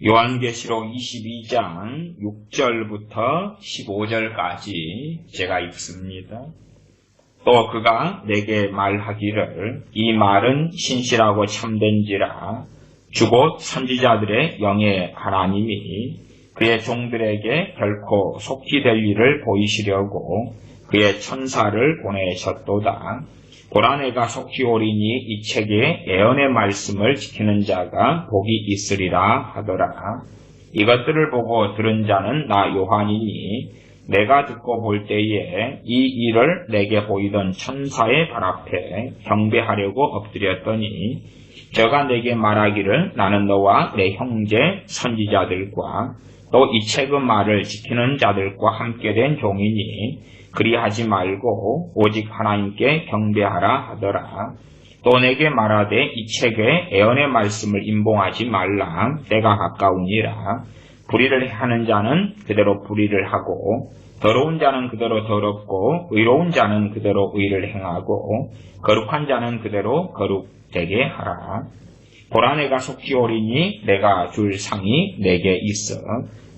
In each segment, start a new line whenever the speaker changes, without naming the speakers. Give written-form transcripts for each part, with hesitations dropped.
요한계시록 22장 6절부터 15절까지 제가 읽습니다. 또 그가 내게 말하기를 이 말은 신실하고 참된지라 주곧 선지자들의 영의 하나님이 그의 종들에게 결코 속히 될 일을 보이시려고 그의 천사를 보내셨도다. 보라 내가 속히 오리니 이 책에 예언의 말씀을 지키는 자가 복이 있으리라 하더라. 이것들을 보고 들은 자는 나 요한이니 내가 듣고 볼 때에 이 일을 내게 보이던 천사의 발 앞에 경배하려고 엎드렸더니 저가 내게 말하기를 나는 너와 내 형제 선지자들과 또 이 책의 말을 지키는 자들과 함께 된 종이니 그리하지 말고 오직 하나님께 경배하라 하더라. 또 내게 말하되 이 책에 예언의 말씀을 임봉하지 말라. 때가 가까우니라. 불의를 하는 자는 그대로 불의를 하고 더러운 자는 그대로 더럽고 의로운 자는 그대로 의를 행하고 거룩한 자는 그대로 거룩되게 하라. 보라 내가 속히 오리니 내가 줄 상이 내게 있어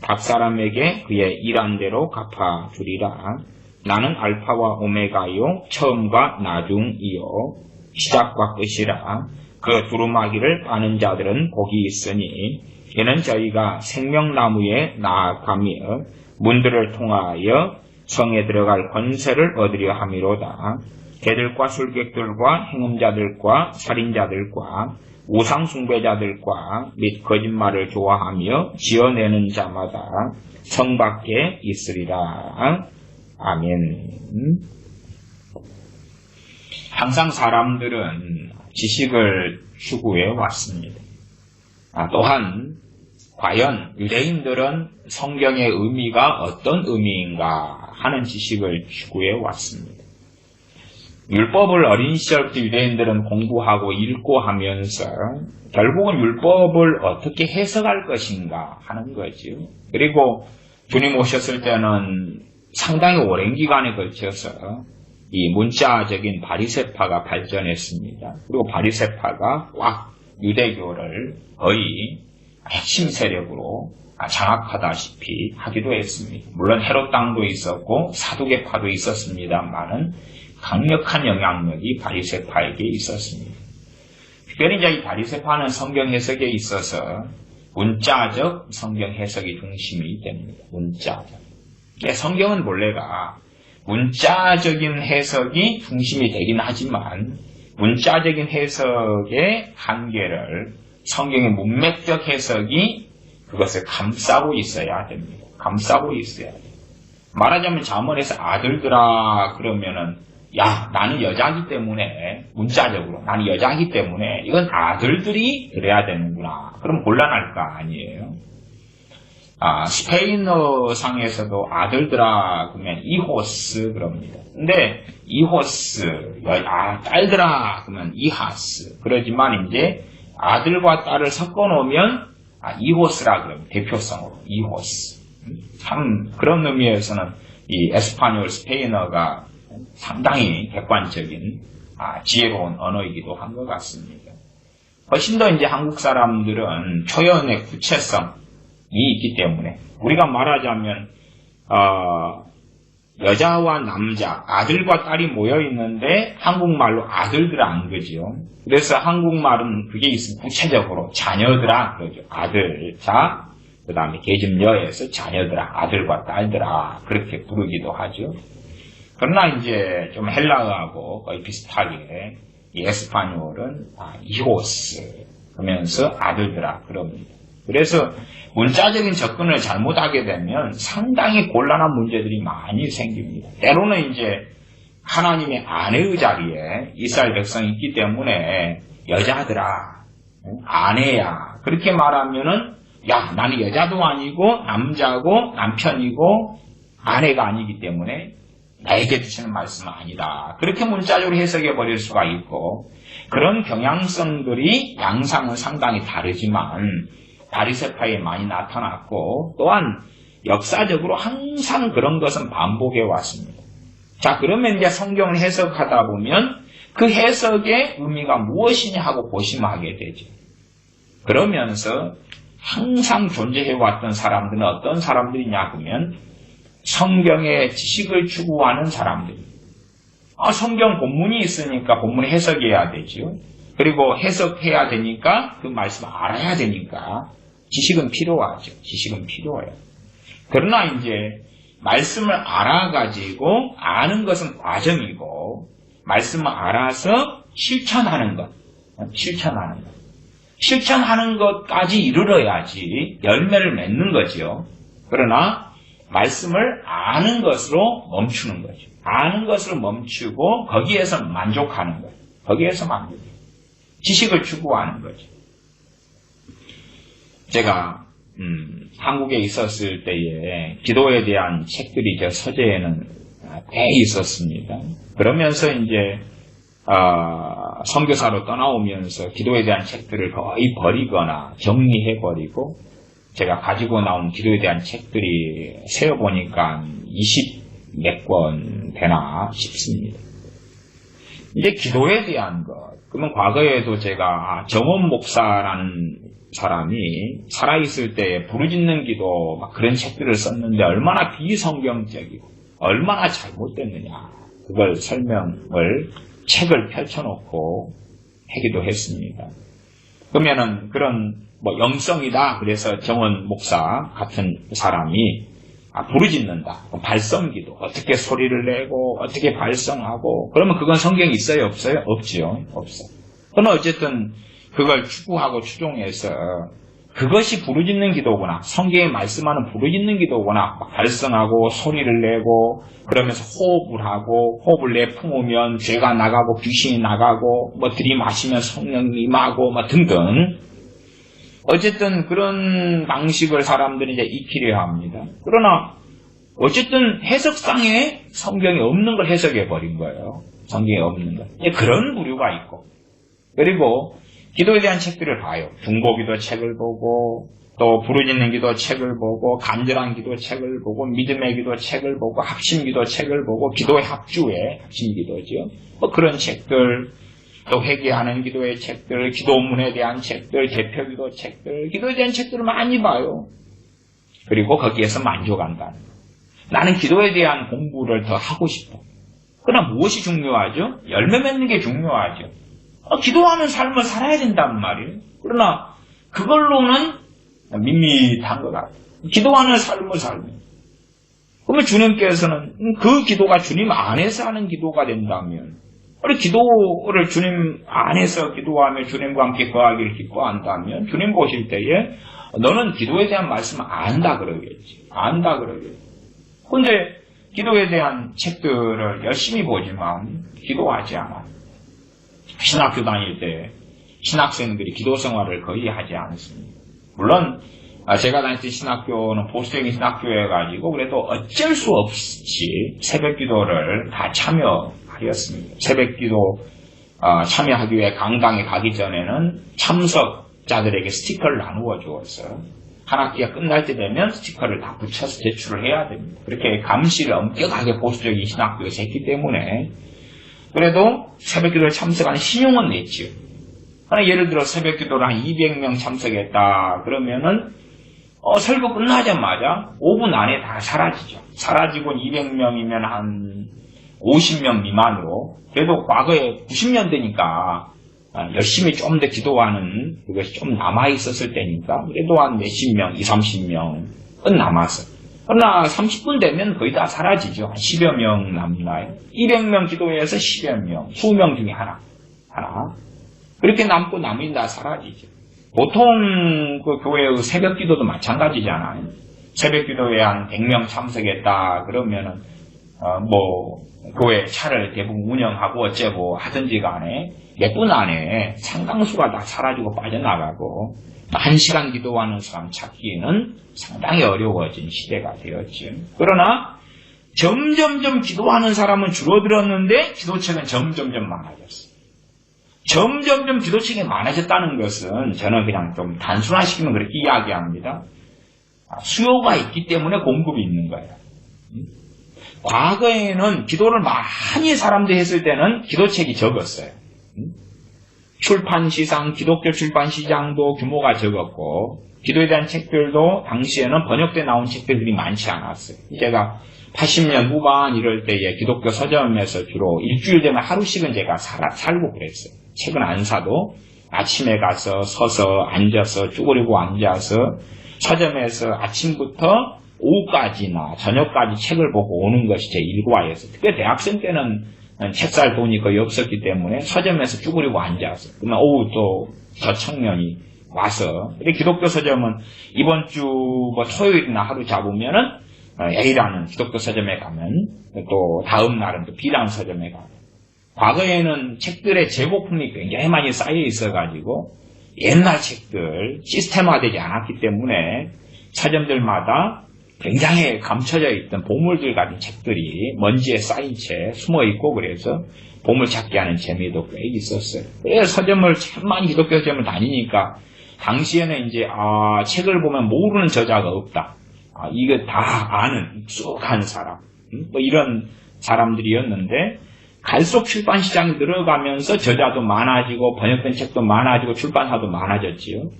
각 사람에게 그의 일한 대로 갚아 주리라. 나는 알파와 오메가요 처음과 나중이요 시작과 끝이라. 그 두루마기를 빠는 자들은 복이 있으니 이는 저희가 생명나무에 나아가며 문들을 통하여 성에 들어갈 권세를 얻으려 함이로다. 개들과 술객들과 행음자들과 살인자들과 우상숭배자들과 및 거짓말을 좋아하며 지어내는 자마다 성 밖에 있으리라. 아멘. 항상 사람들은 지식을 추구해 왔습니다. 또한 과연 유대인들은 성경의 의미가 어떤 의미인가 하는 지식을 추구해 왔습니다. 율법을 어린 시절부터 유대인들은 공부하고 읽고 하면서 결국은 율법을 어떻게 해석할 것인가 하는 거죠. 그리고 주님 오셨을 때는 상당히 오랜 기간에 걸쳐서 이 문자적인 바리새파가 발전했습니다. 그리고 바리새파가 꽉 유대교를 거의 핵심 세력으로 장악하다시피 하기도 했습니다. 물론 헤롯 당도 있었고 사두개파도 있었습니다만은 강력한 영향력이 바리새파에게 있었습니다. 특별히 이제 이 바리새파는 성경 해석에 있어서 문자적 성경 해석이 중심이 됩니다. 문자적. 성경은 본래가 문자적인 해석이 중심이 되긴 하지만 문자적인 해석의 한계를 성경의 문맥적 해석이 그것을 감싸고 있어야 됩니다. 감싸고 있어야 돼요. 말하자면 잠언에서 아들들아 그러면은 야 나는 여자이기 때문에 문자적으로 나는 여자이기 때문에 이건 아들들이 그래야 되는구나. 그럼 곤란할 거 아니에요. 스페인어 상에서도 아들들아 그러면 이호스 그럽니다. 근데 이호스 딸들아 그러면 이하스 그러지만 이제 아들과 딸을 섞어 놓으면 이호스라 그럽니다. 대표성으로 이호스. 참 그런 의미에서는 이 에스파뇰 스페인어가 상당히 객관적인 지혜로운 언어이기도 한 것 같습니다. 훨씬 더 이제 한국 사람들은 표현의 구체성이 있기 때문에 우리가 말하자면 여자와 남자, 아들과 딸이 모여 있는데 한국말로 아들들아 안 그죠. 그래서 한국말은 그게 있으면 구체적으로 자녀들아 그러죠. 아들, 자, 그 다음에 계집여에서 자녀들아, 아들과 딸들아 그렇게 부르기도 하죠. 그러나 이제 좀 헬라어하고 거의 비슷하게 이 에스파뇰은 이호스 그러면서 아들들아 그럽니다. 그래서 문자적인 접근을 잘못하게 되면 상당히 곤란한 문제들이 많이 생깁니다. 때로는 이제 하나님의 아내의 자리에 이스라엘 백성이 있기 때문에 여자들아, 아내야 그렇게 말하면은 야 나는 여자도 아니고 남자고 남편이고 아내가 아니기 때문에 나에게 주시는 말씀은 아니다. 그렇게 문자적으로 해석해 버릴 수가 있고 그런 경향성들이 양상은 상당히 다르지만 바리새파에 많이 나타났고 또한 역사적으로 항상 그런 것은 반복해 왔습니다. 자 그러면 이제 성경을 해석하다 보면 그 해석의 의미가 무엇이냐 하고 고심하게 되죠. 그러면서 항상 존재해왔던 사람들은 어떤 사람들이냐 그러면 성경의 지식을 추구하는 사람들. 성경 본문이 있으니까 본문 해석해야 되죠. 그리고 해석해야 되니까 그 말씀을 알아야 되니까 지식은 필요하죠. 지식은 필요해요. 그러나 이제 말씀을 알아가지고 아는 것은 과정이고 말씀을 알아서 실천하는 것. 실천하는 것까지 이르러야지 열매를 맺는 거죠. 그러나 말씀을 아는 것으로 멈추는 거죠. 아는 것으로 멈추고 거기에서 만족하는 거예요. 거기에서 만족해요. 지식을 추구하는 거죠. 제가 한국에 있었을 때에 기도에 대한 책들이 제 서재에는 꽤 있었습니다. 그러면서 이제 선교사로 떠나오면서 기도에 대한 책들을 거의 버리거나 정리해버리고 제가 가지고 나온 기도에 대한 책들이 세어보니까 20몇 권 되나 싶습니다. 이제 기도에 대한 것. 그러면 과거에도 제가 정원 목사라는 사람이 살아있을 때 부르짖는 기도 막 그런 책들을 썼는데 얼마나 비성경적이고 얼마나 잘못됐느냐. 그걸 설명을 책을 펼쳐놓고 하기도 했습니다. 그러면은 그런 영성이다. 그래서 정원 목사 같은 사람이 부르짖는다. 발성기도 어떻게 소리를 내고 어떻게 발성하고 그러면 그건 성경에 있어요? 없어요? 없지요. 없어. 그러나 어쨌든 그걸 추구하고 추종해서 그것이 부르짖는 기도구나. 성경에 말씀하는 부르짖는 기도구나. 발성하고 소리를 내고 그러면서 호흡을 하고 호흡을 내품으면 죄가 나가고 귀신이 나가고 들이마시면 성령이 임하고 등등. 어쨌든 그런 방식을 사람들이 이제 익히려 합니다. 그러나 어쨌든 해석상에 성경에 없는 걸 해석해 버린 거예요. 성경에 없는 거. 그런 부류가 있고 그리고 기도에 대한 책들을 봐요. 중보기도 책을 보고 또 부르짖는 기도 책을 보고 간절한 기도 책을 보고 믿음의 기도 책을 보고 합심기도 책을 보고 기도의 합주에 합심기도죠. 그런 책들 또 회개하는 기도의 책들, 기도문에 대한 책들, 대표기도 책들, 기도에 대한 책들을 많이 봐요. 그리고 거기에서 만족한다는 거예요. 나는 기도에 대한 공부를 더 하고 싶어. 그러나 무엇이 중요하죠? 열매 맺는 게 중요하죠. 기도하는 삶을 살아야 된단 말이에요. 그러나 그걸로는 밋밋한 것 같아요. 기도하는 삶을 살면. 그러면 주님께서는 그 기도가 주님 안에서 하는 기도가 된다면 우리 기도를 주님 안에서 기도하며 주님과 함께 거하기를 기뻐한다면 주님 보실 때에 너는 기도에 대한 말씀을 안다 그러겠지. 안다 그러겠지. 근데 기도에 대한 책들을 열심히 보지만 기도하지 않아요. 신학교 다닐 때 신학생들이 기도 생활을 거의 하지 않습니다. 물론 제가 다녔던 신학교는 보수적인 신학교여가지고 그래도 어쩔 수 없이 새벽 기도를 다 참여하였습니다. 새벽 기도 참여하기 위해 강당에 가기 전에는 참석자들에게 스티커를 나누어 주었어요. 한 학기가 끝날 때 되면 스티커를 다 붙여서 제출을 해야 됩니다. 그렇게 감시를 엄격하게 보수적인 신학교에서 했기 때문에 그래도 새벽 기도에 참석하는 신용은 냈죠. 예를 들어 새벽 기도를 한 200명 참석했다 그러면은 설교 끝나자마자 5분 안에 다 사라지죠. 사라지고 200명이면 한 50명 미만으로 그래도 과거에 90년대니까 열심히 좀 더 기도하는 그것이 좀 남아있었을 때니까 그래도 한 몇십 명, 20, 30명은 남았어요. 그러나 30분 되면 거의 다 사라지죠. 한 10여 명 남나요. 200명 기도회에서 10여 명, 20명 중에 하나. 그렇게 남고 나머지 다 사라지죠. 보통 그 교회의 새벽 기도도 마찬가지잖아요. 새벽 기도에 한 100명 참석했다 그러면은 교회 차를 대부분 운영하고 어째고 하든지 간에 몇 분 안에 상당수가 다 사라지고 빠져나가고 1시간 기도하는 사람 찾기는 상당히 어려워진 시대가 되었죠. 그러나 점점점 기도하는 사람은 줄어들었는데 기도책은 점점점 많아졌어요. 점점점 기도책이 많아졌다는 것은 저는 그냥 좀 단순화시키면 그렇게 이야기합니다. 수요가 있기 때문에 공급이 있는 거예요. 과거에는 기도를 많이 사람들이 했을 때는 기도책이 적었어요. 출판 시장, 기독교 출판 시장도 규모가 적었고 기도에 대한 책들도 당시에는 번역돼 나온 책들이 많지 않았어요. 제가 80년 후반 이럴 때에 기독교 서점에서 주로 일주일 되면 하루씩은 제가 살고 그랬어요. 책은 안 사도 아침에 가서 서서 앉아서 쭈그리고 앉아서 서점에서 아침부터 오후까지나 저녁까지 책을 보고 오는 것이 제 일과였어요. 특히 대학생 때는 책 살 돈이 거의 없었기 때문에 서점에서 쭈그리고 앉아서 그러면 오후 또 저 청년이 와서 기독교 서점은 이번 주 뭐 토요일이나 하루 잡으면은 A라는 기독교 서점에 가면 또 다음 날은 또 B라는 서점에 가고 과거에는 책들의 재고품이 굉장히 많이 쌓여 있어가지고 옛날 책들 시스템화되지 않았기 때문에 서점들마다 굉장히 감춰져 있던 보물들 같은 책들이 먼지에 쌓인 채 숨어있고 그래서 보물 찾기 하는 재미도 꽤 있었어요. 그래서 서점을 참 많이 기독교 서점을 다니니까 당시에는 이제 책을 보면 모르는 저자가 없다. 이거 다 아는 익숙한 사람 뭐 이런 사람들이었는데 갈수록 출판 시장에 들어가면서 저자도 많아지고 번역된 책도 많아지고 출판사도 많아졌지요.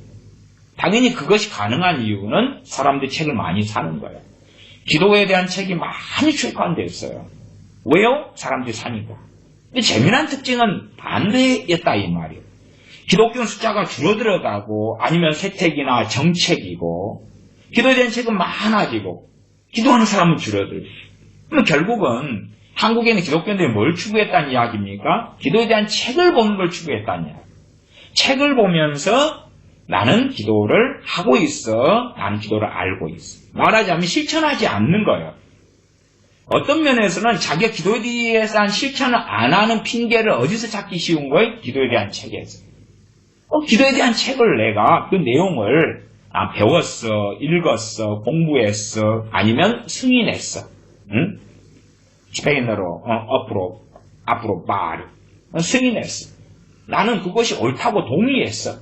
당연히 그것이 가능한 이유는 사람들이 책을 많이 사는 거예요. 기도에 대한 책이 많이 출판됐어요. 왜요? 사람들이 사니까. 근데 재미난 특징은 반대였다 이 말이에요. 기독교는 숫자가 줄어들어가고 아니면 세택이나 정책이고 기도에 대한 책은 많아지고 기도하는 사람은 줄어들고 그럼 결국은 한국에는 기독교인들이 뭘 추구했다는 이야기입니까? 기도에 대한 책을 보는 걸 추구했다는 이야기. 책을 보면서 나는 기도를 하고 있어. 나는 기도를 알고 있어. 말하자면 실천하지 않는 거예요. 어떤 면에서는 자기가 기도에 대해서 실천을 안 하는 핑계를 어디서 찾기 쉬운 거예요? 기도에 대한 책에서. 기도에 대한 책을 내가 그 내용을 배웠어, 읽었어, 공부했어, 아니면 승인했어. 응? 스페인어로 앞으로 말 승인했어. 나는 그것이 옳다고 동의했어.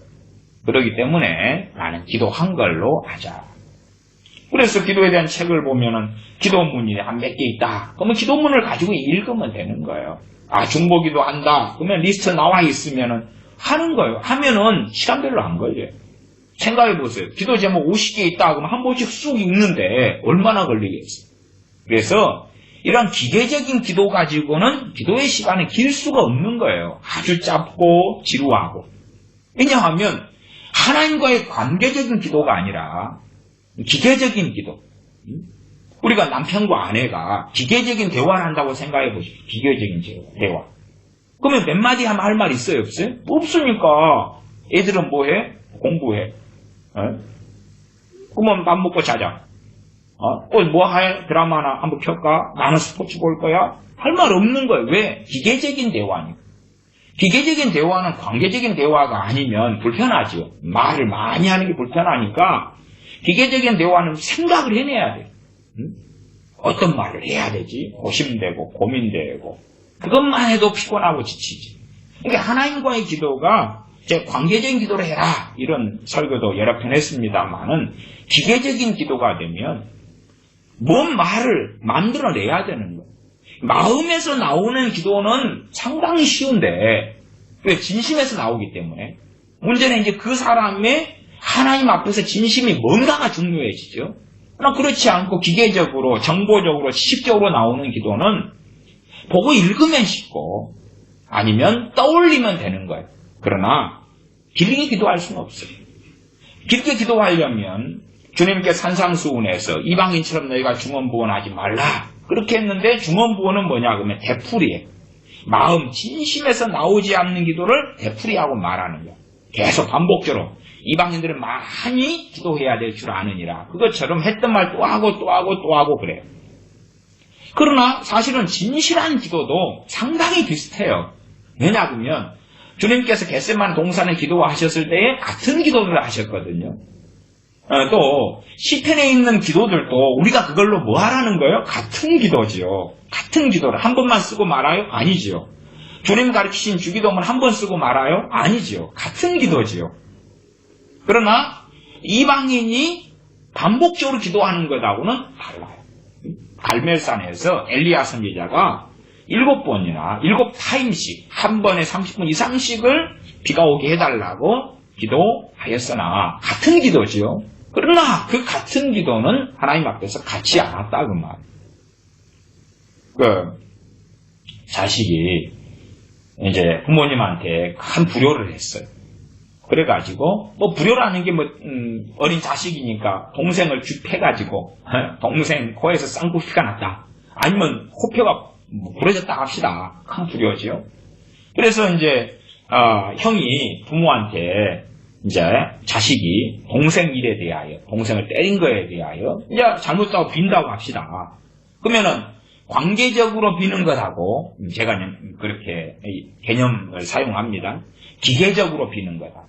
그렇기 때문에 나는 기도한 걸로 하자. 그래서 기도에 대한 책을 보면은 기도문이 한 몇 개 있다. 그러면 기도문을 가지고 읽으면 되는 거예요. 중보기도 한다. 그러면 리스트 나와 있으면은 하는 거예요. 하면은 시간별로 안 걸려요. 생각해 보세요. 기도 제목 50개 있다. 그러면 한 번씩 쑥 읽는데 얼마나 걸리겠어요. 그래서 이런 기계적인 기도 가지고는 기도의 시간이 길 수가 없는 거예요. 아주 짧고 지루하고. 왜냐하면 하나님과의 관계적인 기도가 아니라 기계적인 기도. 우리가 남편과 아내가 기계적인 대화를 한다고 생각해 보십시오. 기계적인 대화. 그러면 몇 마디 하면 할 말 있어요? 없어요? 없으니까 애들은 뭐해? 공부해. 그러면 밥 먹고 자자. 뭐 해? 드라마나 한번 켤까? 나는 스포츠 볼 거야? 할 말 없는 거예요. 왜? 기계적인 대화니까. 기계적인 대화는 관계적인 대화가 아니면 불편하죠. 말을 많이 하는 게 불편하니까 기계적인 대화는 생각을 해내야 돼요. 어떤 말을 해야 되지? 고심되고 고민되고 그것만 해도 피곤하고 지치지. 그러니까 하나님과의 기도가 제 관계적인 기도를 해라 이런 설교도 여러 편 했습니다만은 기계적인 기도가 되면 뭔 말을 만들어내야 되는 거예요. 마음에서 나오는 기도는 상당히 쉬운데 왜? 진심에서 나오기 때문에. 문제는 이제 그 사람의 하나님 앞에서 진심이 뭔가가 중요해지죠. 그러나 그렇지 않고 기계적으로 정보적으로 지식적으로 나오는 기도는 보고 읽으면 쉽고 아니면 떠올리면 되는 거예요. 그러나 길게 기도할 수는 없어요. 길게 기도하려면 주님께 산상수훈에서 이방인처럼 너희가 중언부언하지 말라. 그렇게 했는데 중언부언은 뭐냐 그러면 되풀이에 마음 진심에서 나오지 않는 기도를 되풀이하고 말하는 거예요. 계속 반복적으로 이방인들은 많이 기도해야 될 줄 아느니라. 그것처럼 했던 말 또 하고 또 하고 또 하고 그래요. 그러나 사실은 진실한 기도도 상당히 비슷해요. 왜냐하면 주님께서 겟세마네 동산에 기도하셨을 때에 같은 기도를 하셨거든요. 또 시편에 있는 기도들도 우리가 그걸로 뭐 하라는 거예요? 같은 기도지요. 같은 기도를 한 번만 쓰고 말아요? 아니지요. 주님 가르치신 주기도문 한 번 쓰고 말아요? 아니지요. 같은 기도지요. 그러나 이방인이 반복적으로 기도하는 것하고는 달라요. 갈멜산에서 엘리야 선지자가 7번이나 7타임씩 한 번에 30분 이상씩을 비가 오게 해달라고 기도하였으나 같은 기도지요. 그러나 그 같은 기도는 하나님 앞에서 같지 않았다 그 말. 그 자식이 이제 부모님한테 큰 불효를 했어요. 그래가지고 뭐 불효라는 게 뭐 어린 자식이니까 동생을 줍해가지고 동생 코에서 쌍코피가 났다. 아니면 코뼈가 부러졌다 합시다. 큰 불효죠. 그래서 이제 형이 부모한테 이제 자식이 동생 일에 대하여 동생을 때린 거에 대하여 이제 잘못하고 빈다고 합시다. 그러면은 관계적으로 비는 것하고 제가 그렇게 개념을 사용합니다. 기계적으로 비는 거다.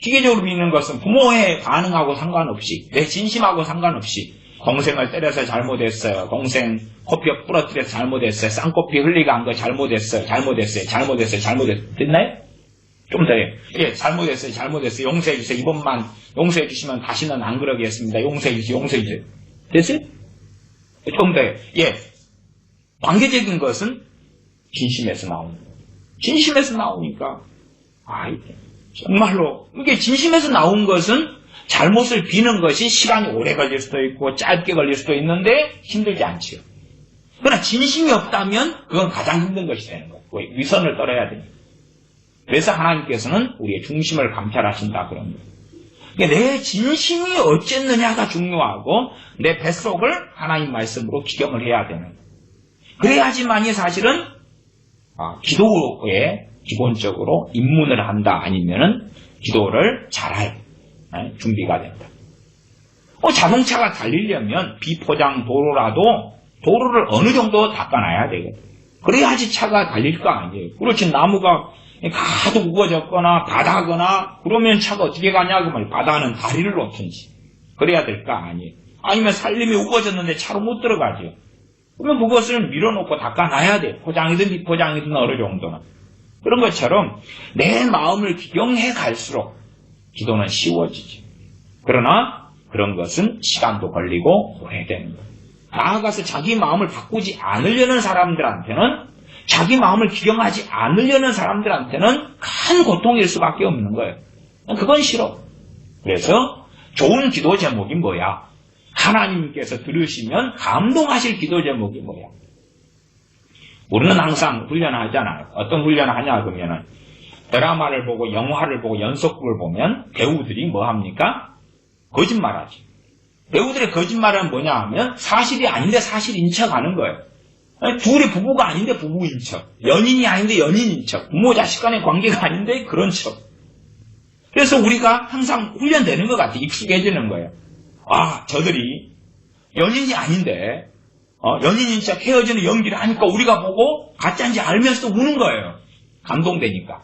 기계적으로 비는 것은 부모의 반응하고 상관없이 내 진심하고 상관없이 동생을 때려서 잘못했어요. 동생 코뼈 부러뜨려서 잘못했어요. 쌍코피 흘리게 한 거 잘못했어요. 됐나요? 좀 더 해. 예, 잘못했어요. 용서해주세요. 이번만 용서해주시면 다시는 안 그러겠습니다. 용서해주세요. 됐어요? 좀 더 해. 예. 관계적인 것은 진심에서 나오는 거예요. 진심에서 나오니까, 정말로, 이게 진심에서 나온 것은 잘못을 비는 것이 시간이 오래 걸릴 수도 있고, 짧게 걸릴 수도 있는데, 힘들지 않지요. 그러나 진심이 없다면, 그건 가장 힘든 것이 되는 거예요. 위선을 떨어야 됩니다. 그래서 하나님께서는 우리의 중심을 감찰하신다, 그런 거예요. 그러니까 내 진심이 어쨌느냐가 중요하고, 내 뱃속을 하나님 말씀으로 기경을 해야 되는 거예요. 그래야지만이 사실은 기도에 기본적으로 입문을 한다 아니면은 기도를 잘할 준비가 된다. 자동차가 달리려면 비포장 도로라도 도로를 어느 정도 닦아놔야 되거든. 그래야지 차가 달릴 거 아니에요. 그렇지 나무가 가도 우거졌거나 바다거나 그러면 차가 어떻게 가냐 그러면 바다는 다리를 놓든지 그래야 될 거 아니에요. 아니면 산림이 우거졌는데 차로 못 들어가죠. 그러면 그것을 밀어놓고 닦아놔야 돼. 포장이든 비포장이든 어느 정도는. 그런 것처럼 내 마음을 기경해 갈수록 기도는 쉬워지죠. 그러나 그런 것은 시간도 걸리고 오래되는 거예요. 나아가서 자기 마음을 바꾸지 않으려는 사람들한테는 자기 마음을 기경하지 않으려는 사람들한테는 큰 고통일 수밖에 없는 거예요. 그건 싫어. 그래서 좋은 기도 제목이 뭐야? 하나님께서 들으시면 감동하실 기도 제목이 뭐야? 우리는 항상 훈련하잖아요. 어떤 훈련을 하냐 그러면은 드라마를 보고 영화를 보고 연속극을 보면 배우들이 뭐 합니까? 거짓말하지. 배우들의 거짓말은 뭐냐 하면 사실이 아닌데 사실인 척 하는 거예요. 둘이 부부가 아닌데 부부인 척. 연인이 아닌데 연인인 척. 부모 자식 간의 관계가 아닌데 그런 척. 그래서 우리가 항상 훈련되는 것 같아. 익숙해지는 거예요. 저들이 연인이 아닌데 연인인 척 헤어지는 연기를 하니까 우리가 보고 가짜인지 알면서도 우는 거예요. 감동되니까.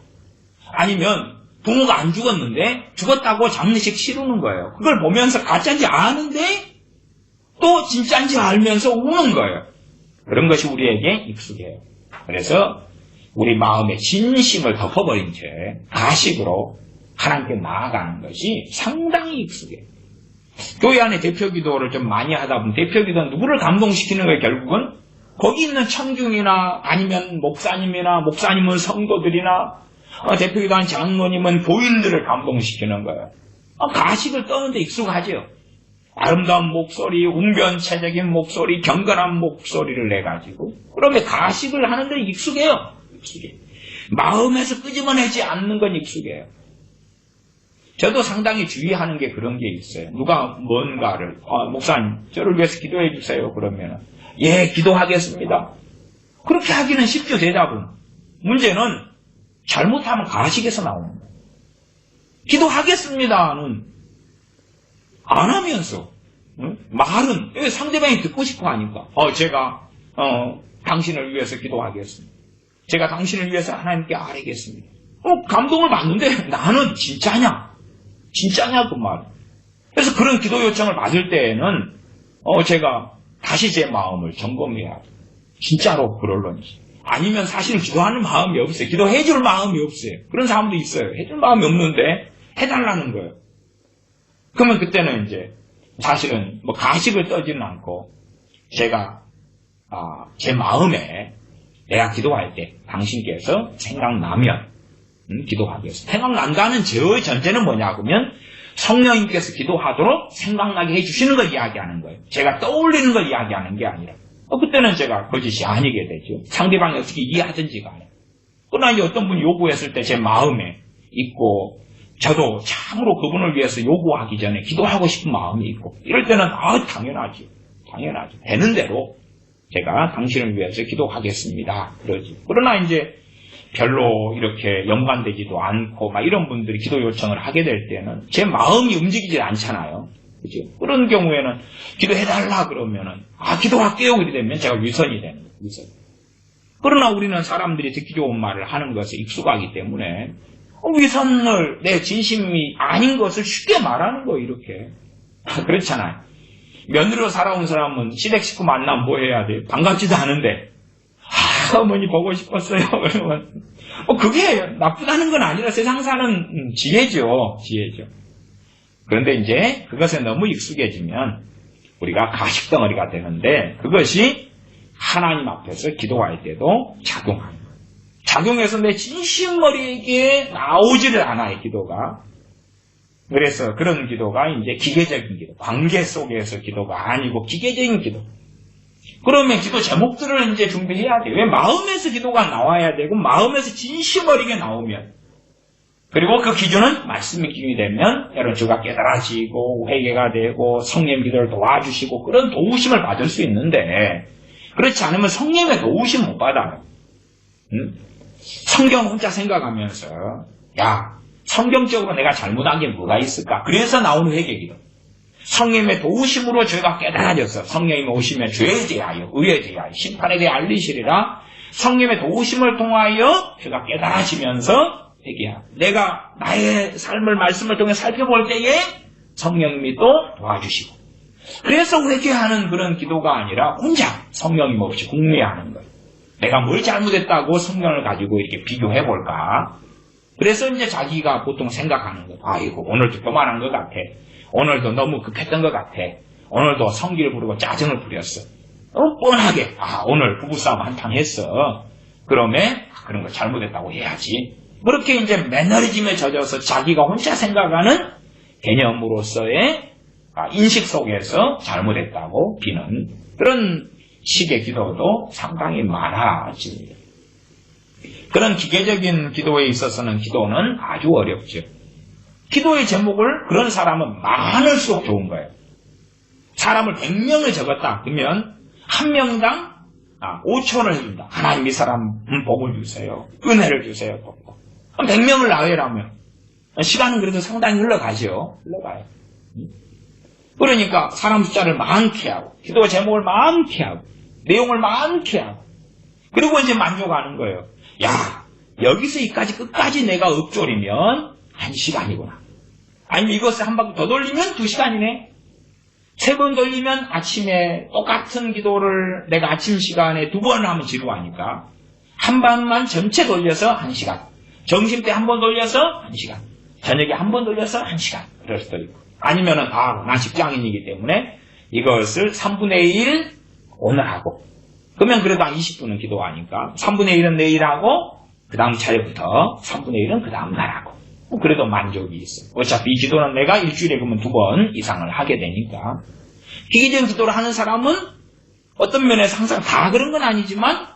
아니면 부모가 안 죽었는데 죽었다고 장례식 치르는 거예요. 그걸 보면서 가짜인지 아는데 또 진짜인지 알면서 우는 거예요. 그런 것이 우리에게 익숙해요. 그래서 우리 마음의 진심을 덮어버린 채 가식으로 하나님께 나아가는 것이 상당히 익숙해요. 교회 안에 대표 기도를 좀 많이 하다 보면 대표 기도는 누구를 감동시키는 거예요, 결국은? 거기 있는 청중이나 아니면 목사님은 성도들이나 대표 기도하는 장로님은 교인들을 감동시키는 거예요. 가식을 떠는데 익숙하죠. 아름다운 목소리, 웅변체적인 목소리, 경건한 목소리를 내가지고 그러면 가식을 하는데 익숙해요. 마음에서 끄집어내지 않는 건 익숙해요. 저도 상당히 주의하는 게 그런 게 있어요. 누가 뭔가를 목사님 저를 위해서 기도해 주세요. 그러면 예 기도하겠습니다. 그렇게 하기는 쉽죠. 대답은. 문제는 잘못하면 가식에서 나오는 거예요. 기도하겠습니다는 안 하면서 말은 상대방이 듣고 싶어 하니까 제가 당신을 위해서 기도하겠습니다. 제가 당신을 위해서 하나님께 아뢰겠습니다. 감동을 받는데 나는 진짜냐 그 말. 그래서 그런 기도 요청을 받을 때에는 제가 다시 제 마음을 점검해야 돼요. 진짜로 그럴런지. 아니면 사실은 기도하는 마음이 없어요. 기도해줄 마음이 없어요. 그런 사람도 있어요. 해줄 마음이 없는데 해달라는 거예요. 그러면 그때는 이제 사실은 뭐 가식을 떠지는 않고 제가 제 마음에 내가 기도할 때 당신께서 생각나면 기도하겠습니다. 생각난다는 제 전제는 뭐냐 그러면 성령님께서 기도하도록 생각나게 해주시는 걸 이야기하는 거예요. 제가 떠올리는 걸 이야기하는 게 아니라. 그때는 제가 거짓이 아니게 되죠. 상대방이 어떻게 이해하든지 간에. 그러나 이제 어떤 분이 요구했을 때 제 마음에 있고, 저도 참으로 그분을 위해서 요구하기 전에 기도하고 싶은 마음이 있고, 이럴 때는 당연하죠. 당연하죠. 되는 대로 제가 당신을 위해서 기도하겠습니다. 그러지. 그러나 이제 별로 이렇게 연관되지도 않고 막 이런 분들이 기도 요청을 하게 될 때는 제 마음이 움직이질 않잖아요. 그죠? 그런 경우에는 기도해달라 그러면은 기도할게요. 이렇게 되면 제가 위선이 되는 거예요. 위선. 그러나 우리는 사람들이 듣기 좋은 말을 하는 것에 익숙하기 때문에 위선을 내 진심이 아닌 것을 쉽게 말하는 거예요. 이렇게. 그렇잖아요. 며느리로 살아온 사람은 시댁 식구 만나면 뭐 해야 돼요? 반갑지도 않은데 어머니 보고 싶었어요. 그러면 그게 나쁘다는 건 아니라 세상 사는 지혜죠. 지혜죠. 그런데 이제 그것에 너무 익숙해지면 우리가 가식덩어리가 되는데 그것이 하나님 앞에서 기도할 때도 작용합니다. 작용해서 내 진심머리에게 나오지를 않아요. 기도가. 그래서 그런 기도가 이제 기계적인 기도, 관계 속에서 기도가 아니고 기계적인 기도. 그러면 기도 제목들을 이제 준비해야 돼요. 왜? 마음에서 기도가 나와야 되고 마음에서 진심 어리게 나오면, 그리고 그 기준은 말씀의 기준이 되면 여러분 주가 깨달아지고 회개가 되고 성령 기도를 도와주시고 그런 도우심을 받을 수 있는데, 그렇지 않으면 성령의 도우심 못 받아요. 성경 혼자 생각하면서 성경적으로 내가 잘못한 게 뭐가 있을까? 그래서 나오는 회개기도. 성령의 도우심으로 죄가 깨달아져서 성령이 오시면 죄에 대하여, 의에 대하여, 심판에 대해 알리시리라. 성령의 도우심을 통하여 죄가 깨달아지면서 회개하고, 내가 나의 삶을 말씀을 통해 살펴볼 때에 성령님이 또 도와주시고, 그래서 회개하는 그런 기도가 아니라 혼자 성령님 없이 궁리하는 거예요. 내가 뭘 잘못했다고 성령을 가지고 이렇게 비교해볼까? 그래서 이제 자기가 보통 생각하는 거예요. 아이고, 오늘도 교만한 것 같아. 오늘도 너무 급했던 것 같아. 오늘도 성기를 부르고 짜증을 부렸어. 뻔하게, 오늘 부부싸움 한판 했어. 그러면 그런 거 잘못했다고 해야지. 그렇게 이제 매너리즘에 젖어서 자기가 혼자 생각하는 개념으로서의 인식 속에서 잘못했다고 비는 그런 식의 기도도 상당히 많아집니다. 그런 기계적인 기도에 있어서는 기도는 아주 어렵죠. 기도의 제목을 그런 사람은 많을수록 좋은 거예요. 사람을 100명을 적었다 그러면 한 명당 5천원을 해준다. 하나님 이 사람 복을 주세요. 은혜를 주세요. 100명을 나열하면 시간은 그래도 상당히 흘러가죠. 흘러가요. 그러니까 사람 숫자를 많게 하고 기도 제목을 많게 하고 내용을 많게 하고, 그리고 이제 만족하는 거예요. 여기서 이까지 끝까지 내가 읊조리면 1시간이구나. 아니면 이것을 한 바퀴 더 돌리면 2시간이네. 3번 돌리면 아침에 똑같은 기도를 내가 아침 시간에 2번 하면 지루하니까 한 번만 전체 돌려서 1시간, 점심때 한 번 돌려서 1시간, 저녁에 한 번 돌려서 1시간. 그럴 수도 있고, 아니면은 난 직장인이기 때문에 이것을 3분의 1 오늘 하고, 그러면 그래도 한 20분은 기도하니까 3분의 1은 내일 하고 그 다음 차례부터 3분의 1은 그 다음 날 하고, 그래도 만족이 있어. 어차피 이 기도는 내가 일주일에 그러면 2번 이상을 하게 되니까. 기계적인 기도를 하는 사람은 어떤 면에서 항상 다 그런 건 아니지만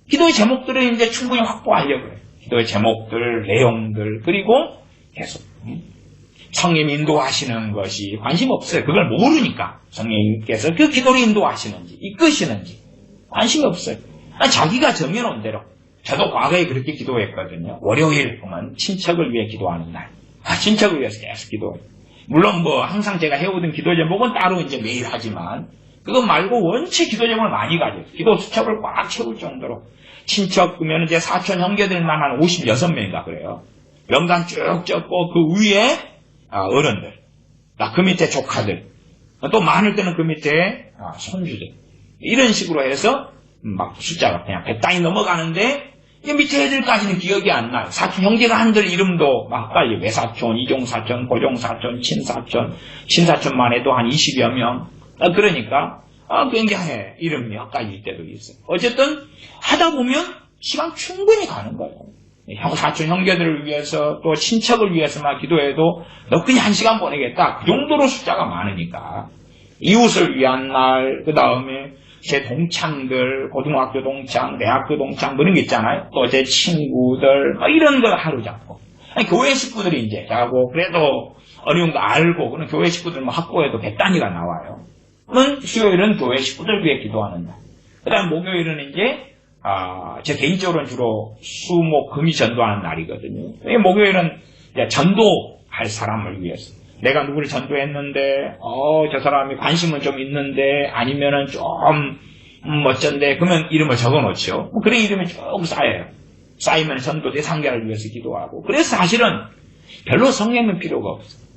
기도의 제목들을 이제 충분히 확보하려고 해요. 기도의 제목들, 내용들, 그리고 계속 성령이 인도하시는 것이 관심 없어요. 그걸 모르니까. 성령님께서 그 기도를 인도하시는지 이끄시는지 관심이 없어요. 자기가 정해놓은 대로. 저도 과거에 그렇게 기도했거든요. 월요일 보면 친척을 위해 기도하는 날. 친척을 위해서 계속 기도해요. 물론 항상 제가 해오던 기도 제목은 따로 이제 매일 하지만, 그거 말고 원체 기도 제목을 많이 가져요. 기도 수첩을 꽉 채울 정도로. 친척 그러면 이제 사촌 형제들만 한 56명인가 그래요. 명단 쭉 적고 그 위에 어른들, 그 밑에 조카들, 또 많을 때는 그 밑에 손주들, 이런 식으로 해서 막 숫자가 그냥 100단위 넘어가는데 이 밑에 애들까지는 기억이 안 나요. 사촌 형제가 한들 이름도 막 헷갈려. 외사촌, 이종사촌, 고종사촌, 친사촌만 해도 한 20여 명. 그러니까 굉장히 이름이 헷갈릴 때도 있어요. 어쨌든 하다 보면 시간 충분히 가는 거예요. 사촌 형제들을 위해서 또 친척을 위해서만 기도해도 너 그냥 1시간 보내겠다. 그 정도로 숫자가 많으니까. 이웃을 위한 날, 그 다음에 제 동창들, 고등학교 동창, 대학교 동창, 뭐 이런 게 있잖아요. 또 제 친구들, 뭐 이런 걸 하루 잡고. 아니, 교회 식구들이 이제 하고, 그래도 어느 정도 알고, 그런 교회 식구들 뭐 학교에도 100단위가 나와요. 그러면 수요일은 교회 식구들 위해 기도하는 날. 그 다음 목요일은 이제, 제 개인적으로는 주로 수, 목, 금이 전도하는 날이거든요. 목요일은 이제 전도할 사람을 위해서. 내가 누구를 전도했는데, 저 사람이 관심은 좀 있는데, 아니면은 좀, 멋졌는데, 그러면 이름을 적어 놓죠. 그런 이름이 쭉 쌓여요. 쌓이면 전도 대상자를 위해서 기도하고. 그래서 사실은 별로 성령은 필요가 없어요.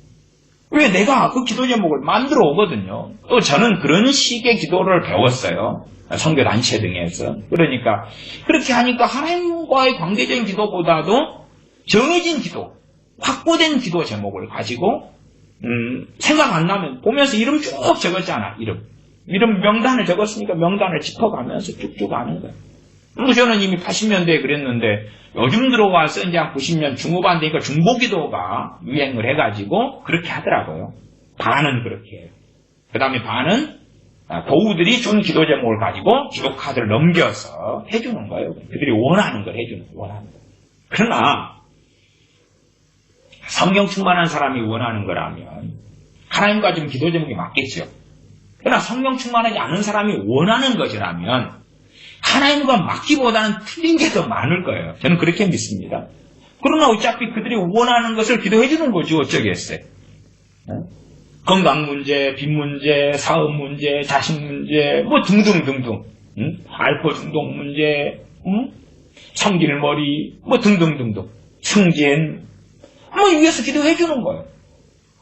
왜 내가 그 기도 제목을 만들어 오거든요. 또 저는 그런 식의 기도를 배웠어요. 선교단체 등에서. 그러니까, 그렇게 하니까 하나님과의 관계적인 기도보다도 정해진 기도, 확보된 기도 제목을 가지고, 생각 안 나면 보면서 이름 쭉 적었잖아, 이름 명단을 적었으니까 명단을 짚어가면서 쭉쭉 가는 거예요. 그리고 저는 이미 80년대에 그랬는데 요즘 들어와서 이제 한 90년 중후반 되니까 중보기도가 유행을 해가지고 그렇게 하더라고요. 반은 그렇게 해요. 그 다음에 반은 도우들이 준 기도 제목을 가지고 기도 카드를 넘겨서 해주는 거예요. 그들이 원하는 걸 해주는 거예요. 원하는 거. 그러나 성령 충만한 사람이 원하는 거라면 하나님과 좀 기도 제목이 맞겠죠. 그러나 성령 충만하지 않은 사람이 원하는 것이라면 하나님과 맞기보다는 틀린 게 더 많을 거예요. 저는 그렇게 믿습니다. 그러나 어차피 그들이 원하는 것을 기도해 주는 거죠. 어쩌겠어요. 건강 문제, 빚 문제, 사업 문제, 자식 문제, 뭐 등등등등. 알코올 중독 문제, 성질머리, 뭐 등등등등. 승진, 뭐 위해서 기도해 주는 거예요.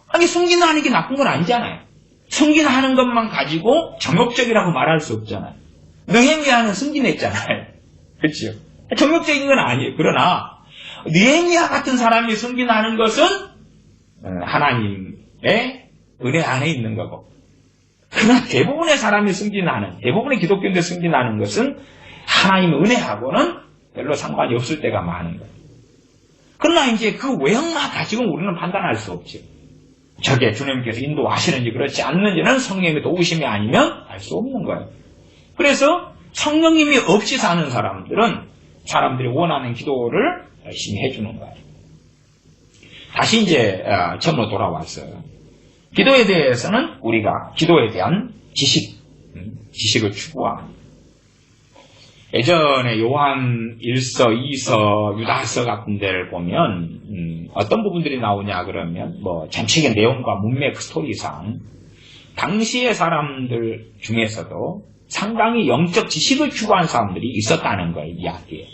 아니 승진하는 게 나쁜 건 아니잖아요. 승진하는 것만 가지고 정욕적이라고 말할 수 없잖아요. 느헤미야는 승진했잖아요. 그렇죠? 정욕적인 건 아니에요. 그러나 느헤미야 같은 사람이 승진하는 것은 하나님의 은혜 안에 있는 거고, 그러나 대부분의 사람이 승진하는, 대부분의 기독교인들 승진하는 것은 하나님의 은혜하고는 별로 상관이 없을 때가 많은 거예요. 그러나 이제 그 외형만 가지고 우리는 판단할 수 없죠. 저게 주님께서 인도하시는지 그렇지 않는지는 성령의 도우심이 아니면 알 수 없는 거예요. 그래서 성령님이 없이 사는 사람들은 사람들이 원하는 기도를 열심히 해주는 거예요. 다시 이제 처음으로 돌아왔어요. 기도에 대해서는 우리가 기도에 대한 지식을 추구합니다. 예전에 요한 1서, 2서, 유다서 같은 데를 보면 어떤 부분들이 나오냐 그러면 뭐 전체적인 내용과 문맥 스토리상 당시의 사람들 중에서도 상당히 영적 지식을 추구한 사람들이 있었다는 걸 이야기해요.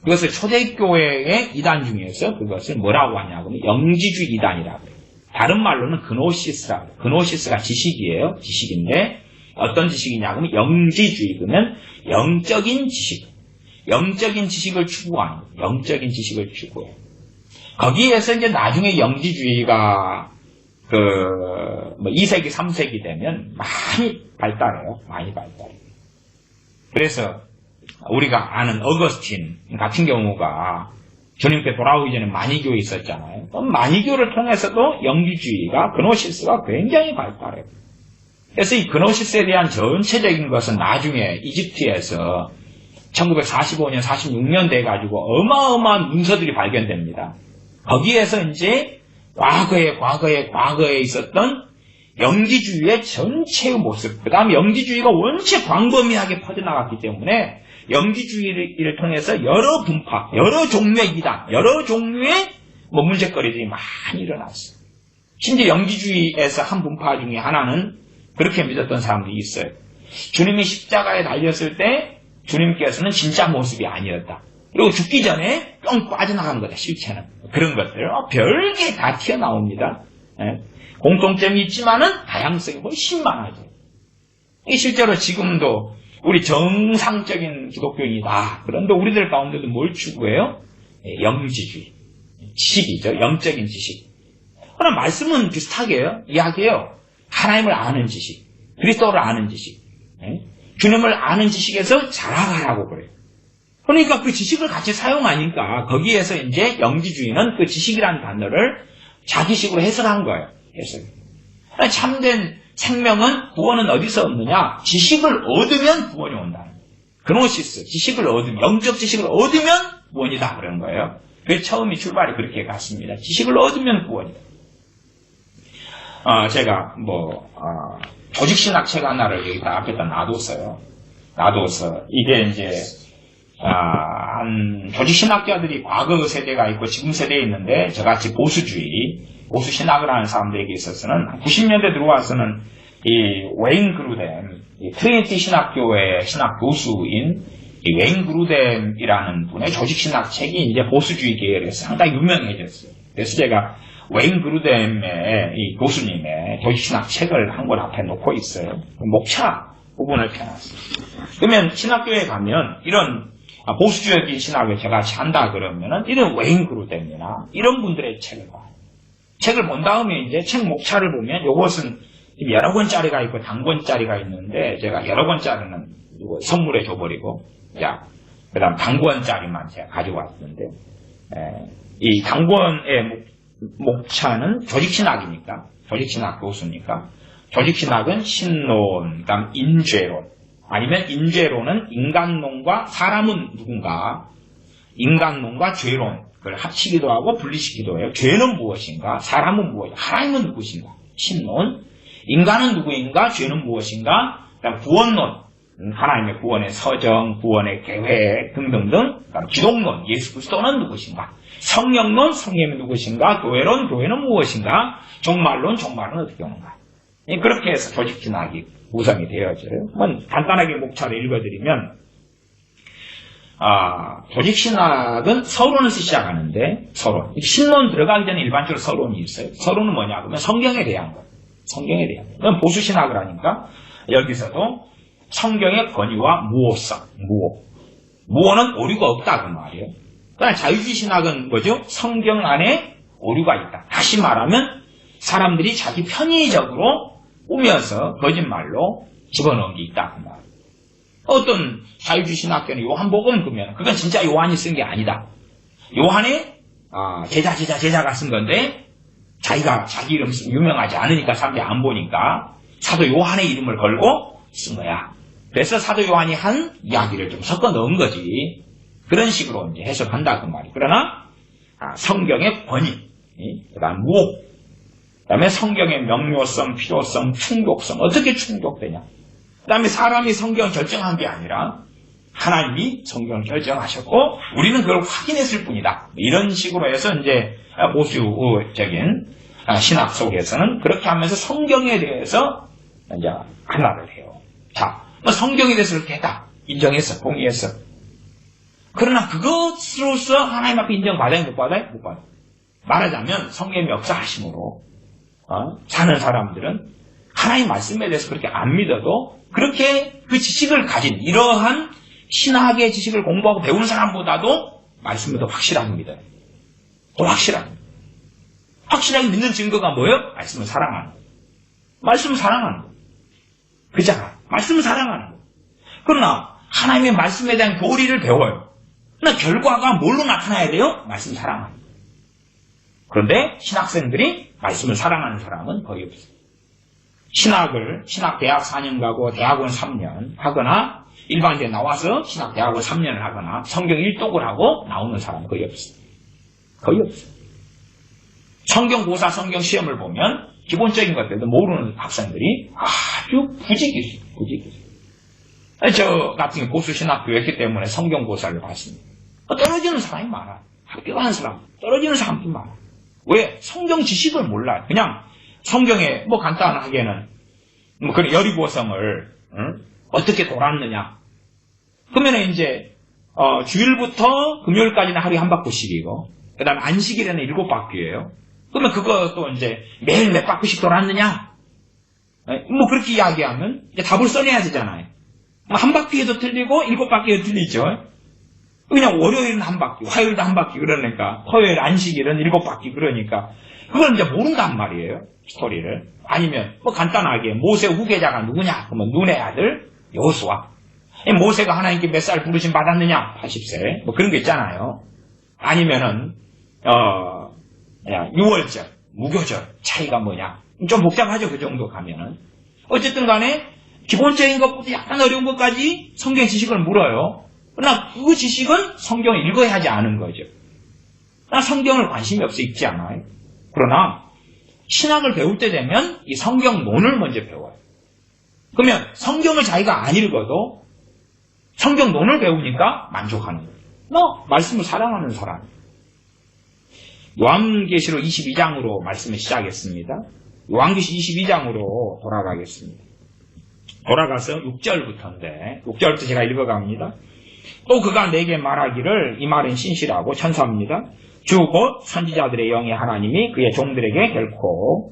그것을 초대교회의 이단 중에서 그것을 뭐라고 하냐고 하면 영지주의 이단이라고 해요. 다른 말로는 그노시스라고 해요. 그노시스가 지식이에요. 지식인데 어떤 지식이냐고 하면 영지주의, 그러면 영적인 지식, 영적인 지식을 추구하는 거예요. 영적인 지식을 추구해요. 거기에서 이제 나중에 영지주의가 2세기, 3세기 되면 많이 발달해요. 많이 발달해요. 그래서 우리가 아는 어거스틴 같은 경우가 주님께 돌아오기 전에 마니교에 있었잖아요. 마니교를 통해서도 영지주의가, 그노시스가 굉장히 발달해요. 그래서 이 그노시스에 대한 전체적인 것은 나중에 이집트에서 1945년, 46년 돼가지고 어마어마한 문서들이 발견됩니다. 거기에서 이제 과거에 있었던 영지주의의 전체의 모습, 그 다음에 영지주의가 원체 광범위하게 퍼져나갔기 때문에 영지주의를 통해서 여러 분파, 여러 종류의 이단, 여러 종류의 문제거리들이 많이 일어났어요. 심지어 영지주의에서 한 분파 중에 하나는 그렇게 믿었던 사람들이 있어요. 주님이 십자가에 달렸을 때 주님께서는 진짜 모습이 아니었다. 그리고 죽기 전에 뿅 빠져나간 거다, 실체는. 그런 것들. 별게 다 튀어나옵니다. 공통점이 있지만은 다양성이 훨씬 많아져. 실제로 지금도 우리 정상적인 기독교인이다. 그런데 우리들 가운데도 뭘 추구해요? 영지주의. 지식이죠. 영적인 지식. 그러나 말씀은 비슷하게 이야기해요. 하나님을 아는 지식, 그리스도를 아는 지식, 주님을 아는 지식에서 자라가라고 그래요. 그러니까 그 지식을 같이 사용하니까 거기에서 이제 영지주의는 그 지식이라는 단어를 자기식으로 해석한 거예요. 해석. 참된 생명은 구원은 어디서 얻느냐? 지식을 얻으면 구원이 온다. 그노시스, 지식을 얻으면, 영적 지식을 얻으면 구원이다. 그런 거예요. 그래서 처음이 출발이 그렇게 갔습니다. 지식을 얻으면 구원이다. 제가 조직신학 책 하나를 여기다 앞에다 놔뒀어요. 놔둬서 이게 이제 조직신학자들이 과거 세대가 있고 지금 세대에 있는데 저같이 보수신학을 하는 사람들에게 있어서는 90년대 들어와서는 이 웨인 그루뎀, 트리니티 신학교의 신학 교수인 이 웨인 그루뎀이라는 분의 조직신학 책이 이제 보수주의 계열에서 상당히 유명해졌어요. 그래서 제가 웨인 그루뎀의 이 교수님의 조직신학 책을 한 권 앞에 놓고 있어요. 목차 부분을 펴놨어요. 그러면 신학교에 가면 이런 보수주의적인 신학을 저같이 한다 그러면은 이런 웨인 그루뎀이나 이런 분들의 책을 봐요. 책을 본 다음에 이제 책 목차를 보면 요것은 여러 권짜리가 있고 단권짜리가 있는데 제가 여러 권짜리는 선물해 줘버리고 그 다음 단권짜리만 제가 가지고 왔는데 이 단권의 목차는 조직신학이니까 조직신학 교수니까 조직신학은 신론, 그 다음 인죄론 아니면 인죄론은 인간론과 사람은 누군가 인간론과 죄론 그걸 합치기도 하고 분리시키기도 해요. 죄는 무엇인가? 사람은 무엇인가? 하나님은 누구신가? 신론 인간은 누구인가? 죄는 무엇인가? 그다음 구원론 하나님의 구원의 서정, 구원의 계획 등등등 그다음 기독론 예수 그리스도는 누구신가? 성령론 성령이 누구신가? 교회론 교회는 무엇인가? 종말론 종말은 어떻게 오는가? 그렇게 해서 조직신학이 구성이 되어져요. 간단하게 목차를 읽어드리면 조직신학은 서론에서 시작하는데 서론 신론 들어가기 전에 일반적으로 서론이 있어요. 서론은 뭐냐 그러면 성경에 대한 거 성경에 대한 거. 그럼 보수신학을 하니까 여기서도 성경의 권위와 무오성 무오는 오류가 없다 그 말이에요. 그러나 자유주의 신학은 뭐죠? 성경 안에 오류가 있다. 다시 말하면 사람들이 자기 편의적으로 꾸며서 거짓말로 집어넣은 게 있다 그 말이에요. 어떤 자유주의 신학교는 요한복음 그러면 그건 진짜 요한이 쓴 게 아니다. 요한의 제자가 쓴 건데 자기가 자기 이름 유명하지 않으니까 사람들이 안 보니까 사도 요한의 이름을 걸고 쓴 거야. 그래서 사도 요한이 한 이야기를 좀 섞어 넣은 거지. 그런 식으로 이제 해석한다 그 말이. 그러나 성경의 권위, 그다음 무혹, 그다음에 성경의 명료성, 필요성, 충족성 어떻게 충족되냐. 그다음에 사람이 성경을 결정한 게 아니라 하나님이 성경을 결정하셨고 우리는 그걸 확인했을 뿐이다. 이런 식으로 해서 이제 보수적인 신학 속에서는 그렇게 하면서 성경에 대해서 이제 하나를 해요. 자, 성경에 대해서 그렇게 했다. 인정했어, 동의했어. 그러나 그것으로서 하나님 앞에 인정받아요, 못 받아요? 못 받아요. 말하자면 성경의 역사하심으로 사는 사람들은 하나님 말씀에 대해서 그렇게 안 믿어도 그렇게 그 지식을 가진 이러한 신학의 지식을 공부하고 배우는 사람보다도 말씀을 더 확실하게 믿어요. 더 확실하게. 확실하게 믿는 증거가 뭐예요? 말씀을 사랑하는 거. 말씀을 사랑하는 거. 그잖아. 말씀을 사랑하는 거. 그러나 하나님의 말씀에 대한 교리를 배워요. 그러나 결과가 뭘로 나타나야 돼요? 말씀을 사랑하는 거. 그런데 신학생들이 말씀을 사랑하는 사람은 거의 없어요. 신학 대학 4년 가고 대학원 3년 하거나 일반대에 나와서 신학 대학원 3년을 하거나 성경 1독을 하고 나오는 사람은 거의 없어요. 거의 없어요. 성경고사 성경 시험을 보면 기본적인 것들도 모르는 학생들이 아주 부지기수. 저 같은 보수 신학교였기 때문에 성경고사를 봤습니다. 떨어지는 사람이 많아. 합격하는 사람, 떨어지는 사람도 많아. 왜? 성경 지식을 몰라요. 그냥 성경에 간단하게는 그런 여리고성을 어떻게 돌았느냐. 그러면 이제 주일부터 금요일까지는 하루에 한 바퀴씩이고 그 다음에 안식일에는 7바퀴예요. 그러면 그것도 이제 매일 몇 바퀴씩 돌았느냐? 그렇게 이야기하면 이제 답을 써내야 되잖아요. 한 바퀴에도 틀리고 7바퀴에도 틀리죠. 그냥 월요일은 한 바퀴, 화요일도 한 바퀴 그러니까 토요일 안식일은 7바퀴 그러니까 그걸 이제 모른단 말이에요. 스토리를. 아니면 간단하게 모세 후계자가 누구냐? 그러면 눈의 아들 여호수아. 모세가 하나님께 몇 살 부르심 받았느냐? 80세. 뭐 그런 게 있잖아요. 아니면은, 6월절, 무교절, 차이가 뭐냐? 좀 복잡하죠, 그 정도 가면은. 어쨌든 간에, 기본적인 것부터 약간 어려운 것까지 성경 지식을 물어요. 그러나 그 지식은 성경을 읽어야 하지 않은 거죠. 그러나 성경을 관심이 없어 읽지 않아요. 그러나, 신학을 배울 때 되면 이 성경론을 먼저 배워요. 그러면 성경을 자기가 안 읽어도 성경론을 배우니까 만족하는 거예요. 말씀을 사랑하는 사람. 요한계시록 22장으로 말씀을 시작했습니다. 요한계시록 22장으로 돌아가겠습니다. 돌아가서 6절부터인데 6절부터 제가 읽어갑니다. 또 그가 내게 말하기를 이 말은 신실하고 천사입니다. 주 곧 선지자들의 영의 하나님이 그의 종들에게 결코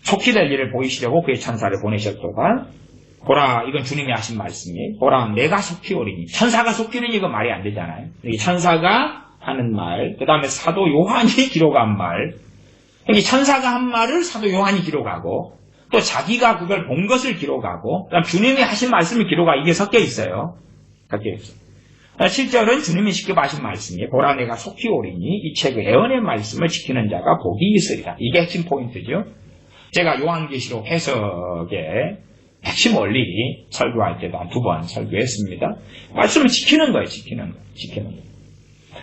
속히 될 일을 보이시려고 그의 천사를 보내셨도다. 보라, 이건 주님이 하신 말씀이에요. 보라, 내가 속히 오리니. 천사가 속히 오리니 이거 말이 안 되잖아요. 이 천사가 하는 말, 그 다음에 사도 요한이 기록한 말. 이 천사가 한 말을 사도 요한이 기록하고 또 자기가 그걸 본 것을 기록하고 그다음 주님이 하신 말씀을 기록하고 이게 섞여 있어요. 섞여 있어요. 7절은 주님이 직접 하신 말씀이에요. 보라, 내가 속히 오리니 이 책의 예언의 말씀을 지키는 자가 복이 있으리라. 이게 핵심 포인트죠. 제가 요한계시록 해석에 핵심 원리 설교할 때도 한 2번 설교했습니다. 말씀을 지키는 거예요. 지키는 거예요.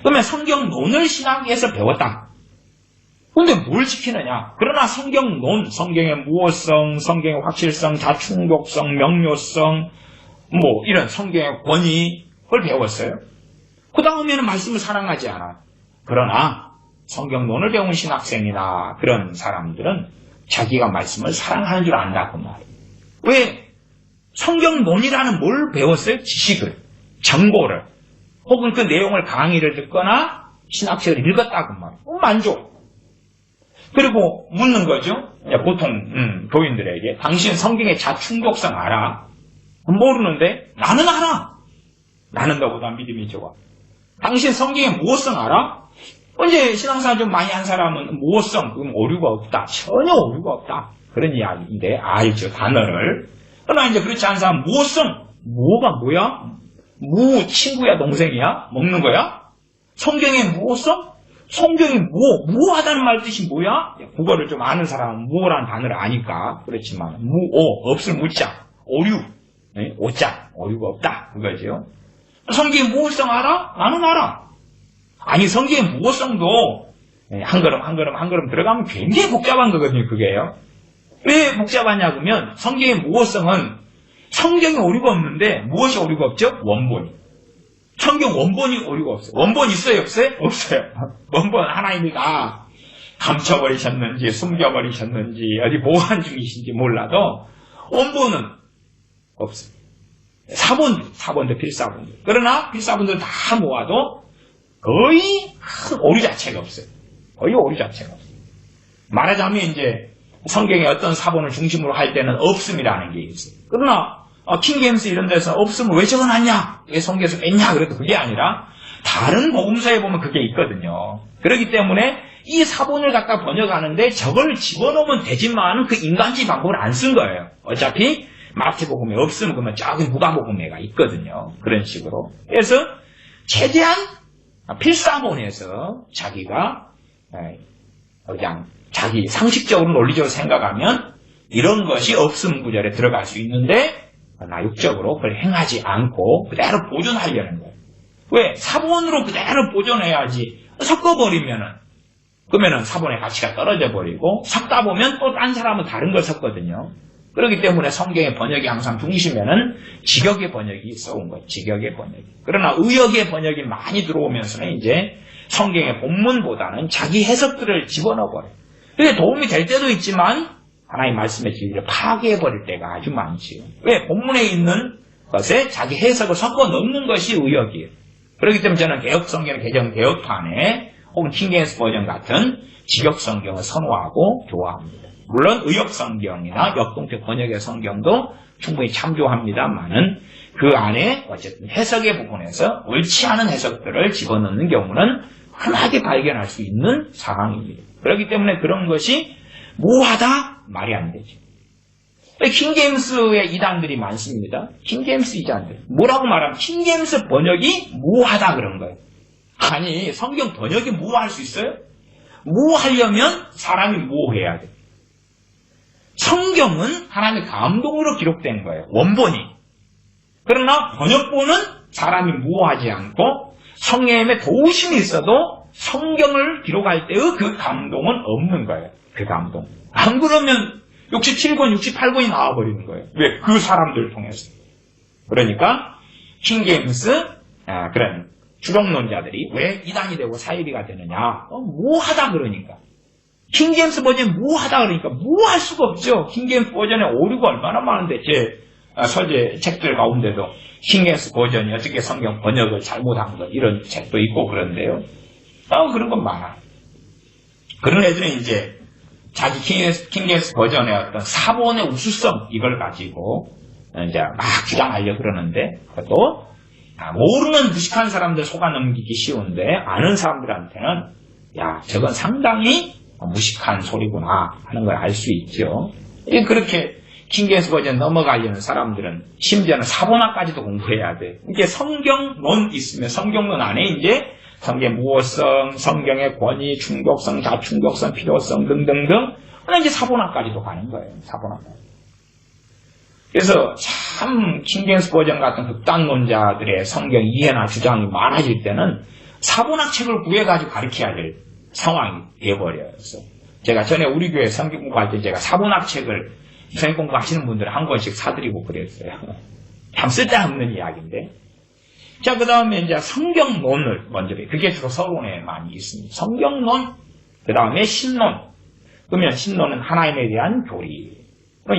그러면 성경론을 신학에서 배웠다. 근데 뭘 지키느냐? 그러나 성경론, 성경의 무호성, 성경의 확실성, 자충독성, 명료성, 뭐 이런 성경의 권위 그걸 배웠어요. 그 다음에는 말씀을 사랑하지 않아. 그러나 성경론을 배운 신학생이나 그런 사람들은 자기가 말씀을 사랑하는 줄 안다고 말이에요. 왜? 성경론이라는 뭘 배웠어요? 지식을, 정보를, 혹은 그 내용을 강의를 듣거나 신학책을 읽었다고 말이에요. 만족. 그리고 묻는 거죠. 보통 교인들에게 당신 성경의 자충독성 알아? 모르는데 나는 알아. 나는 너보다 믿음이 좋아. 당신 성경의 무호성 알아? 이제 신앙생활 좀 많이 한 사람은 무호성, 그건 오류가 없다. 전혀 오류가 없다. 그런 이야기인데 알죠, 단어를. 그러나 이제 그렇지 않은 사람은 무호성, 무호가 뭐야? 무 친구야, 동생이야? 먹는 거야? 성경의 무호성? 성경이 무호하다는 말 뜻이 뭐야? 국어를 좀 아는 사람은 무호라는 단어를 아니까 그렇지만 무오, 없을 무자, 오류, 오자, 오류가 없다 그거죠. 성경의 무호성 알아? 나는 알아. 아니 성경의 무호성도 한 걸음 들어가면 굉장히 복잡한 거거든요. 그게요. 왜 복잡하냐 그러면 성경의 무호성은 성경에 오류가 없는데 무엇이 오류가 없죠? 원본이. 성경 원본이 오류가 없어요. 원본 있어요? 없어요? 없어요. 원본 하나님이가 감춰버리셨는지 숨겨버리셨는지 어디 보관 중이신지 몰라도 원본은 없어요. 사본도 필사본들. 그러나 필사본들 다 모아도 거의 큰 오류 자체가 없어요. 거의 오류 자체가 없어요. 말하자면 이제 성경의 어떤 사본을 중심으로 할 때는 없음이라는 게 있어요. 그러나 킹게임스 이런 데서 없음을 왜 적어놨냐? 왜 성경에서 뺐냐? 그래도 그게 아니라 다른 복음서에 보면 그게 있거든요. 그렇기 때문에 이 사본을 갖다 번역하는데 저걸 집어넣으면 되지만 그 인간지 방법을 안 쓴 거예요. 어차피 마태복음에 없으면 그러면 저기 누가복음에가 있거든요. 그런 식으로. 그래서 최대한 필사본에서 자기가 그냥 자기 상식적으로 논리적으로 생각하면 이런 것이 없음 구절에 들어갈 수 있는데 나육적으로 그걸 행하지 않고 그대로 보존하려는 거예요. 왜? 사본으로 그대로 보존해야지 그러면은 사본의 가치가 떨어져 버리고 섞다 보면 또 딴 사람은 다른 걸 섞거든요. 그렇기 때문에 성경의 번역이 항상 중심에는 직역의 번역이 있어온 거예요. 직역의 번역이. 그러나 의역의 번역이 많이 들어오면서는 이제 성경의 본문보다는 자기 해석들을 집어넣어버려요. 그게 도움이 될 때도 있지만 하나님 말씀의 진리를 파괴해버릴 때가 아주 많지요. 왜? 본문에 있는 것에 자기 해석을 섞어 넣는 것이 의역이에요. 그렇기 때문에 저는 개혁성경 개정 개혁판에 혹은 킹게임스 버전 같은 직역성경을 선호하고 좋아합니다. 물론 의역성경이나 역동적 번역의 성경도 충분히 참조합니다만은 그 안에 어쨌든 해석의 부분에서 옳지 않은 해석들을 집어넣는 경우는 흔하게 발견할 수 있는 상황입니다. 그렇기 때문에 그런 것이 모호하다? 말이 안 되죠. 킹제임스의 이단들이 많습니다. 킹제임스 이단들. 뭐라고 말하면 킹제임스 번역이 무하다 그런 거예요. 아니, 성경 번역이 무할 수 있어요? 무하려면 사람이 무해야 돼. 성경은 하나님의 감동으로 기록된 거예요. 원본이. 그러나 번역본은 사람이 무하지 않고 성령의 도우심이 있어도 성경을 기록할 때의 그 감동은 없는 거예요. 그 감동. 안 그러면 67권, 68권이 나와버리는 거예요. 왜? 그 사람들을 통해서. 그러니까 킹제임스 그런 주력론자들이 왜 이단이 되고 사이비가 되느냐? 무하다 그러니까. 킹제임스 버전이 무하다 그러니까 무할 수가 없죠. 킹제임스 버전에 오류가 얼마나 많은데 제 서재 책들 가운데도 킹제임스 버전이 어떻게 성경 번역을 잘못한 것 이런 책도 있고 그런데요. 그런 건 많아. 그런 애들은 이제 자기 킹제임스 버전의 어떤 사본의 우수성 이걸 가지고 이제 막 주장하려 그러는데 그것도 모르는 무식한 사람들 속아 넘기기 쉬운데 아는 사람들한테는 야 저건 상당히 무식한 소리구나 하는 걸 알 수 있죠. 그렇게 킹제임스 버전 넘어가려는 사람들은 심지어는 사본학까지도 공부해야 돼. 이게 성경론 있으면 성경론 안에 이제 성경의 무호성, 성경의 권위, 충격성, 자충격성, 필요성 등등등 이제 사본학까지도 가는 거예요. 사본학까지. 그래서 참 킹제임스 버전 같은 극단론자들의 성경 이해나 주장이 많아질 때는 사본학 책을 구해가지고 가르쳐야 될 상황이 되어버려서 제가 전에 우리 교회 성경 공부할 때 제가 사본학 책을 성경 공부하시는 분들 한 권씩 사드리고 그랬어요. 참 쓸데없는 이야기인데. 자, 그 다음에 이제 성경론을 먼저 해요. 그게 주로 서론에 많이 있습니다. 성경론, 그 다음에 신론. 그러면 신론은 하나님에 대한 교리.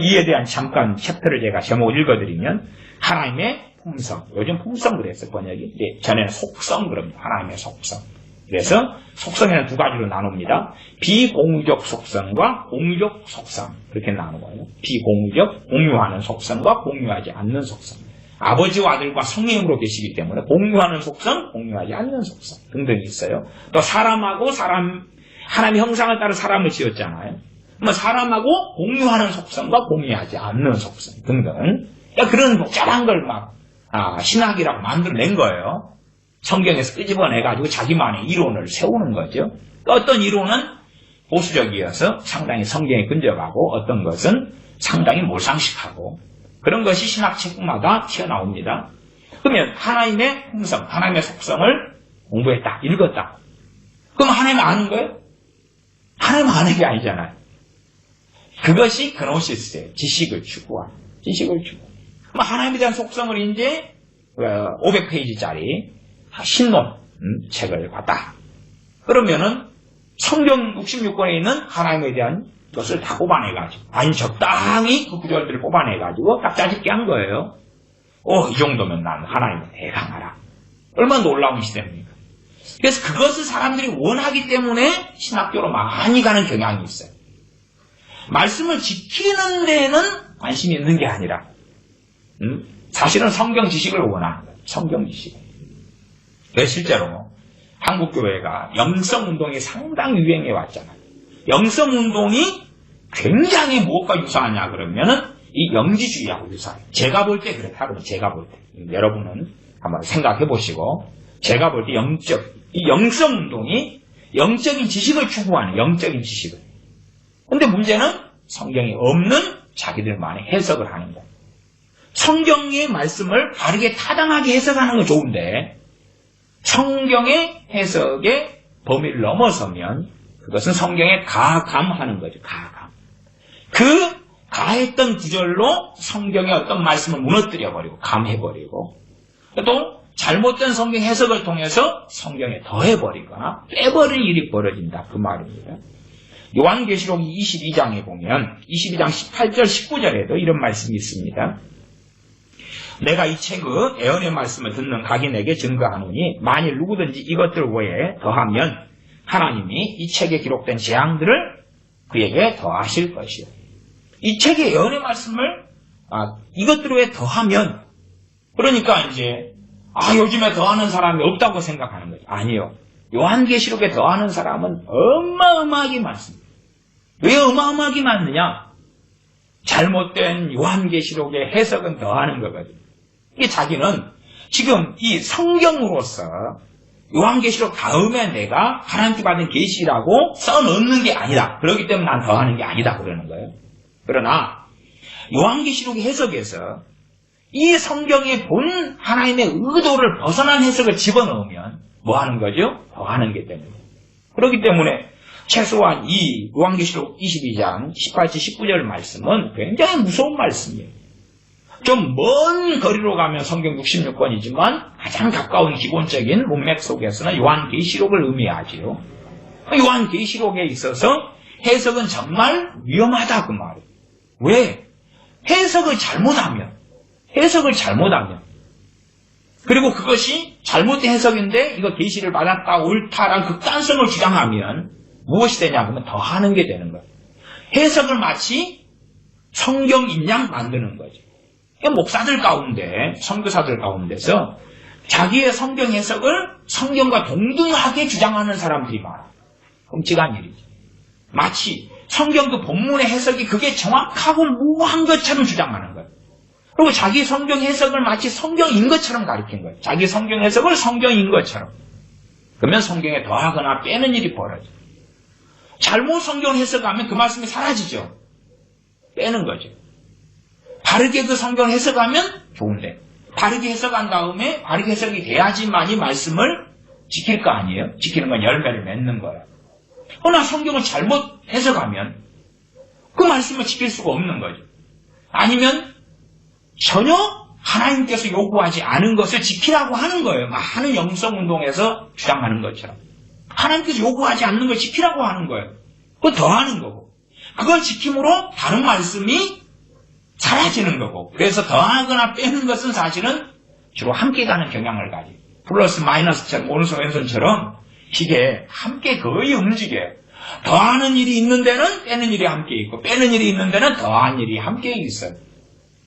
이에 대한 잠깐 챕터를 제가 제목을 읽어드리면 하나님의 품성. 요즘 품성 그랬어요, 번역이. 전에는 속성 그럽니다. 하나님의 속성. 그래서 속성에는 두 가지로 나눕니다. 비공유적 속성과 공유적 속성. 그렇게 나누고요. 비공유적, 공유하는 속성과 공유하지 않는 속성. 아버지와 아들과 성령으로 계시기 때문에 공유하는 속성, 공유하지 않는 속성 등등이 있어요. 또 사람하고 하나님의 형상을 따라 사람을 지었잖아요. 사람하고 공유하는 속성과 공유하지 않는 속성 등등. 그런 복잡한 걸 막 신학이라고 만들어낸 거예요. 성경에서 끄집어내가지고 자기만의 이론을 세우는 거죠. 어떤 이론은 보수적이어서 상당히 성경에 근접하고 어떤 것은 상당히 몰상식하고 그런 것이 신학책마다 튀어나옵니다. 그러면 하나님의 품성, 하나님의 속성을 공부했다, 읽었다. 그럼 하나님 아는 거예요? 하나님 아는 게 아니잖아요. 그것이 그노시스예요. 지식을 추구하는. 지식을 추구. 그럼 하나님에 대한 속성을 이제 500페이지짜리 신론 책을 봤다. 그러면은 성경 66권에 있는 하나님에 대한 것을 다 뽑아내가지고 아니 적당히 그 구절들을 뽑아내가지고 딱 짜집게 한 거예요. 이 정도면 난 하나님을 대강 알아. 얼마나 놀라운 시대입니까? 그래서 그것을 사람들이 원하기 때문에 신학교로 많이 가는 경향이 있어요. 말씀을 지키는 데는 관심이 있는 게 아니라 사실은 성경 지식을 원하는 거예요. 성경 지식. 그래서 실제로 한국교회가 영성운동이 상당히 유행해 왔잖아요. 영성운동이 굉장히 무엇과 유사하냐 그러면은 이 영지주의하고 유사해요. 제가 볼 때 그렇다 그러면 제가 볼 때 여러분은 한번 생각해 보시고 제가 볼 때 이 영성운동이 영적인 지식을 추구하는 영적인 지식을. 근데 문제는 성경이 없는 자기들만의 해석을 하는 거예요. 성경의 말씀을 바르게 타당하게 해석하는 건 좋은데 성경의 해석의 범위를 넘어서면 그것은 성경에 가감하는 거죠. 가감. 그 가했던 구절로 성경의 어떤 말씀을 무너뜨려버리고 감해버리고 또 잘못된 성경 해석을 통해서 성경에 더해버리거나 빼버리는 일이 벌어진다. 그 말입니다. 요한계시록 22장에 보면 22장 18절 19절에도 이런 말씀이 있습니다. 내가 이 책의 예언의 말씀을 듣는 각인에게 증거하노니 만일 누구든지 이것들 외에 더하면 하나님이 이 책에 기록된 재앙들을 그에게 더하실 것이요. 이 책의 예언의 말씀을 이것들 외에 더하면 그러니까 이제 요즘에 더하는 사람이 없다고 생각하는 거죠. 아니요. 요한계시록에 더하는 사람은 어마어마하게 많습니다. 왜 어마어마하게 많느냐? 잘못된 요한계시록의 해석은 더하는 거거든요. 이게 자기는 지금 이 성경으로서 요한계시록 다음에 내가 하나님께 받은 계시라고 써넣는 게 아니다. 그렇기 때문에 난 더하는 게 아니다. 그러는 거예요. 그러나 요한계시록의 해석에서 이 성경의 본 하나님의 의도를 벗어난 해석을 집어넣으면 뭐 하는 거죠? 더하는 게 됩니다. 그렇기 때문에 최소한 이 요한계시록 22장 18절 19절 말씀은 굉장히 무서운 말씀이에요. 좀 먼 거리로 가면 성경 66권이지만 가장 가까운 기본적인 문맥 속에서는 요한계시록을 의미하지요. 요한계시록에 있어서 해석은 정말 위험하다 그 말이에요. 왜? 해석을 잘못하면 그리고 그것이 잘못된 해석인데 이거 계시를 받았다 옳다라는 극단성을 주장하면 무엇이 되냐 그러면 더하는 게 되는 거예요. 해석을 마치 성경인 양 만드는 거죠. 목사들 가운데 선교사들 가운데서 자기의 성경 해석을 성경과 동등하게 주장하는 사람들이 많아요. 끔찍한 일이죠. 마치 성경 그 본문의 해석이 그게 정확하고 무한 것처럼 주장하는 거예요. 그리고 자기 성경 해석을 마치 성경인 것처럼 가르친 거예요. 자기 성경 해석을 성경인 것처럼. 그러면 성경에 더하거나 빼는 일이 벌어져요. 잘못 성경 해석하면 그 말씀이 사라지죠. 빼는 거죠. 바르게 그 성경 해석하면 좋은데 바르게 해석한 다음에 바르게 해석이 돼야지만이 말씀을 지킬 거 아니에요? 지키는 건 열매를 맺는 거예요. 그러나 성경을 잘못 해석하면 그 말씀을 지킬 수가 없는 거죠. 아니면 전혀 하나님께서 요구하지 않은 것을 지키라고 하는 거예요. 많은 영성운동에서 주장하는 것처럼. 하나님께서 요구하지 않는 걸 지키라고 하는 거예요. 그거 더하는 거고. 그걸 지킴으로 다른 말씀이 사라지는 거고. 그래서 더하거나 빼는 것은 사실은 주로 함께 가는 경향을 가지고. 플러스 마이너스처럼 오른손 왼손처럼 이게 함께 거의 움직여요. 더하는 일이 있는 데는 빼는 일이 함께 있고 빼는 일이 있는 데는 더한 일이 함께 있어요.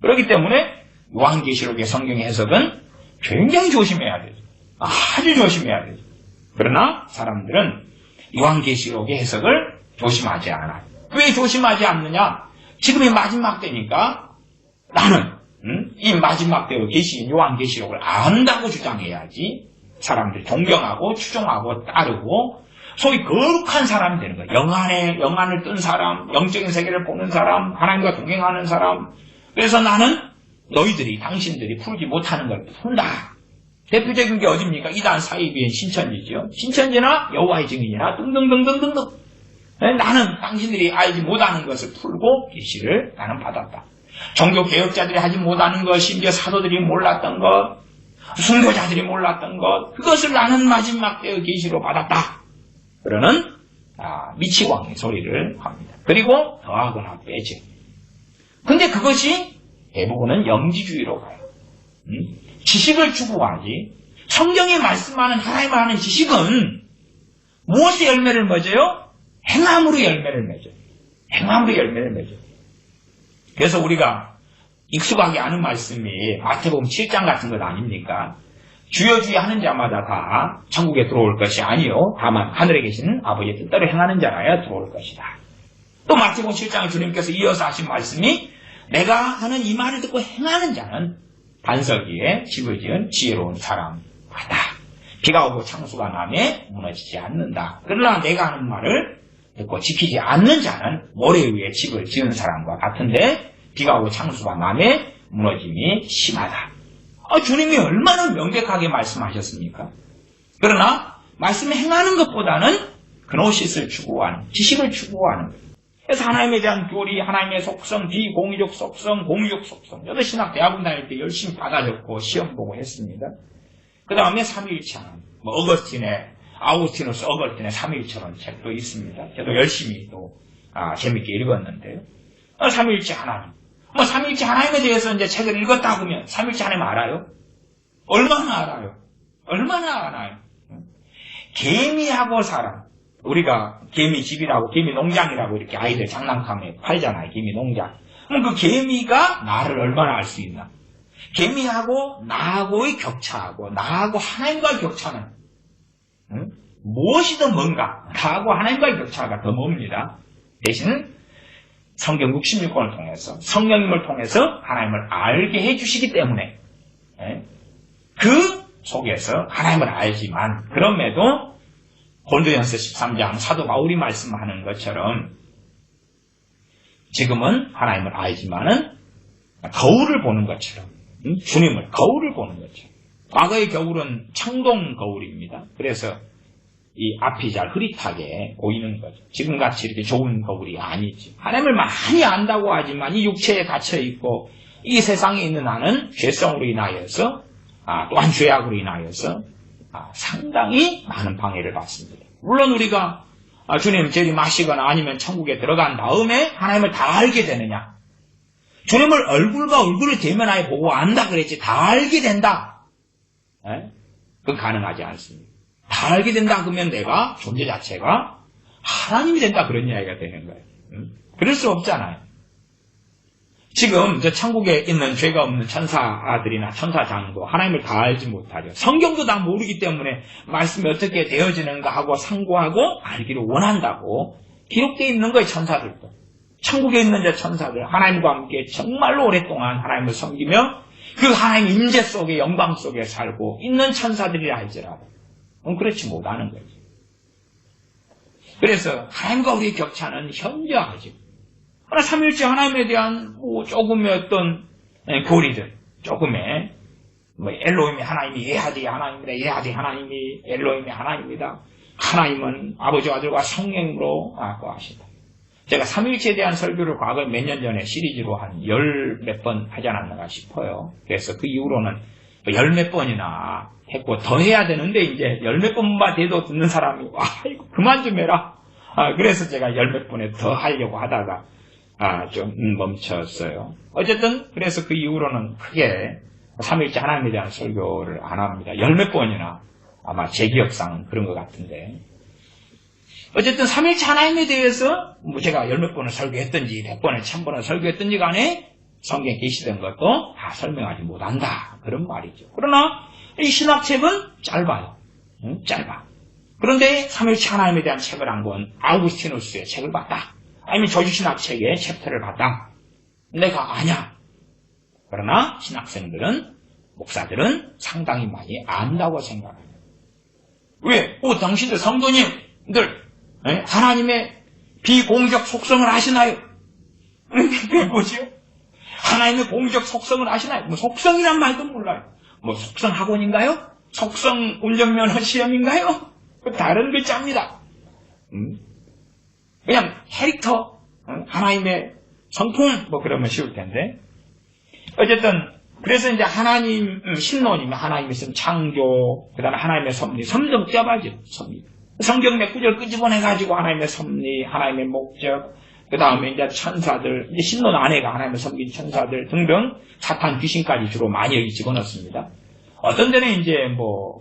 그렇기 때문에 요한계시록의 성경의 해석은 굉장히 조심해야 되죠. 아주 조심해야 되죠. 그러나 사람들은 요한계시록의 해석을 조심하지 않아요. 왜 조심하지 않느냐? 지금이 마지막 때니까 나는 이 마지막 때의 계시인 요한계시록을 안다고 주장해야지 사람들이 존경하고 추종하고 따르고 소위 거룩한 사람이 되는 거예요. 영안을 뜬 사람, 영적인 세계를 보는 사람, 하나님과 동행하는 사람. 그래서 나는 너희들이 당신들이 풀지 못하는 걸 푼다. 대표적인 게 어딥니까? 이단 사이비인 신천지죠. 신천지나 여호와의 증인이나 등등등등등등. 나는 당신들이 알지 못하는 것을 풀고 계시를 나는 받았다. 종교개혁자들이 하지 못하는 것, 심지어 사도들이 몰랐던 것, 순교자들이 몰랐던 것, 그것을 나는 마지막 때의 계시로 받았다. 그러는 미치광이 소리를 합니다. 그리고 더하거나 빼지. 근데 그것이 대부분은 영지주의로 가요. 지식을 추구하지. 성경에 말씀하는 하나님의 하는 지식은 무엇의 열매를 맺어요? 행함으로 열매를 맺어요. 행함으로 열매를 맺어요. 그래서 우리가 익숙하게 아는 말씀이 마태복음 7장 같은 것 아닙니까? 주여 주여 하는 자마다 다 천국에 들어올 것이 아니요 다만 하늘에 계시는 아버지의 뜻대로 행하는 자라야 들어올 것이다. 또 마태복음 7장에 주님께서 이어서 하신 말씀이 내가 하는 이 말을 듣고 행하는 자는 반석 위에 집을 지은 지혜로운 사람 같다. 비가 오고 창수가 나매 무너지지 않는다. 그러나 내가 하는 말을 듣고 지키지 않는 자는 모래 위에 집을 지은 사람과 같은데 비가 오고 창수가 나매 무너짐이 심하다. 주님이 얼마나 명백하게 말씀하셨습니까? 그러나 말씀을 행하는 것보다는 그노시스를 추구하는, 지식을 추구하는 거예요. 그래서 하나님에 대한 교리, 하나님의 속성, 비공의적 속성, 공의적 속성. 저도 신학 대학원 다닐 때 열심히 받아줬고 시험 보고 했습니다. 그 다음에 삼위일체 하나님. 아우구스티누스 어거스틴의 삼위일체론 책도 있습니다. 저도 열심히 또 재밌게 읽었는데요. 삼위일체 하나님. 삼위일체 하나님에 대해서 이제 책을 읽었다 그러면 삼위일체 하나님 알아요? 얼마나 알아요? 얼마나 알아요? 개미하고 사람. 우리가 개미집이라고, 개미농장이라고 이렇게 아이들 장난감에 팔잖아요. 개미농장. 그럼 그 개미가 나를 얼마나 알 수 있나? 개미하고 나하고의 격차하고 나하고 하나님과의 격차는 무엇이 더 뭔가? 나하고 하나님과의 격차가 더 멉니다. 대신 성경 66권을 통해서 성령님을 통해서 하나님을 알게 해주시기 때문에 그 속에서 하나님을 알지만 그럼에도 고린도전서 13장 사도 바울이 말씀하는 것처럼 지금은 하나님을 알지만은 거울을 보는 것처럼 주님을 거울을 보는 것처럼 과거의 거울은 청동 거울입니다. 그래서 이 앞이 잘 흐릿하게 보이는 거죠. 지금같이 이렇게 좋은 거울이 아니지. 하나님을 많이 안다고 하지만 이 육체에 갇혀있고 이 세상에 있는 나는 죄성으로 인하여서 또한 죄악으로 인하여서 상당히 많은 방해를 받습니다. 물론 우리가 주님 재림하시거나 아니면 천국에 들어간 다음에 하나님을 다 알게 되느냐. 주님을 얼굴과 얼굴을 대면하여 보고 안다 그랬지 다 알게 된다. 그건 가능하지 않습니다. 다 알게 된다 그러면 내가 존재 자체가 하나님이 된다 그런 이야기가 되는 거예요. 그럴 수 없잖아요. 지금 저 천국에 있는 죄가 없는 천사들이나 천사장도 하나님을 다 알지 못하죠. 성경도 다 모르기 때문에 말씀이 어떻게 되어지는가 하고 상고하고 알기를 원한다고 기록되어 있는 거예요. 천사들도. 천국에 있는 저 천사들 하나님과 함께 정말로 오랫동안 하나님을 섬기며 그 하나님 임재 속에 영광 속에 살고 있는 천사들이라 할지라도 그렇지 못하는 거죠. 그래서 하나님과 우리의 격차는 현저하죠. 그러나 삼위일체 하나님에 대한 조금의 어떤 교리들, 조금의 엘로힘이 하나님이 예하디 하나님이다, 예하디 하나님이 엘로힘이 하나님이다. 하나님은 아버지와 아들과 성령으로 거하시다. 제가 삼위일체에 대한 설교를 과거 몇 년 전에 시리즈로 한 열 몇 번 하지 않았는가 싶어요. 그래서 그 이후로는 열 몇 번이나 했고 더 해야 되는데 이제 열 몇 번만 돼도 듣는 사람이 이거 그만 좀 해라. 그래서 제가 열 몇 번에 더 하려고 하다가 좀 멈췄어요. 어쨌든 그래서 그 이후로는 크게 삼위일체 하나님에 대한 설교를 안 합니다. 열 몇 번이나 아마 제 기억상은 그런 것 같은데 어쨌든 삼위일체 하나님에 대해서 제가 열 몇 번을 설교했든지 100번을 1000번을 설교했든지 간에 성경에 계시던 것도 다 설명하지 못한다. 그런 말이죠. 그러나 이 신학책은 짧아요. 짧아. 그런데 삼위일체 하나님에 대한 책을 한 권 아우구스티누스의 책을 봤다. 아니면 조주신학책의 챕터를 봤다. 내가 아냐. 그러나 신학생들은 목사들은 상당히 많이 안다고 생각합니다. 왜? 당신들 성도님들 하나님의 비공적 속성을 아시나요? 그게 뭐지요? 하나님의 공적 속성을 아시나요? 속성이란 말도 몰라요. 속성 학원인가요? 속성 운전면허 시험인가요? 다른 글자입니다. 그냥 캐릭터, 하나님의 성품, 그러면 쉬울 텐데. 어쨌든, 그래서 이제 하나님, 신론이면 하나님 있으면 창조, 그 다음에 하나님의 섭리, 섭리도 복잡하죠, 섭리. 성경 몇 구절 끄집어내가지고 하나님의 섭리, 하나님의 목적, 그 다음에 이제 천사들, 이제 신론 안에가 하나님의 섬긴 천사들 등등, 사탄, 귀신까지 주로 많이 여기 집어넣습니다. 어떤 데는 이제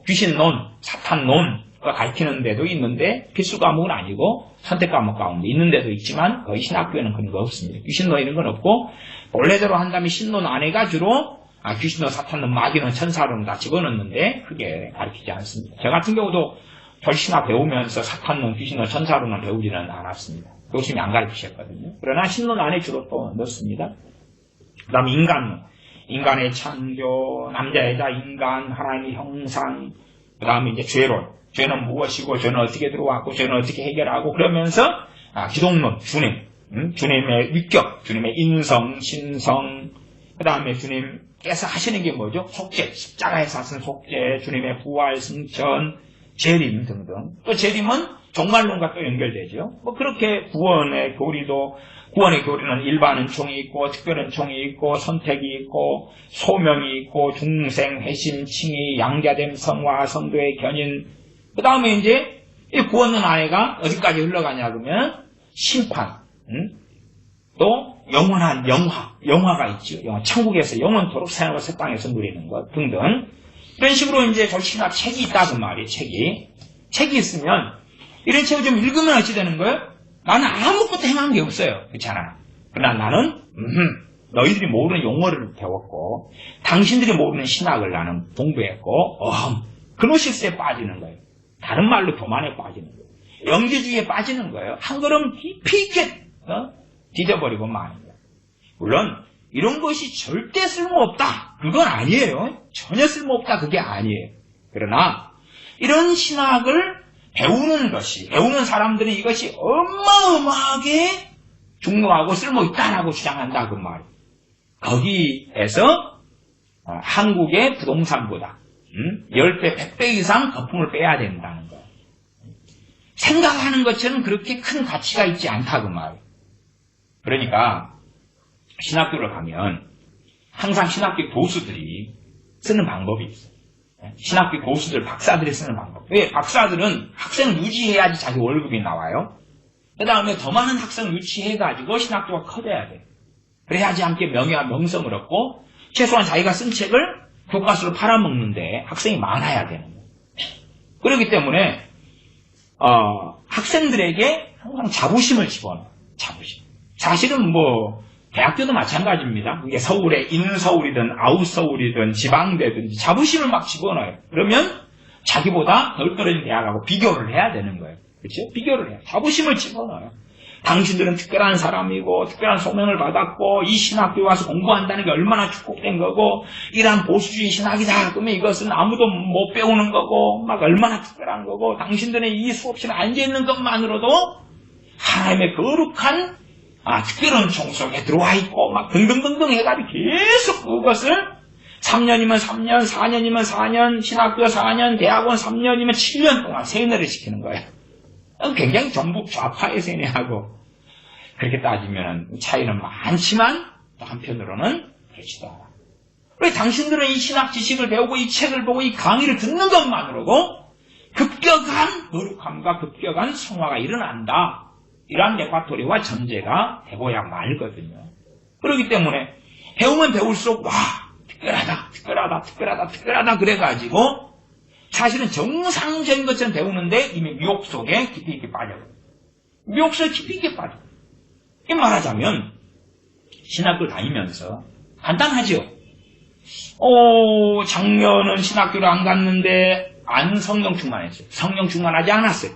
귀신론, 사탄론가 가르치는 데도 있는데, 필수 과목은 아니고, 선택 과목 가운데 있는 데도 있지만, 거의 신학교에는 그런 거 없습니다. 귀신론 이런 건 없고, 본래대로 한다면 신론 안에가 주로, 귀신론, 사탄론, 마귀론, 천사론 다 집어넣는데, 크게 가르치지 않습니다. 저 같은 경우도 절신학 배우면서 사탄론, 귀신론, 천사론을 배우지는 않았습니다. 교수님이 안 가르치셨거든요. 그러나 신론 안에 주로 또 넣습니다. 그 다음에 인간론. 인간의 창조, 남자, 여자, 인간, 하나님의 형상, 그 다음에 이제 죄론. 죄는 무엇이고, 죄는 어떻게 들어왔고, 죄는 어떻게 해결하고, 그러면서, 기독론, 주님의 위격, 주님의 인성, 신성, 그 다음에 주님께서 하시는 게 뭐죠? 속죄, 십자가에서 하신 속죄, 주님의 부활, 승천, 재림 등등. 또 재림은 종말론과 또 연결되죠. 그렇게 구원의 교리는 일반 은총이 있고, 특별 은총이 있고, 선택이 있고, 소명이 있고, 중생, 회심, 칭의, 양자됨, 성화, 성도의 견인. 그 다음에 이제, 이 구원론 안에가 어디까지 흘러가냐, 그러면, 심판, 또, 영원한 영화가 있죠. 천국에서 영원토록 사용을 새 땅에서 누리는 것 등등. 이런 식으로 이제 절신학 책이 있다고 말이에요, 책이 있으면, 이런 책을 좀 읽으면 어찌 되는 거예요? 나는 아무것도 행한 게 없어요. 그렇잖아. 그러나 나는, 너희들이 모르는 용어를 배웠고, 당신들이 모르는 신학을 나는 공부했고, 그노시스에 빠지는 거예요. 다른 말로 교만에 빠지는 거예요. 영지주의에 빠지는 거예요. 한 걸음 깊이 있게, 뒤져버리고 마는 거예요. 물론 이런 것이 절대 쓸모없다. 그건 아니에요. 전혀 쓸모없다. 그게 아니에요. 그러나 이런 신학을 배우는 사람들은 이것이 어마어마하게 중요하고 쓸모있다라고 주장한다. 그 말이에요. 거기에서 한국의 부동산보다 10배, 100배 이상 거품을 빼야 된다는 거예요. 생각하는 것처럼 그렇게 큰 가치가 있지 않다. 그 말이에요. 그러니까 신학교를 가면 항상 신학교 교수들이 쓰는 방법이 있어요. 신학교 교수들, 박사들이 쓰는 방법. 왜? 박사들은 학생을 유지해야지 자기 월급이 나와요. 그 다음에 더 많은 학생을 유치해가지고 신학교가 커져야 돼요. 그래야지 함께 명예와 명성을 얻고 최소한 자기가 쓴 책을 교과서로 팔아먹는데 학생이 많아야 되는 거예요. 그렇기 때문에 학생들에게 항상 자부심을 집어넣어요. 자부심. 사실은 대학교도 마찬가지입니다. 그게 서울의 인서울이든 아웃서울이든 지방대든지 자부심을 막 집어넣어요. 그러면 자기보다 덜 떨어진 대학하고 비교를 해야 되는 거예요. 그렇죠? 비교를 해요. 자부심을 집어넣어요. 당신들은 특별한 사람이고 특별한 소명을 받았고 이 신학교에 와서 공부한다는 게 얼마나 축복된 거고 이러한 보수주의 신학이다. 그러면 이것은 아무도 못 배우는 거고 막 얼마나 특별한 거고 당신들은 이 수업실에 앉아있는 것만으로도 하나님의 거룩한 특별한 종속에 들어와 있고 막 등등등등 해가지고 계속 그것을 3년이면 3년, 4년이면 4년, 신학교 4년, 대학원 3년이면 7년 동안 세뇌를 시키는 거예요. 굉장히 전북 좌파의 세뇌하고 그렇게 따지면 차이는 많지만 또 한편으로는 그렇지도 않아. 왜 당신들은 이 신학 지식을 배우고 이 책을 보고 이 강의를 듣는 것만으로도 급격한 거룩함과 급격한 성화가 일어난다. 이러한 레파토리와 전제가 되고야 말거든요. 그렇기 때문에 배우면 배울수록 특별하다 그래가지고 사실은 정상적인 것처럼 배우는데 이미 미혹 속에 깊이 있게 빠져요. 미혹 속에 깊이 있게 빠져요. 이 말하자면 신학교를 다니면서 간단하죠. 작년은 신학교를 안 갔는데 안 성령 충만했어요. 성령 충만하지 않았어요.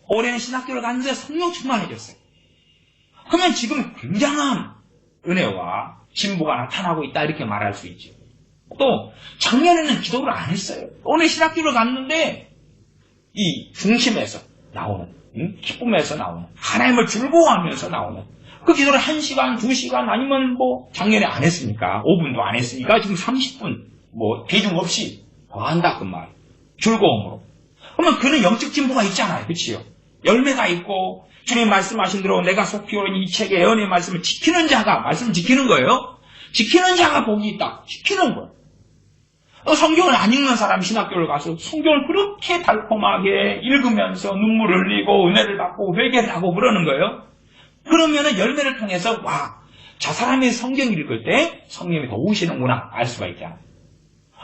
올해는 신학교를 갔는데 성령 충만해졌어요. 그러면 지금 굉장한 은혜와 진보가 나타나고 있다 이렇게 말할 수 있죠. 또 작년에는 기도를 안 했어요. 올해 신학교를 갔는데 이 중심에서 나오는 기쁨에서 나오는 하나님을 즐거워하면서 나오는 그 기도를 1시간, 2시간 아니면 작년에 안 했으니까 5분도 안 했으니까 지금 30분 비중 없이 더 한다 그 말. 즐거움으로. 그러면 그는 영적 진보가 있잖아요. 그치요? 열매가 있고 주님 말씀하신 대로 내가 속히 오른 이 책의 예언의 말씀을 지키는 자가 말씀을 지키는 거예요. 지키는 자가 복이 있다. 지키는 거예요. 성경을 안 읽는 사람 신학교를 가서 성경을 그렇게 달콤하게 읽으면서 눈물을 흘리고 은혜를 받고 회개를 하고 그러는 거예요. 그러면은 열매를 통해서 저 사람이 성경 읽을 때 성령이 더 오시는구나 알 수가 있잖아요.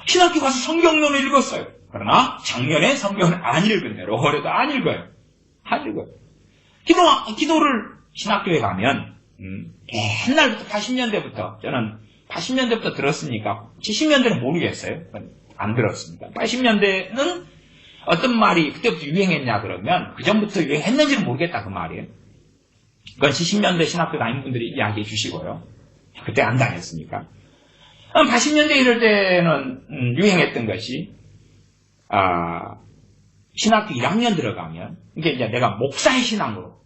신학교 가서 성경론을 읽었어요. 그러나 작년에 성경을 안 읽은 대로 올해도 안 읽어요. 안 읽어요. 기도를 신학교에 가면 옛날부터 80년대부터 저는 80년대부터 들었으니까 70년대는 모르겠어요. 안 들었습니다. 80년대는 어떤 말이 그때부터 유행했냐 그러면 그전부터 유행했는지는 모르겠다 그 말이에요. 그건 70년대 신학교 다닌 분들이 이야기해 주시고요. 그때 안 다녔으니까. 80년대 이럴 때는 유행했던 것이 신학교 1학년 들어가면 이게 이제 내가 목사의 신앙으로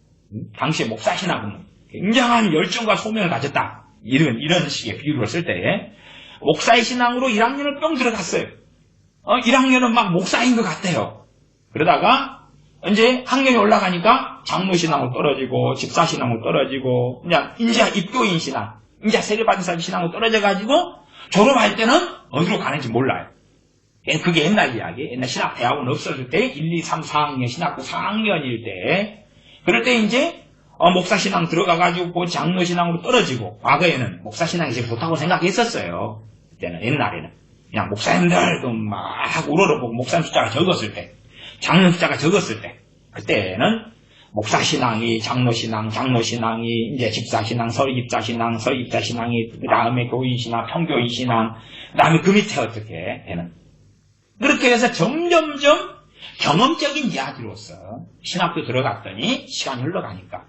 당시에 목사 신학은 굉장한 열정과 소명을 가졌다. 이런 식의 비유를 쓸 때에 목사의 신앙으로 1학년을 뿅 들어갔어요. 1학년은 막 목사인 것 같아요. 그러다가 이제 학년이 올라가니까 장로 신앙으로 떨어지고 집사 신앙으로 떨어지고 이제 입교인 신앙, 이제 세례받은 사람 신앙으로 떨어져가지고 졸업할 때는 어디로 가는지 몰라요. 그게 옛날 이야기. 옛날 신학 대학원 없었을 때 1, 2, 3, 4학년 신학교 4학년일 때 그럴 때 이제 목사 신앙 들어가가지고 장로 신앙으로 떨어지고 과거에는 목사 신앙이 제일 좋다고 생각했었어요. 그때는 옛날에는 그냥 목사님들도 막 우러러보고 목사님 숫자가 적었을 때 장로 숫자가 적었을 때 그때는 목사 신앙이 장로 신앙이 이제 집사 신앙, 서립자 신앙이 그 다음에 교인 신앙, 평교인 신앙, 그 다음에 그 밑에 어떻게 되는 그렇게 해서 점점점 경험적인 이야기로서 신학교 들어갔더니 시간이 흘러가니까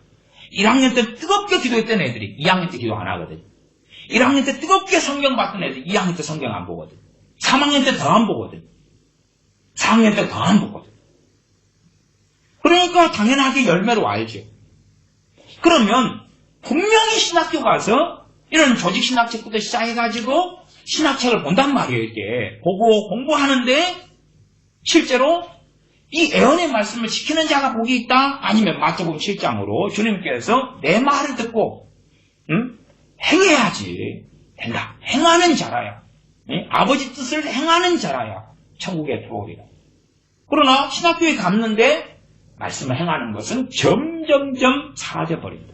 1학년 때 뜨겁게 기도했던 애들이 2학년 때 기도 안 하거든. 1학년 때 뜨겁게 성경 봤던 애들이 2학년 때 성경 안 보거든. 3학년 때 더 안 보거든. 4학년 때 더 안 보거든. 그러니까 당연하게 열매로 와야죠. 그러면 분명히 신학교 가서 이런 조직신학책부터 시작해가지고 신학책을 본단 말이에요. 이렇게 보고 공부하는데 실제로 이 애언의 말씀을 지키는 자가 복이 있다. 아니면 마태복음 7장으로 주님께서 내 말을 듣고 행해야지 된다. 행하는 자라야. 아버지 뜻을 행하는 자라야 천국에 들어오리라. 그러나 신학교에 갔는데 말씀을 행하는 것은 점점점 사라져버린다.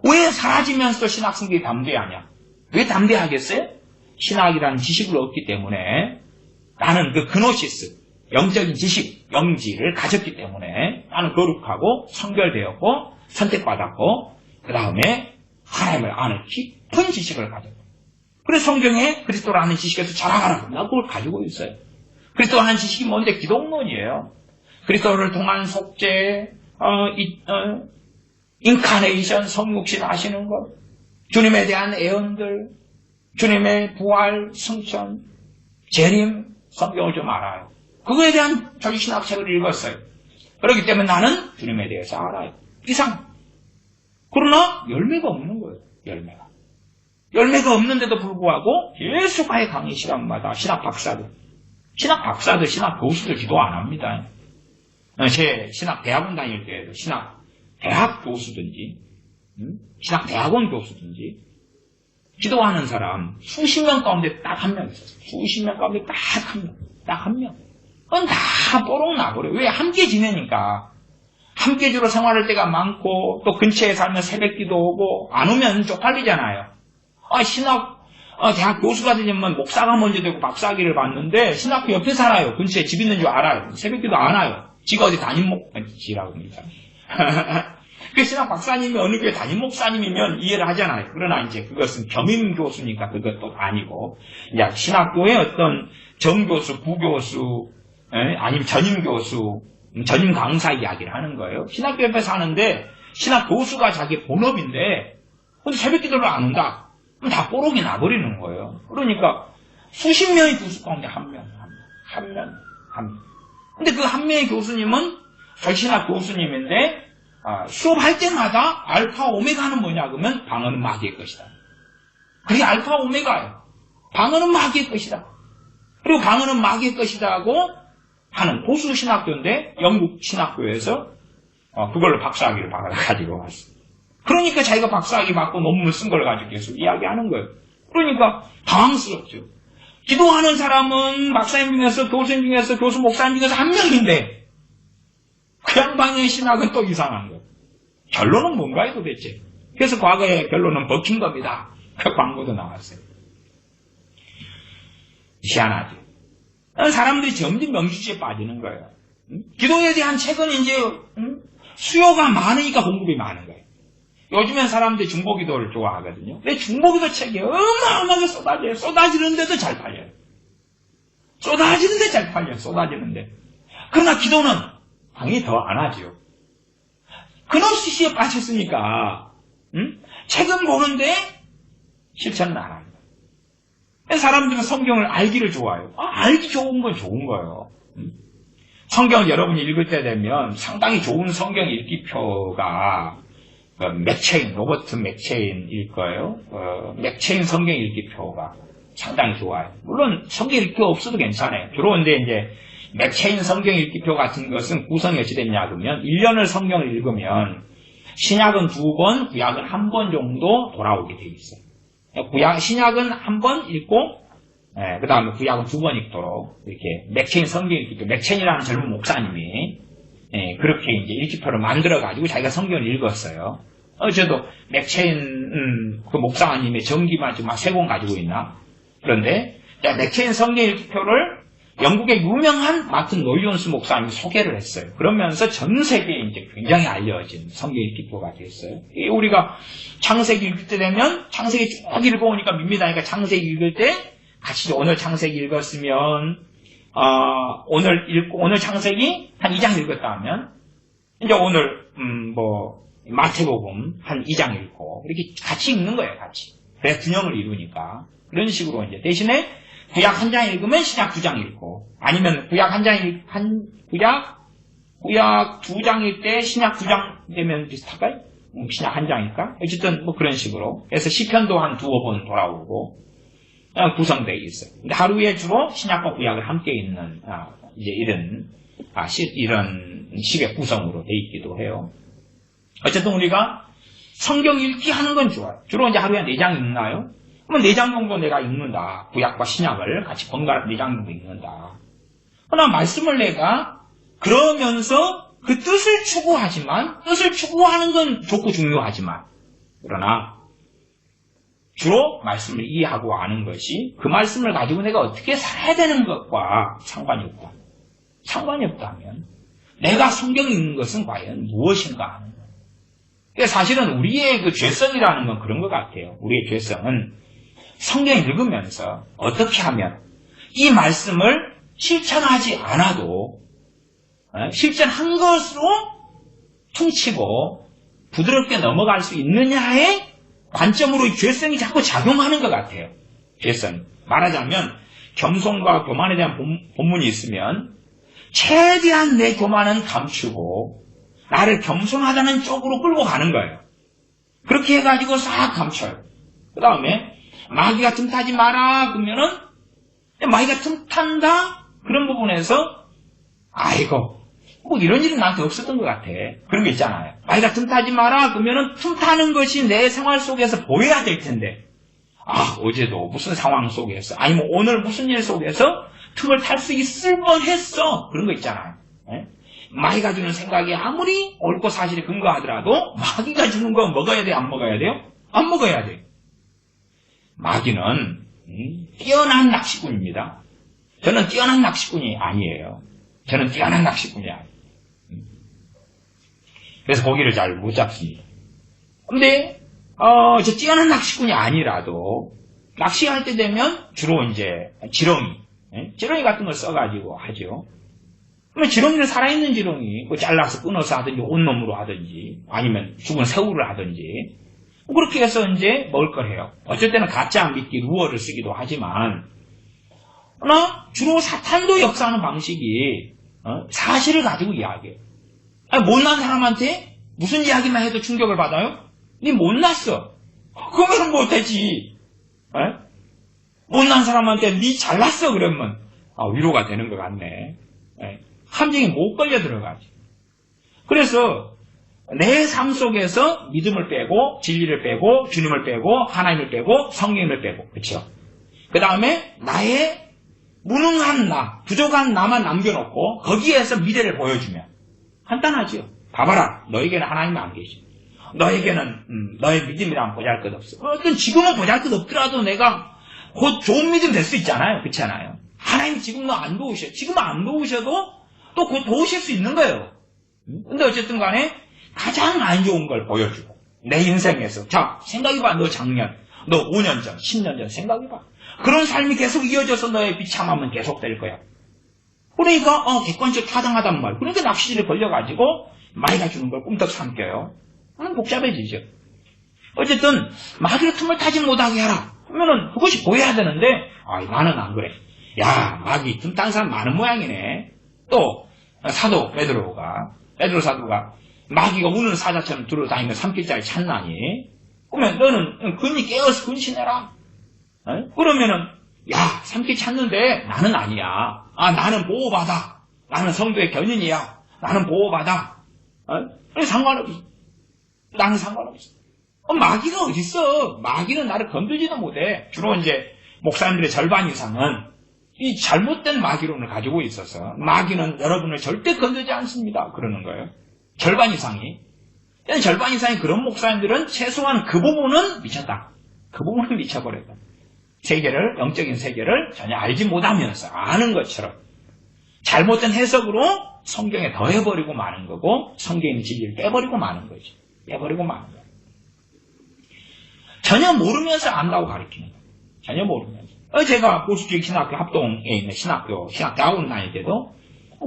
왜 사라지면서 신학 성격이 담대하냐? 왜 담대하겠어요? 신학이라는 지식을 얻기 때문에 나는 그 그노시스, 영적인 지식, 영지를 가졌기 때문에 나는 거룩하고 성결되었고 선택받았고 그 다음에 하나님을 아는 깊은 지식을 가졌고 그래서 성경에 그리스도를 아는 지식에서 자라가라고 나 그걸 가지고 있어요. 그리스도를 아는 지식이 뭔데? 기독론이에요. 그리스도를 통한 속죄, 인카네이션, 성육신 하시는 것, 주님에 대한 애언들, 주님의 부활, 승천, 재림, 성경을 좀 알아요. 그거에 대한 조직신학책을 읽었어요. 그렇기 때문에 나는 주님에 대해서 알아요. 이상. 그러나 열매가 없는 거예요. 열매가 없는데도 불구하고 계속하여 강의 시간마다 신학 박사들, 신학 교수들 기도 안 합니다. 제 신학 대학원 다닐 때에도 신학 대학 교수든지 신학 대학원 교수든지 기도하는 사람 수십 명 가운데 딱 한 명 있었어요. 수십 명 가운데 딱 한 명. 그건 다 뽀록 나버려요. 왜? 함께 지내니까. 함께 주로 생활할 때가 많고 또 근처에 살면 새벽 기도 오고 안 오면 쪽팔리잖아요. 신학 대학 교수가 되려면 목사가 먼저 되고 박사학위를 받는데 신학교 옆에 살아요. 근처에 집 있는 줄 알아요. 새벽 기도 안 와요. 지가 어디 지라고 합니다. 그 신학 박사님이 어느 교회 담임 목사님이면 이해를 하잖아요. 그러나 이제 그것은 겸임 교수니까 그것도 아니고 이제 신학교의 어떤 정교수, 부교수, 아니면 전임 교수, 전임 강사 이야기를 하는 거예요. 신학교 옆에 사는데 신학 교수가 자기 본업인데 근데 새벽 기도를 안 온다. 그럼 다 뽀록이 나버리는 거예요. 그러니까 수십 명의 교수 가운데 한 명. 근데 그 한 명의 교수님은 절신학 교수님인데 수업할 때마다 알파 오메가는 뭐냐 그러면 방언은 마귀의 것이다. 그게 알파 오메가예요. 방언은 마귀의 것이다. 그리고 방언은 마귀의 것이다 하고 하는 고수 신학교인데 영국 신학교에서 그걸로 박사학위를 가지고 왔어요. 그러니까 자기가 박사학위 받고 논문 쓴 걸 가지고 계속 이야기하는 거예요. 그러니까 당황스럽죠. 기도하는 사람은 박사님 중에서 교수님 중에서 교수 목사님 중에서 한 명인데 그 양반의 신학은 또 이상한 거예요. 결론은 뭔가요 도대체? 그래서 과거의 결론은 버킨 겁니다. 그 광고도 나왔어요. 희한하죠. 사람들이 점점 명주주의에 빠지는 거예요. 기도에 대한 책은 이제 수요가 많으니까 공급이 많은 거예요. 요즘엔 사람들이 중보기도를 좋아하거든요. 근데 중보기도 책이 어마어마하게 쏟아져요. 쏟아지는데도 잘 팔려요. 쏟아지는데. 그러나 기도는 당연히 더 안 하죠. 그노시스에 빠졌으니까 책은 보는데 실천은 안 합니다. 사람들은 성경을 알기를 좋아해요. 알기 좋은 건 좋은 거예요. 성경을 여러분이 읽을 때 되면 상당히 좋은 성경 읽기표가 맥체인, 로버트 맥체인일 거예요. 맥체인 성경 읽기표가 상당히 좋아요. 물론 성경 읽기표 없어도 괜찮아요. 주로 근데 이제 맥체인 성경 읽기표 같은 것은 구성이 어찌 됐냐 그러면 1년을 성경을 읽으면 신약은 2번, 구약은 1번 정도 돌아오게 되어 있어요. 신약은 1번 읽고 그 다음에 구약은 2번 읽도록 이렇게 맥체인 성경 읽기표, 맥체인이라는 젊은 목사님이 그렇게 이제 읽기표를 만들어가지고 자기가 성경을 읽었어요. 저도 맥체인 그 목사님의 전기만 지금 막 3권 가지고 있나? 그런데 맥체인 성경 읽기표를 영국의 유명한 마틴 노이온스 목사님이 소개를 했어요. 그러면서 전 세계에 이제 굉장히 알려진 성경 읽기표가 됐어요. 우리가 창세기 읽을 때 되면 창세기 쭉 읽어오니까 밉니다니까 창세기 읽을 때 같이 오늘 창세기 읽었으면 오늘 창세기 한 2장 읽었다 하면 이제 오늘 마태복음 한 2장 읽고 이렇게 같이 읽는 거예요, 같이. 그래야 균형을 이루니까. 그런 식으로 이제 대신에 구약 한 장 읽으면 신약 2장 읽고, 아니면 구약 구약 2장일 때 신약 2장 되면 비슷할까요? 신약 한 장일까? 어쨌든 뭐 그런 식으로. 그래서 시편도 한 2-5번 돌아오고 구성되어 있어요. 근데 하루에 주로 신약과 구약을 함께 있는 이제 이런 식의 구성으로 되어 있기도 해요. 어쨌든 우리가 성경 읽기 하는 건 좋아요. 주로 이제 하루에 4장 읽나요? 그러면 4장 정도 내가 읽는다. 구약과 신약을 같이 번갈아 4장 정도 읽는다. 그러나 말씀을 내가 그러면서 그 뜻을 추구하지만, 뜻을 추구하는 건 좋고 중요하지만, 그러나 주로 말씀을 이해하고 아는 것이 그 말씀을 가지고 내가 어떻게 살아야 되는 것과 상관이 없다. 상관이 없다면 내가 성경 읽는 것은 과연 무엇인가 하는 거예요. 그러니까 사실은 우리의 그 죄성이라는 건 그런 것 같아요. 우리의 죄성은 성경 읽으면서 어떻게 하면 이 말씀을 실천하지 않아도 실천한 것으로 퉁치고 부드럽게 넘어갈 수 있느냐의 관점으로 이 죄성이 자꾸 작용하는 것 같아요. 죄성. 말하자면 겸손과 교만에 대한 본문이 있으면 최대한 내 교만은 감추고 나를 겸손하다는 쪽으로 끌고 가는 거예요. 그렇게 해가지고 싹 감춰요. 그 다음에 마귀가 틈타지 마라 그러면은 마귀가 틈탄다 그런 부분에서 아이고 뭐 이런 일은 나한테 없었던 것 같아. 그런 게 있잖아요. 마귀가 틈타지 마라 그러면은 틈타는 것이 내 생활 속에서 보여야 될 텐데 어제도 무슨 상황 속에서 아니면 오늘 무슨 일 속에서 틈을 탈 수 있을 뻔했어. 그런 거 있잖아요. 마귀가 주는 생각이 아무리 옳고 사실에 근거하더라도 마귀가 주는 거 먹어야 돼요? 안 먹어야 돼요? 안 먹어야 돼요. 마귀는 뛰어난 낚시꾼입니다. 저는 뛰어난 낚시꾼이 아니에요. 저는 뛰어난 낚시꾼이 아니에요. 그래서 고기를 잘 못 잡습니다. 근데 저 뛰어난 낚시꾼이 아니라도 낚시할 때 되면 주로 이제 지렁이 같은 걸 써가지고 하죠. 그러면 지렁이는 살아있는 지렁이 잘라서 끊어서 하든지 온몸으로 하든지 아니면 죽은 새우를 하든지 그렇게 해서 이제 먹을 걸 해요. 어쩔 때는 가짜 미끼 루어를 쓰기도 하지만 그러나 주로 사탄도 역사하는 방식이 사실을 가지고 이야기해요. 못난 사람한테 무슨 이야기만 해도 충격을 받아요? 니 못났어. 그러면 못되지. 못난 사람한테 니 잘났어 그러면 위로가 되는 것 같네. 함정이 못 걸려 들어가지. 그래서 내 삶 속에서 믿음을 빼고 진리를 빼고 주님을 빼고 하나님을 빼고 성령을 빼고 그렇죠. 그 다음에 나의 무능한 나, 부족한 나만 남겨놓고 거기에서 미래를 보여주면 간단하죠. 봐봐라. 너에게는 하나님이 안 계시. 너에게는 너의 믿음이란 보잘것없어. 어떤 지금은 보잘것없더라도 내가 곧 좋은 믿음 될 수 있잖아요. 그렇지 않아요? 하나님이 지금 너 안 도우셔. 지금 안 도우셔도 또 곧 도우실 수 있는 거예요. 근데 어쨌든 간에 가장 안 좋은 걸 보여주고 내 인생에서 자 생각해봐. 너 작년, 너 5년 전, 10년 전 생각해봐. 그런 삶이 계속 이어져서 너의 비참함은 계속될 거야. 그러니까 객관적으로 타당하단 말. 그러니까 낚시질에 걸려가지고 마귀가 주는 걸 꿈떡 삼켜요. 복잡해지죠. 어쨌든 마귀의 틈을 타지 못하게 하라. 그러면은 그것이 보여야 되는데 나는 안 그래. 야 마귀 틈 딴 사람 많은 모양이네. 또 사도 베드로 사도가 마귀가 우는 사자처럼 들어다니면 산길자리 찾나니? 그러면 너는 근히 깨어서 근신해라. 그러면은 야 산길 찾는데 나는 아니야. 나는 보호받아. 나는 성도의 견인이야. 나는 보호받아. 상관없어. 나는 상관없어. 마귀가 어딨어? 마귀는 나를 건들지도 못해. 주로 이제 목사님들의 절반 이상은 이 잘못된 마귀론을 가지고 있어서 마귀는 여러분을 절대 건들지 않습니다. 그러는 거예요. 절반 이상이. 절반 이상의 그런 목사님들은 최소한 그 부분은 미쳤다. 그 부분은 미쳐버렸다. 세계를, 영적인 세계를 전혀 알지 못하면서 아는 것처럼 잘못된 해석으로 성경에 더해버리고 마는 거고 성경의 진리를 빼버리고 마는 거죠. 빼버리고 마는 거예요. 전혀 모르면서 안다고 가르치는 거예요. 전혀 모르면서. 제가 보수주의 신학교 합동에 있는 신학대학원 다닐 때도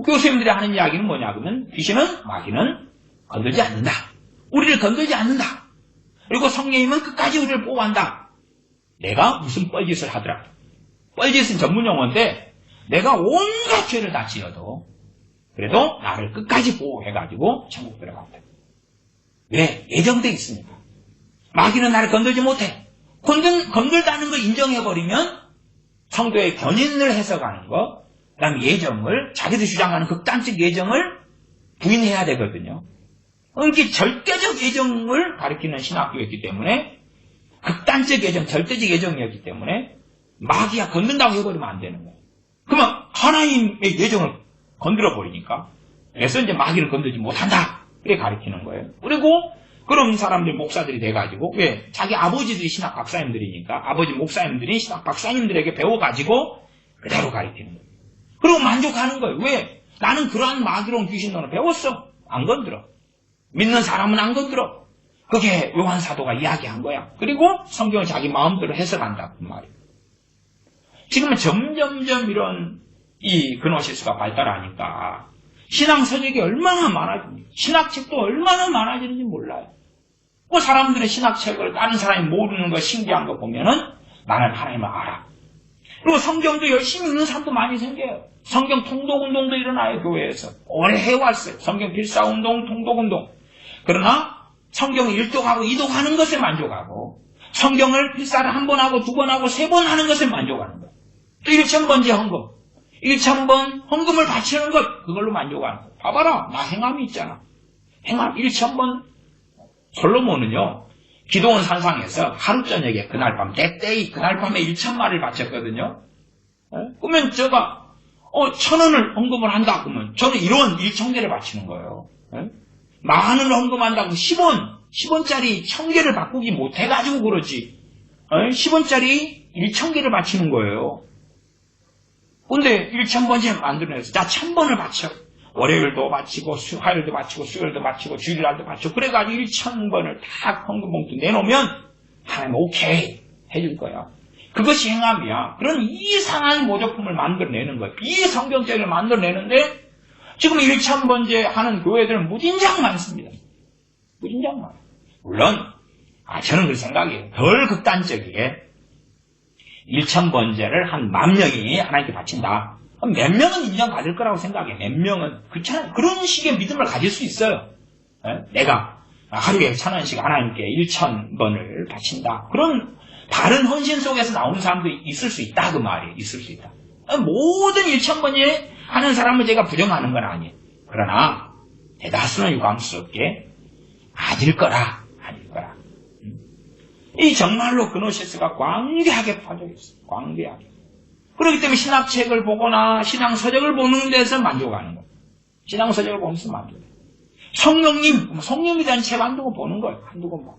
교수님들이 하는 이야기는 뭐냐 그러면 귀신은 마귀는 건들지 않는다. 우리를 건들지 않는다. 그리고 성령님은 끝까지 우리를 보호한다. 내가 무슨 뻘짓을 하더라. 뻘짓은 전문 용어인데 내가 온갖 죄를 다 지어도 그래도 나를 끝까지 보호해가지고 천국 들어간다. 왜? 예정돼 있으니까. 마귀는 나를 건들지 못해. 건들다는 걸 인정해버리면 성도의 견인을 해석하는 것, 그 다음에 예정을, 자기들 주장하는 극단적 예정을 부인해야 되거든요. 이게 절대적 예정을 가리키는 신학교였기 때문에 극단적 예정, 절대적 예정이었기 때문에 마귀가 건든다고 해버리면 안 되는 거예요. 그러면 하나님의 예정을 건드려버리니까 그래서 이제 마귀를 건들지 못한다. 그렇게 가리키는 거예요. 그리고 그런 사람들 목사들이 돼가지고 왜? 자기 아버지들이 신학 박사님들이니까 아버지 목사님들이 신학 박사님들에게 배워가지고 그대로 가리키는 거예요. 그리고 만족하는 거예요. 왜? 나는 그러한 마귀로운 귀신론을 배웠어. 안 건드려. 믿는 사람은 안 건드려. 그게 요한 사도가 이야기한 거야. 그리고 성경을 자기 마음대로 해석한다. 그 말이에요. 지금은 점점점 이런 이 그노시스가 발달하니까 신앙 서적이 얼마나 많아집니까? 신학책도 얼마나 많아지는지 몰라요. 뭐 사람들의 신학책을 다른 사람이 모르는 거 신기한 거 보면은 나는 하나님을 알아. 그리고 성경도 열심히 읽는 사람도 많이 생겨요. 성경 통독운동도 일어나요. 교회에서. 오래 해왔어요. 성경 필사운동, 통독운동. 그러나 성경을 일독하고 이독하는 것에 만족하고 성경을 필사를 한 번 하고 두 번 하고 세 번 하는 것에 만족하는 거예요. 또 1000번째 헌금. 1000번 헌금을 바치는 것, 그걸로 만족하는 거예요. 봐봐라, 나 행함이 있잖아. 행함 1000번. 솔로몬은요, 기도원 산상에서 하루 저녁에 그날 밤, 때때이 그날 밤에 1000마리를 바쳤거든요. 그러면 제가 1000원을 헌금을 한다 그러면 저는 1원 1000개를 바치는 거예요. 만원을 헌금한다고 10원짜리 1000개를 바꾸기 못해가지고 그러지. 10원짜리 1000개를 바치는 거예요. 근데 1000번째 만들어내서 자 1000번을 바쳐. 월요일도 바치고 화요일도 바치고 수요일도 바치고 주일날도 바치고 그래가지고 1000번을 다 헌금 봉투 내놓으면 하나님 오케이 해줄 거야. 그것이 행함이야. 그런 이상한 모조품을 만들어내는 거야. 비성경적을 만들어내는데 지금 1000번째 하는 교회들은 무진장 많습니다. 무진장 많아요. 물론 저는 그렇게 생각해요. 덜 극단적이게 1000번째를 한 10,000명이 하나님께 바친다. 몇 명은 인정받을 거라고 생각해. 몇 명은. 그렇잖아요. 그런 식의 믿음을 가질 수 있어요. 내가 하루에 1000원씩 하나님께 1000번을 바친다. 그런 다른 헌신 속에서 나오는 사람도 있을 수 있다. 그 말이에요. 있을 수 있다. 모든 1000번에 하는 사람을 제가 부정하는 건 아니에요. 그러나 대다수는 유감스럽게 아닐 거라. 이 정말로 그노시스가 광대하게 퍼져 있어요. 광대하게. 그렇기 때문에 신학책을 보거나 신앙서적을 보는 데서 만족하는 거예요. 신앙서적을 보는 데서 만족해요. 성령님에 대한 책 한두 권 보는 거예요. 한두 권만.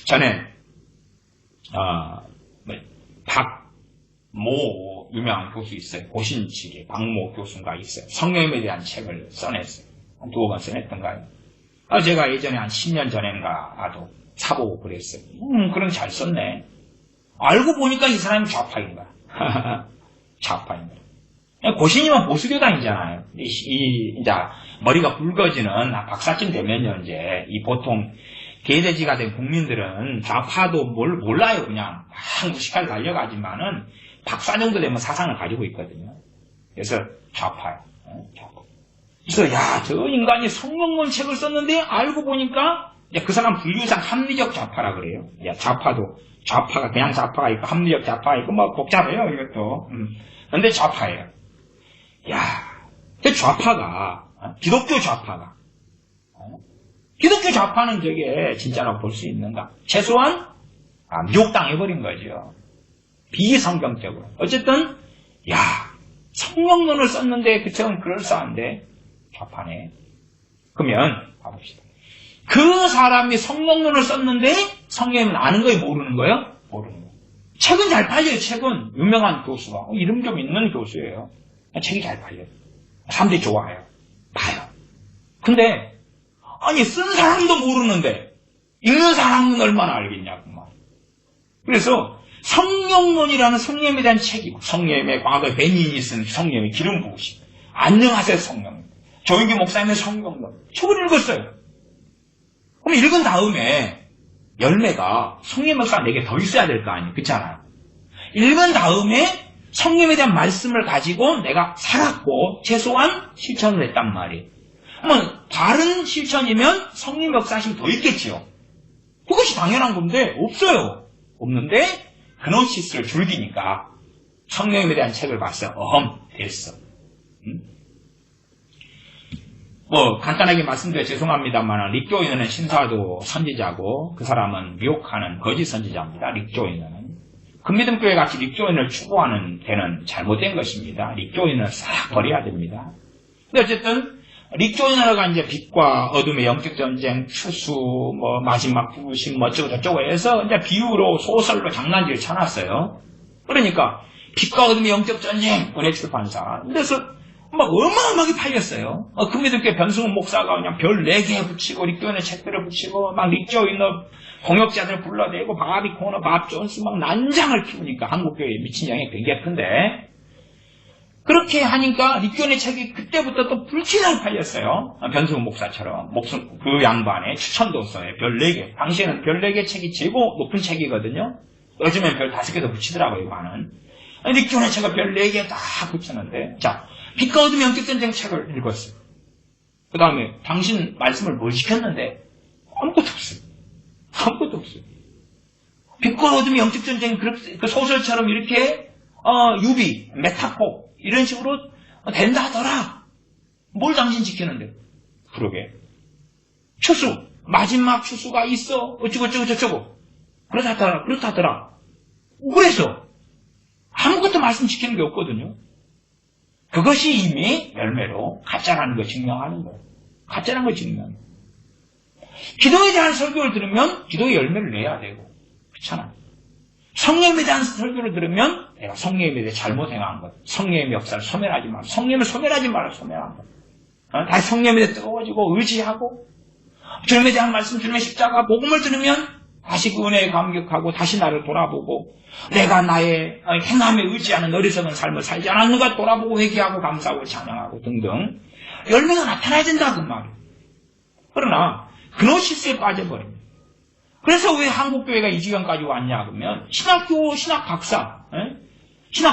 전에 박모 유명한 교수 있어요. 고신직의 박모 교수가 있어요. 성령님에 대한 책을 써냈어요. 한 두어 번 써냈던가요? 제가 예전에 한 10년 전인가도 사보고 그랬어요. 그럼 잘 썼네. 알고 보니까 이 사람이 좌파인 거야. 좌파인 거야. 고신이면 보수교단이잖아요. 이제 머리가 붉어지는 박사쯤 되면요, 이제 이 보통 개돼지가 된 국민들은 좌파도 몰라요. 그냥 막 무식하게 달려가지만은 박사 정도 되면 사상을 가지고 있거든요. 그래서 좌파예요. 좌파. 그래서 저 인간이 성경론 책을 썼는데 알고 보니까 그 사람 분류상 합리적 좌파라 그래요. 좌파가 그냥 좌파가 있고 합리적 좌파가 있고 뭐 복잡해요 이것도. 근데 좌파예요. 그 좌파가 기독교 좌파가 기독교 좌파는 저게 진짜라고 볼 수 있는가? 최소한 미혹당해버린 거죠. 비성경적으로. 어쨌든 성경론을 썼는데 그 책은 그럴싸한데 좌파네. 그러면 봐봅시다. 그 사람이 성경론을 썼는데 성경은 아는 거예요? 모르는 거예요? 모르는 거예요. 책은 잘 팔려요. 책은 유명한 교수가 이름 좀 있는 교수예요. 책이 잘 팔려요. 사람들이 좋아해요. 봐요. 근데 쓴 사람도 모르는데 읽는 사람은 얼마나 알겠냐고 말. 그래서 성경론이라는 성령에 대한 책이 성령의 과거에 베니인이 쓴 성령의 기름 부으심. 안녕하세요 성령. 조인규 목사님의 성경론. 책을 읽었어요. 그럼 읽은 다음에 열매가 성령 역사가 내게 더 있어야 될 거 아니에요. 그렇잖아요. 읽은 다음에 성령에 대한 말씀을 가지고 내가 살았고 최소한 실천을 했단 말이에요. 그러면 다른 실천이면 성령 역사심이 더 있겠지요. 그것이 당연한 건데 없어요. 없는데 그노시스를 즐기니까 성령에 대한 책을 봤어요. 됐어. 간단하게 말씀드려 죄송합니다만 릭조이너는 신사도 선지자고 그 사람은 미혹하는 거짓 선지자입니다. 릭조이너는 금미듬교회 같이 릭조이너를 추구하는 데는 잘못된 것입니다. 릭조이너를 싹 버려야 됩니다. 근데 어쨌든 릭조이너가 이제 빛과 어둠의 영적 전쟁, 추수, 마지막 부르심, 어쩌고 저쩌고 해서 이제 비유로 소설로 장난질을 쳐놨어요. 그러니까 빛과 어둠의 영적 전쟁, 은혜출판사. 그래서 막 어마어마하게 팔렸어요. 금미듬교회 변승훈 목사가 그냥 별 4개 붙이고 릭조이너 책들을 붙이고 막 릭조이너 공역자들 불러대고 바비 코너, 밥 존스 막 난장을 피우니까 한국교회에 미친 영향이 굉장히 큰데 그렇게 하니까 릭조이너 책이 그때부터 또 불티나게 팔렸어요. 변승훈 목사처럼 그 양반의 추천도서에 별 4개. 당시에는 별 4개 책이 최고 높은 책이거든요. 요즘엔 별 5개도 붙이더라고요. 이거는. 릭조이너 책을 별 4개 다 붙였는데 자 빛과 어둠의 영적 전쟁 책을 읽었어요. 그 다음에 당신 말씀을 뭘 시켰는데 아무것도 없어요. 아무것도 없어요. 빛과 어둠의 영적 전쟁 그 소설처럼 이렇게 유비, 메타포 이런 식으로 된다 하더라. 뭘 당신 지키는데? 그러게. 추수, 마지막 추수가 있어. 어쩌고 저쩌고. 그렇다더라. 그래서 아무것도 말씀 지키는 게 없거든요. 그것이 이미 열매로 가짜라는 걸 증명하는 거예요. 가짜라는 걸 증명하는 거예요. 기도에 대한 설교를 들으면 기도의 열매를 내야 되고 그렇잖아. 성령에 대한 설교를 들으면 내가 성령에 대해 잘못 행한 것, 성령의 역사를 소멸하지 마라. 성령을 소멸하지 마라. 소멸한 것. 다시 성령에 대해 뜨거워지고 의지하고 주님에 대한 말씀, 주님의 십자가, 복음을 들으면 다시 그 은혜에 감격하고 다시 나를 돌아보고 내가 나의 행함에 의지하는 어리석은 삶을 살지 않았는가 돌아보고 회개하고 감사하고 찬양하고 등등 열매가 나타나야 된다 그 말이에요. 그러나 그노시스에 빠져버립니다. 그래서 왜 한국교회가 이 지경까지 왔냐 그러면 신학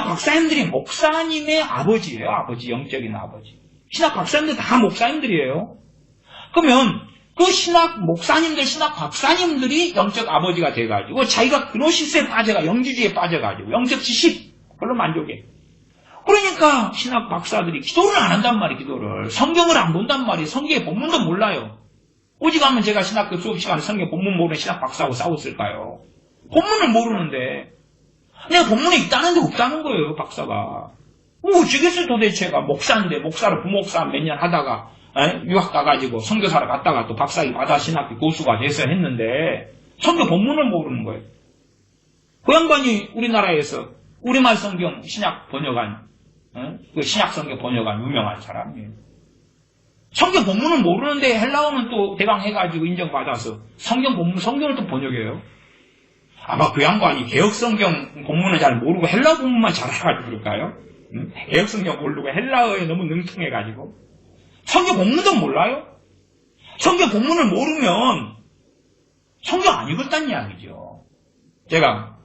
박사님들이 목사님의 아버지예요. 아버지, 영적인 아버지. 신학 박사님들 다 목사님들이에요. 그러면 그 신학 목사님들, 신학 박사님들이 영적 아버지가 돼가지고 자기가 그노시스에 빠져가 영지주의에 빠져가지고 영적 지식 그걸로 만족해. 그러니까 신학 박사들이 기도를 안 한단 말이에요. 기도를 성경을 안 본단 말이에요. 성경의 본문도 몰라요. 오직 하면 제가 신학교 수업 시간에 성경 본문 모르는 신학 박사하고 싸웠을까요? 본문을 모르는데 내가 본문에 있다는데 없다는 거예요. 박사가. 어쩌겠어요 도대체가. 목사인데 목사를 부목사 몇 년 하다가 유학 가가지고 선교사를 갔다가 또 박사학위 받아 신학교 교수가 돼서 했는데 성경 본문을 모르는 거예요. 그 양반이 우리나라에서 우리말 성경 신약 번역한 그 신약 성경 번역한 유명한 사람이에요. 성경 본문을 모르는데 헬라어는 또 대강 해가지고 인정받아서 성경 본문 성경을 또 번역해요. 아마 그 양반이 개혁 성경 본문을 잘 모르고 헬라 본문만 잘 알아가지고 그럴까요? 개혁 성경 모르고 헬라어에 너무 능통해가지고 성경 본문도 몰라요? 성경 본문을 모르면 성경 안 읽었다는 이야기죠. 제가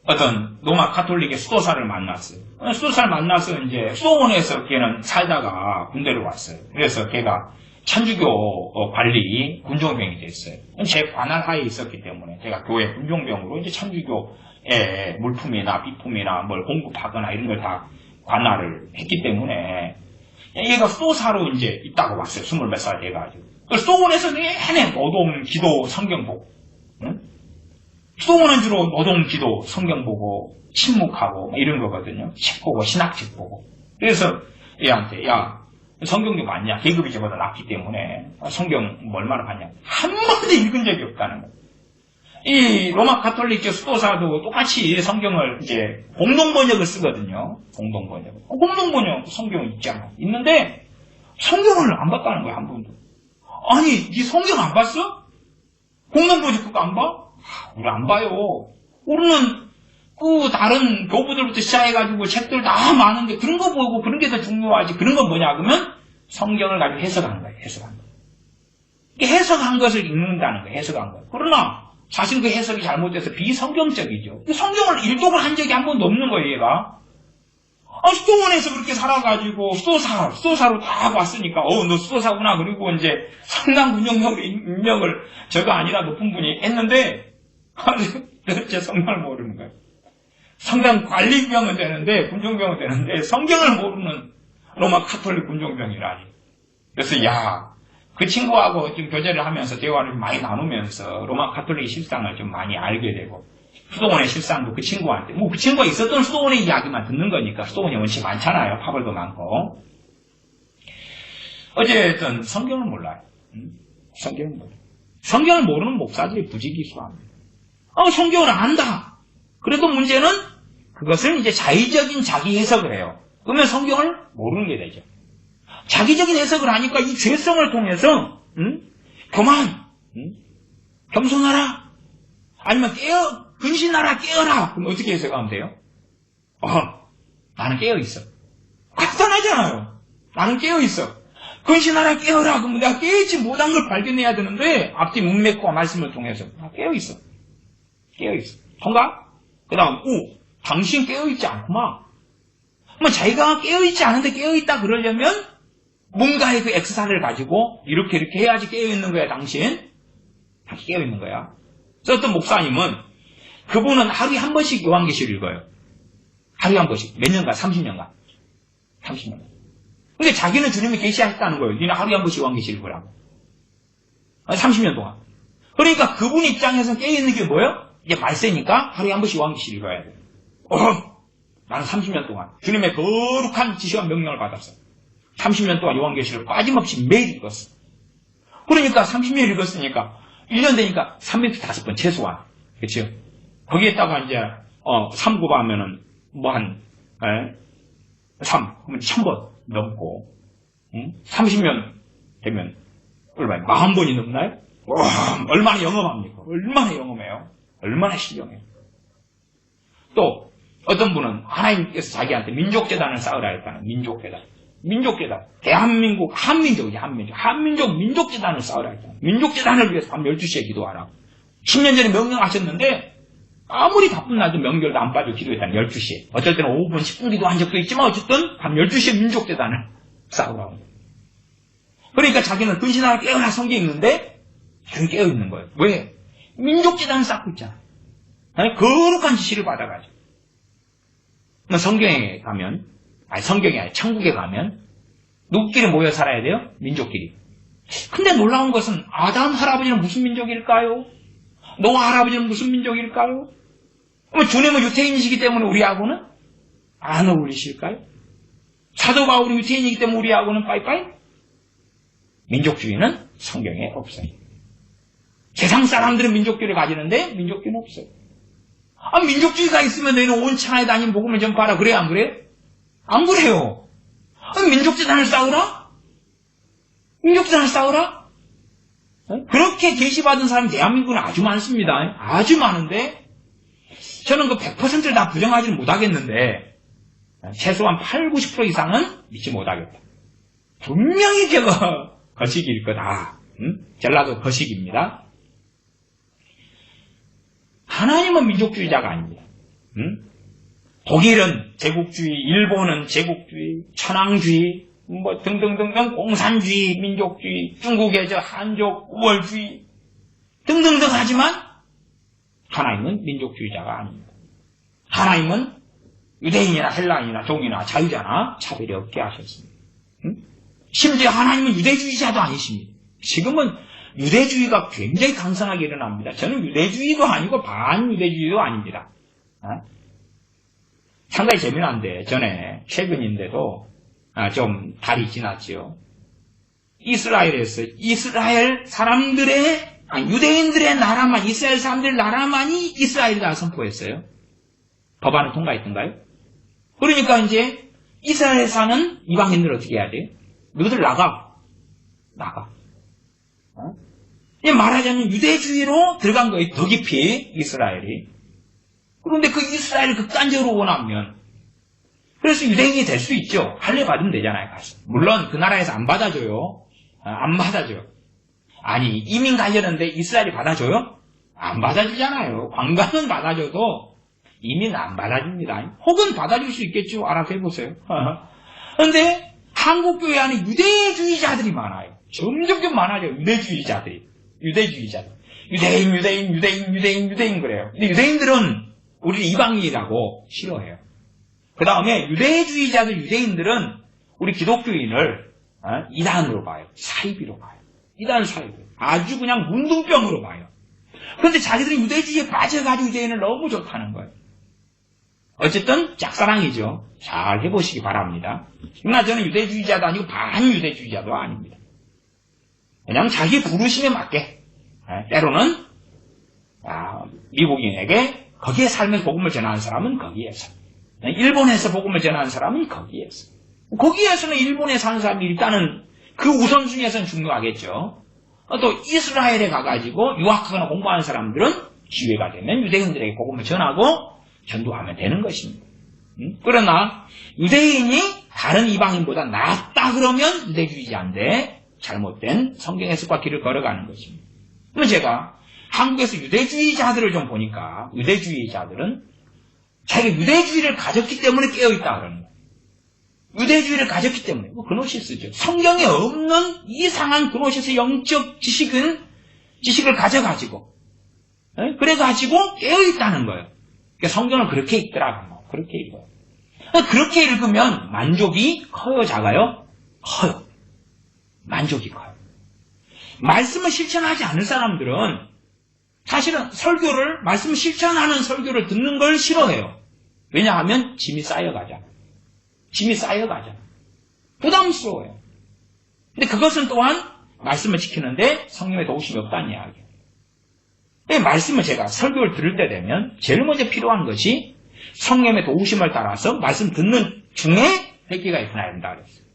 어떤 로마 가톨릭의 수도사를 만났어요. 수도사를 만나서 이제 수도원에서 걔는 살다가 군대를 왔어요. 그래서 걔가 천주교 관리 군종병이 됐어요. 제 관할 하에 있었기 때문에 제가 교회 군종병으로 이제 천주교의 물품이나 비품이나 뭘 공급하거나 이런 걸 다 관할을 했기 때문에 얘가 수도사로 이제 있다가 왔어요. 20몇 살 돼가지고. 수도원에서 내내 노동, 기도, 성경 보고. 응? 수도원은 주로 노동, 기도, 성경 보고, 침묵하고, 이런 거거든요. 책 보고, 신학책 보고. 그래서 얘한테, 야, 성경 좀 봤냐? 계급이 저보다 낮기 때문에, 성경 얼마나 봤냐? 한 번도 읽은 적이 없다는 거예요. 이 로마 가톨릭교 수도사도 똑같이 성경을 이제 공동번역을 쓰거든요. 공동번역. 공동번역 성경 있잖아. 있는데 성경을 안 봤다는 거야, 한 번도. 아니, 네 성경 안 봤어? 공동번역 그거 안 봐? 우리 안 봐요. 우리는 그 다른 교부들부터 시작해가지고 책들 다 많은데 그런 거 보고 그런 게 더 중요하지. 그런 건 뭐냐 그러면 성경을 가지고 해석하는 거예요. 해석하는 거예요. 해석한 것을 읽는다는 거예요. 해석한 것. 그러나 사실 그 해석이 잘못돼서 비성경적이죠. 성경을 일독을 한 적이 한 번도 없는 거예요, 얘가. 수도원에서 그렇게 살아가지고 수도사로 다 왔으니까 너 수도사구나. 그리고 이제 상당 군용병의 임명을 저가 아니라 높은 분이 했는데 도대체 성경을 모르는 거예요. 상당 관리병은 되는데 군종병은 되는데 성경을 모르는 로마 카톨릭 군종병이라니. 그래서 그 친구하고 좀 교제를 하면서 대화를 많이 나누면서 로마 카톨릭 실상을 좀 많이 알게 되고 수도원의 실상도 그 친구한테 그 친구가 있었던 수도원의 이야기만 듣는 거니까 수도원이 원체 많잖아요. 파벌도 많고. 어쨌든 성경을 몰라요. 성경을 몰라요. 성경을 모르는 목사들이 부지기수합니다. 성경을 안다. 그래도 문제는 그것을 이제 자의적인 자기 해석을 해요. 그러면 성경을 모르는 게 되죠. 자기적인 해석을 하니까 이 죄성을 통해서 교만, 겸손하라, 아니면 근신하라, 깨어라. 그럼 어떻게 해석하면 돼요? 나는 깨어있어. 간단하잖아요. 나는 깨어있어. 근신하라, 깨어라. 그럼 내가 깨어있지 못한 걸 발견해야 되는데 앞뒤 문맥과 말씀을 통해서 깨어있어. 깨어있어. 통과? 그 다음 당신 깨어있지 않구만. 자기가 깨어있지 않은데 깨어있다 그러려면 뭔가의 그 X사를 가지고 이렇게 해야지 깨어있는 거야, 당신. 당신 깨어있는 거야. 그래서 어떤 목사님은 그분은 하루에 한 번씩 요한계시를 읽어요. 하루에 한 번씩. 몇 년간? 30년간. 30년간. 근데 자기는 주님이 계시하셨다는 거예요. 니는 하루에 한 번씩 요한계시를 읽으라고. 30년 동안. 그러니까 그분 입장에서 깨어있는 게 뭐예요? 이제 말세니까 하루에 한 번씩 요한계시를 읽어야 돼요. 나는 30년 동안 주님의 거룩한 지시와 명령을 받았어. 30년 동안 요한계시를 빠짐없이 매일 읽었어. 그러니까 30년 읽었으니까 1년 되니까 305번 최소한. 그렇죠? 거기에다가 이제 3 곱하면은 그러면 1000번 넘고 30년 되면 얼마예요? 40번이 넘나요? 얼마나 영험합니까? 얼마나 영험해요? 얼마나 신령해요? 또 어떤 분은 하나님께서 자기한테 민족재단을 쌓으라 했다는 민족재단. 대한민국, 한민족 민족재단을 쌓으라 했잖아요. 민족재단을 위해서 밤 12시에 기도하라. 10년 전에 명령하셨는데 아무리 바쁜 날도 명절도 안 빠지고 기도했다는 12시에. 어쩔 때는 5분, 10분 기도한 적도 있지만 어쨌든 밤 12시에 민족재단을 쌓으라고. 그러니까 자기는 근신하라 깨어라 성경이 있는데 자기는 깨어있는 거예요. 왜? 민족재단을 쌓고 있잖아요. 거룩한 지시를 받아가지고. 성경에 가면, 성경이 아니라 천국에 가면 누구끼리 모여 살아야 돼요? 민족끼리. 근데 놀라운 것은 아담 할아버지는 무슨 민족일까요? 노아 할아버지는 무슨 민족일까요? 주님은 유태인이시기 때문에 우리하고는 안 어울리실까요? 사도 바울이 유태인이기 때문에 우리하고는 빠이빠이? 민족주의는 성경에 없어요. 세상 사람들은 민족주의를 가지는데 민족주의는 없어요. 민족주의가 있으면 너희는 온 천하에 다니는 복음을 전파하라. 그래요? 안 그래요? 안 그래요. 민족재단을 쌓으라? 민족재단을 쌓으라? 그렇게 계시받은 사람이 대한민국은 아주 많습니다. 아주 많은데 저는 그 100%를 다 부정하지는 못하겠는데 최소한 8, 90% 이상은 믿지 못하겠다. 분명히 저거 거식일 거다. 전라도 거식입니다. 하나님은 민족주의자가 아닙니다. 독일은 제국주의, 일본은 제국주의, 천황주의, 등등등등 공산주의, 민족주의, 중국의 한족, 우월주의 등등등 하지만 하나님은 민족주의자가 아닙니다. 하나님은 유대인이나 헬라인이나 종이나 자유자나 차별이 없게 하셨습니다. 심지어 하나님은 유대주의자도 아니십니다. 지금은 유대주의가 굉장히 강성하게 일어납니다. 저는 유대주의도 아니고 반유대주의도 아닙니다. 상당히 재미난데 전에 최근인데도 좀 달이 지났지요. 이스라엘에서 이스라엘 사람들의 유대인들의 나라만 이스라엘 사람들의 나라만이 이스라엘이다 선포했어요. 법안을 통과했던가요? 그러니까 이제 이스라엘에 사는 이방인들 어떻게 해야 돼요? 너희들 나가. 말하자면 유대주의로 들어간 거예요. 더 깊이 이스라엘이. 그런데 그 이스라엘을 극단적으로 원하면 그래서 유대인이 될 수 있죠. 할례 받으면 되잖아요. 가서. 물론 그 나라에서 안 받아줘요. 안 받아줘요. 아니, 이민 가려는데 이스라엘이 받아줘요? 안 받아주잖아요. 관광은 받아줘도 이민 안 받아줍니다. 혹은 받아줄 수 있겠죠. 알아서 해보세요. 그런데 한국 교회 안에 유대주의자들이 많아요. 점점 많아져요. 유대주의자들. 유대인 그래요. 근데 유대인들은 우리 이방인이라고 싫어해요. 그 다음에 유대인들은 우리 기독교인을 이단으로 봐요. 사이비로 봐요. 이단 사이비. 아주 그냥 문둥병으로 봐요. 그런데 자기들은 유대주의에 빠져가지고 유대인을 너무 좋다는 거예요. 어쨌든 짝사랑이죠. 잘 해보시기 바랍니다. 그러나 저는 유대주의자도 아니고 반유대주의자도 아닙니다. 그냥 자기 부르심에 맞게 때로는 미국인에게 거기에 살면서 복음을 전하는 사람은 거기에서, 일본에서 복음을 전하는 사람은 거기에서는 일본에 사는 사람이 일단은 그 우선순위에서는 중요하겠죠. 또 이스라엘에 가가지고 유학하거나 공부하는 사람들은 기회가 되면 유대인들에게 복음을 전하고 전도하면 되는 것입니다. 그러나 유대인이 다른 이방인보다 낫다 그러면 유대주의자인데 잘못된 성경 해석과 길을 걸어가는 것입니다. 그럼 제가 한국에서 유대주의자들을 좀 보니까 유대주의자들은 자기가 유대주의를 가졌기 때문에 깨어있다 그러는 거예요. 유대주의를 가졌기 때문에 그노시스죠. 성경에 없는 이상한 그노시스 영적 지식을 가져가지고 그래가지고 깨어있다는 거예요. 그러니까 성경을 그렇게 읽더라고요. 그렇게 읽어요. 그렇게 읽으면 만족이 커요, 작아요? 커요. 만족이 커요. 말씀을 실천하지 않을 사람들은 사실은 말씀을 실천하는 설교를 듣는 걸 싫어해요. 왜냐하면 짐이 쌓여가잖아. 부담스러워요. 근데 그것은 또한 말씀을 지키는데 성령의 도우심이 없다는 이야기예요. 말씀을 제가 설교를 들을 때 되면 제일 먼저 필요한 것이 성령의 도우심을 따라서 말씀 듣는 중에 회개가 일어나야 된다 그랬어요.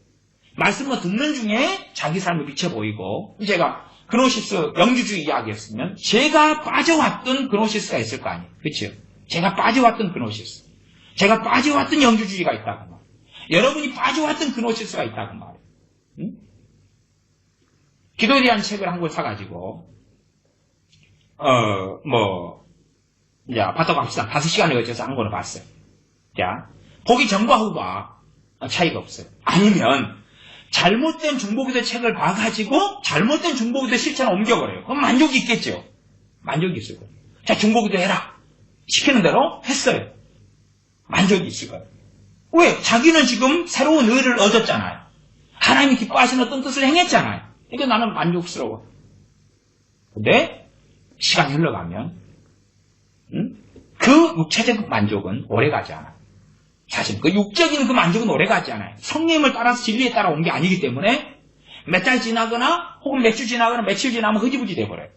말씀을 듣는 중에 자기 삶을 비춰 보이고, 제가 그노시스 영주주의 이야기했으면 제가 빠져왔던 그노시스가 있을 거 아니에요. 그렇죠? 제가 빠져왔던 그노시스, 제가 빠져왔던 영주주의가 있다고 말이에요. 여러분이 빠져왔던 그노시스가 있다고 말이에요. 응? 기도에 대한 책을 한 권 사가지고 자, 봤다고 합시다. 5시간에 걸쳐서 한 권을 봤어요. 자, 보기 전과 후가 차이가 없어요. 아니면 잘못된 중보기도 책을 봐가지고 잘못된 중보기도 실천을 옮겨버려요. 그럼 만족이 있겠죠. 만족이 있을 거예요. 자, 중보기도 해라. 시키는 대로 했어요. 만족이 있을 거예요. 왜? 자기는 지금 새로운 의를 얻었잖아요. 하나님이 기뻐하시는 어떤 뜻을 행했잖아요. 그러니까 나는 만족스러워. 근데 시간이 흘러가면 그 육체적 만족은 오래가지 않아요. 사실 그 육적인 그 만족은 오래가지 않아요. 성령님을 따라서 진리에 따라 온 게 아니기 때문에 몇 달 지나거나 혹은 몇 주 지나거나 며칠 지나면 흐지부지 돼버려요.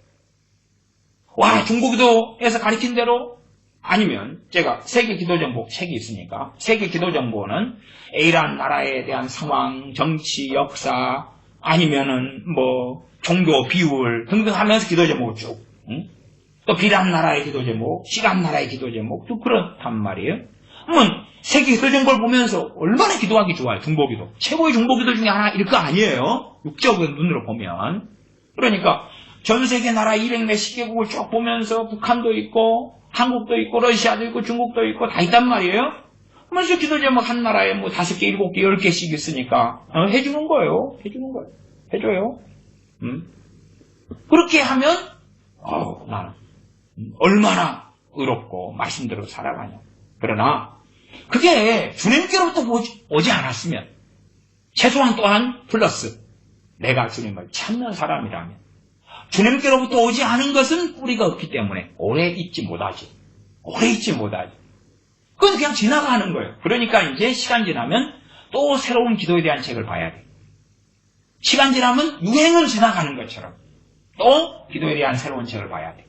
와, 중보기도에서 가르친 대로, 아니면 제가 세계 기도정보 책이 있으니까 세계 기도정보는 A라는 나라에 대한 상황, 정치, 역사, 아니면은 종교 비율 등등 하면서 기도제목을 쭉, 또 B라는 나라의 기도제목, C라는 나라의 기도제목, 또 그렇단 말이에요. 그러면 세계 기도정보를 보면서 얼마나 기도하기 좋아요. 중보기도. 최고의 중보기도 중에 하나일 거 아니에요. 육적인 눈으로 보면. 그러니까 전 세계 나라 200몇십 개국을 쭉 보면서 북한도 있고 한국도 있고 러시아도 있고 중국도 있고 다 있단 말이에요. 그러면서 기도제목 한 나라에 5개, 7개, 10개씩 있으니까 해주는 거예요. 해줘요. 그렇게 하면 나는 얼마나 의롭고 말씀대로 살아가냐. 그러나 그게 주님께로부터 오지 않았으면, 최소한 또한 플러스 내가 주님을 찾는 사람이라면, 주님께로부터 오지 않은 것은 뿌리가 없기 때문에 오래 있지 못하지. 그건 그냥 지나가는 거예요. 그러니까 이제 시간 지나면 또 새로운 기도에 대한 책을 봐야 돼. 시간 지나면 유행은 지나가는 것처럼 또 기도에 대한 새로운 책을 봐야 돼.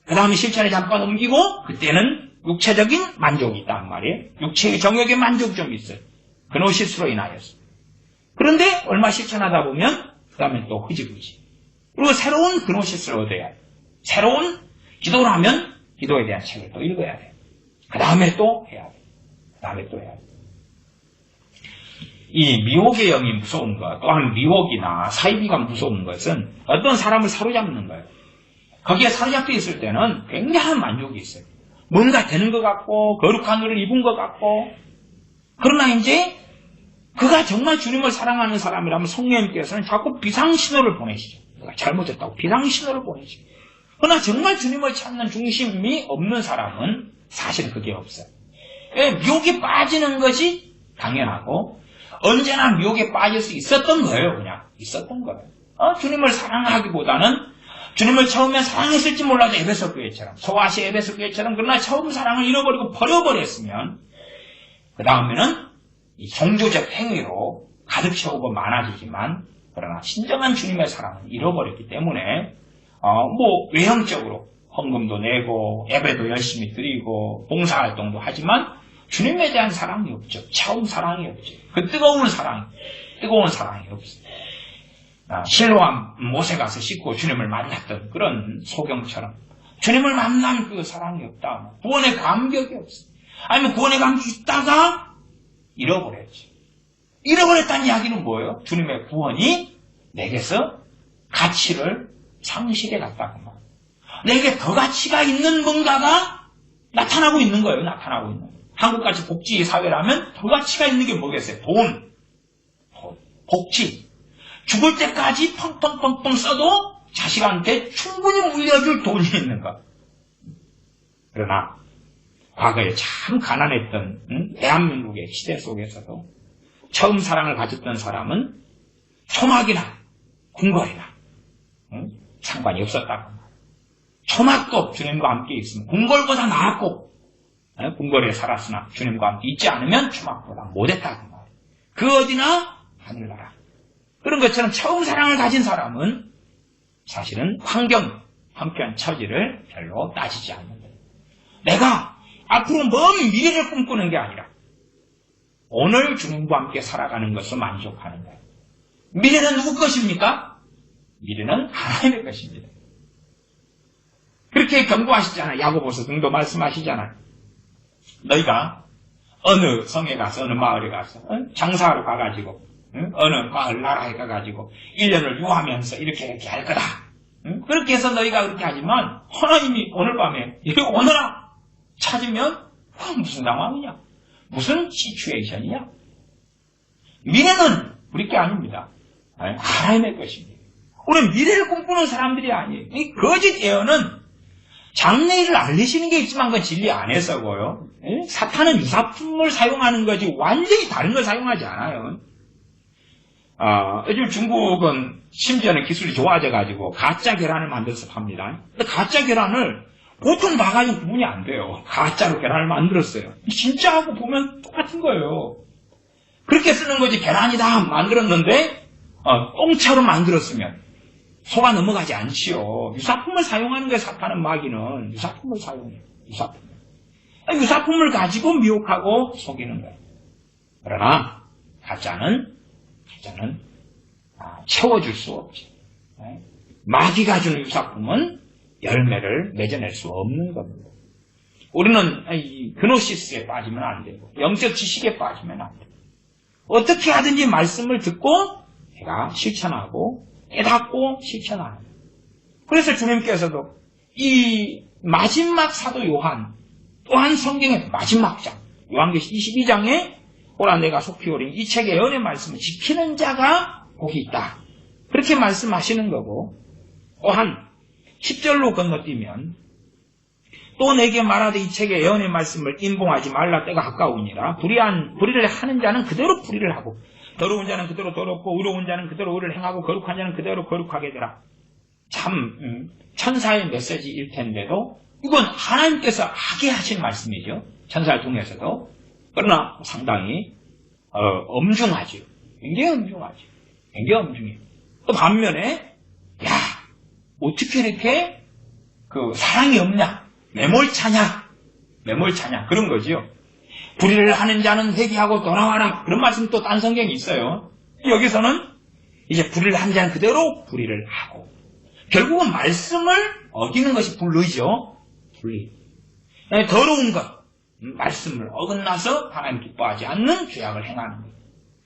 그 다음에 실천에 잠깐 옮기고, 그때는 육체적인 만족이 있단 말이에요. 육체의 정욕의 만족이 좀 있어요. 그노시스로 인하여서. 그런데 얼마 실천하다 보면 그 다음에 또 흐지부지. 그리고 새로운 그노시스를 얻어야 돼. 새로운 기도를 하면 기도에 대한 책을 또 읽어야 돼. 그 다음에 또 해야 돼. 이 미혹의 영이 무서운 것, 또한 미혹이나 사이비가 무서운 것은 어떤 사람을 사로잡는 거예요. 거기에 사로잡혀 있을 때는 굉장한 만족이 있어요. 뭔가 되는 것 같고 거룩한 것을 입은 것 같고, 그러나 이제 그가 정말 주님을 사랑하는 사람이라면 성령님께서는 자꾸 비상신호를 보내시죠. 그가 잘못했다고 비상신호를 보내시죠. 그러나 정말 주님을 찾는 중심이 없는 사람은 사실 그게 없어요. 미혹에 빠지는 것이 당연하고 언제나 미혹에 빠질 수 있었던 거예요. 그냥 있었던 거예요. 주님을 사랑하기보다는 주님을 처음에 사랑했을지 몰라도 에베소 교회처럼, 소아시 에베소 교회처럼, 그러나 처음 사랑을 잃어버리고 버려버렸으면 그 다음에는 이 종교적 행위로 가득 채우고 많아지지만, 그러나 진정한 주님의 사랑은 잃어버렸기 때문에 외형적으로 헌금도 내고 예배도 열심히 드리고 봉사활동도 하지만 주님에 대한 사랑이 없죠. 처음 사랑이 없죠. 그 뜨거운 사랑이 없어요. 실로암 못에 가서 씻고 주님을 만났던 그런 소경처럼 주님을 만난 그 사랑이 없다. 구원의 감격이 없어요. 아니면 구원의 감격이 있다가 잃어버렸죠. 잃어버렸다는 이야기는 뭐예요? 주님의 구원이 내게서 가치를 상실해 갔다고 말이에요. 내게 더 가치가 있는 뭔가가 나타나고 있는 거예요. 나타나고 있는 거예요. 한국같이 복지 사회라면 더 가치가 있는 게 뭐겠어요? 돈, 복지. 죽을 때까지 펑펑펑펑 써도 자식한테 충분히 물려줄 돈이 있는 것. 그러나 과거에 참 가난했던 대한민국의 시대 속에서도 처음 사랑을 가졌던 사람은 초막이나 궁궐이나 상관이 없었다고 말이에요. 초막도 주님과 함께 있으면 궁궐보다 나았고, 궁궐에 살았으나 주님과 함께 있지 않으면 초막보다 못했다고 말이에요. 그 어디나 하늘나라. 그런 것처럼 처음 사랑을 가진 사람은 사실은 환경, 형편, 처지를 별로 따지지 않는 거예요. 내가 앞으로 먼 미래를 꿈꾸는 게 아니라 오늘 주님과 함께 살아가는 것으로 만족하는 거예요. 미래는 누구 것입니까? 미래는 하나님의 것입니다. 그렇게 경고하시잖아요. 야고보서 등도 말씀하시잖아요. 너희가 어느 성에 가서 어느 마을에 가서 장사하러 가가지고 어느 마을 나라에 가가지고 1년을 유하면서 이렇게 할 거다. 그렇게 해서 너희가 그렇게 하지만 하나님이 오늘 밤에 이렇게 오너라 찾으면 무슨 상황이냐? 무슨 시츄에이션이냐? 미래는 우리 게 아닙니다. 하나님의 것입니다. 우리는 미래를 꿈꾸는 사람들이 아니에요. 이 거짓 예언은 장래일을 알리시는 게 있지만 그건 진리 안에서고요. 사탄은 유사품을 사용하는 거지 완전히 다른 걸 사용하지 않아요. 요즘 중국은 심지어는 기술이 좋아져가지고 가짜 계란을 만들어서 팝니다. 근데 가짜 계란을 보통 봐가지고 구분이 안 돼요. 가짜로 계란을 만들었어요. 진짜하고 보면 똑같은 거예요. 그렇게 쓰는 거지 계란이다 만들었는데 꽁처럼 만들었으면 속아 넘어가지 않지요. 유사품을 사용하는 거예요. 사탄은 마귀는 유사품을 사용해요. 유사품을 가지고 미혹하고 속이는 거예요. 그러나 가짜는 채워줄 수 없죠. 마귀가 주는 유사품은 열매를 맺어낼 수 없는 겁니다. 우리는 그노시스에 빠지면 안 되고 영적 지식에 빠지면 안 되고 어떻게 하든지 말씀을 듣고 내가 실천하고 깨닫고 실천하는 거예요. 그래서 주님께서도 이 마지막 사도 요한 또한 성경의 마지막 장 요한계시 22장에 오라 내가 속히 오린 이 책의 예언의 말씀을 지키는 자가 복이 있다. 그렇게 말씀하시는 거고, 또한 10절로 건너뛰면 또 내게 말하되 이 책의 예언의 말씀을 임봉하지 말라 때가 가까우니라. 불의를 하는 자는 그대로 불의를 하고 더러운 자는 그대로 더럽고 의로운 자는 그대로 의를 행하고 거룩한 자는 그대로 거룩하게 되라. 참 천사의 메시지일 텐데도 이건 하나님께서 하게 하신 말씀이죠. 천사를 통해서도. 그러나 상당히 엄중하죠. 굉장히 엄중해요. 또 반면에 어떻게 이렇게 사랑이 없냐? 매몰차냐? 그런 거지요. 불의를 하는 자는 회개하고 돌아와라. 그런 말씀 또 딴 성경이 있어요. 여기서는 이제 불의를 하는 자는 그대로 불의를 하고 결국은 말씀을 어기는 것이 불의죠. 불의. 더러운 것, 말씀을 어긋나서 하나님 기뻐하지 않는 죄악을 행하는 것.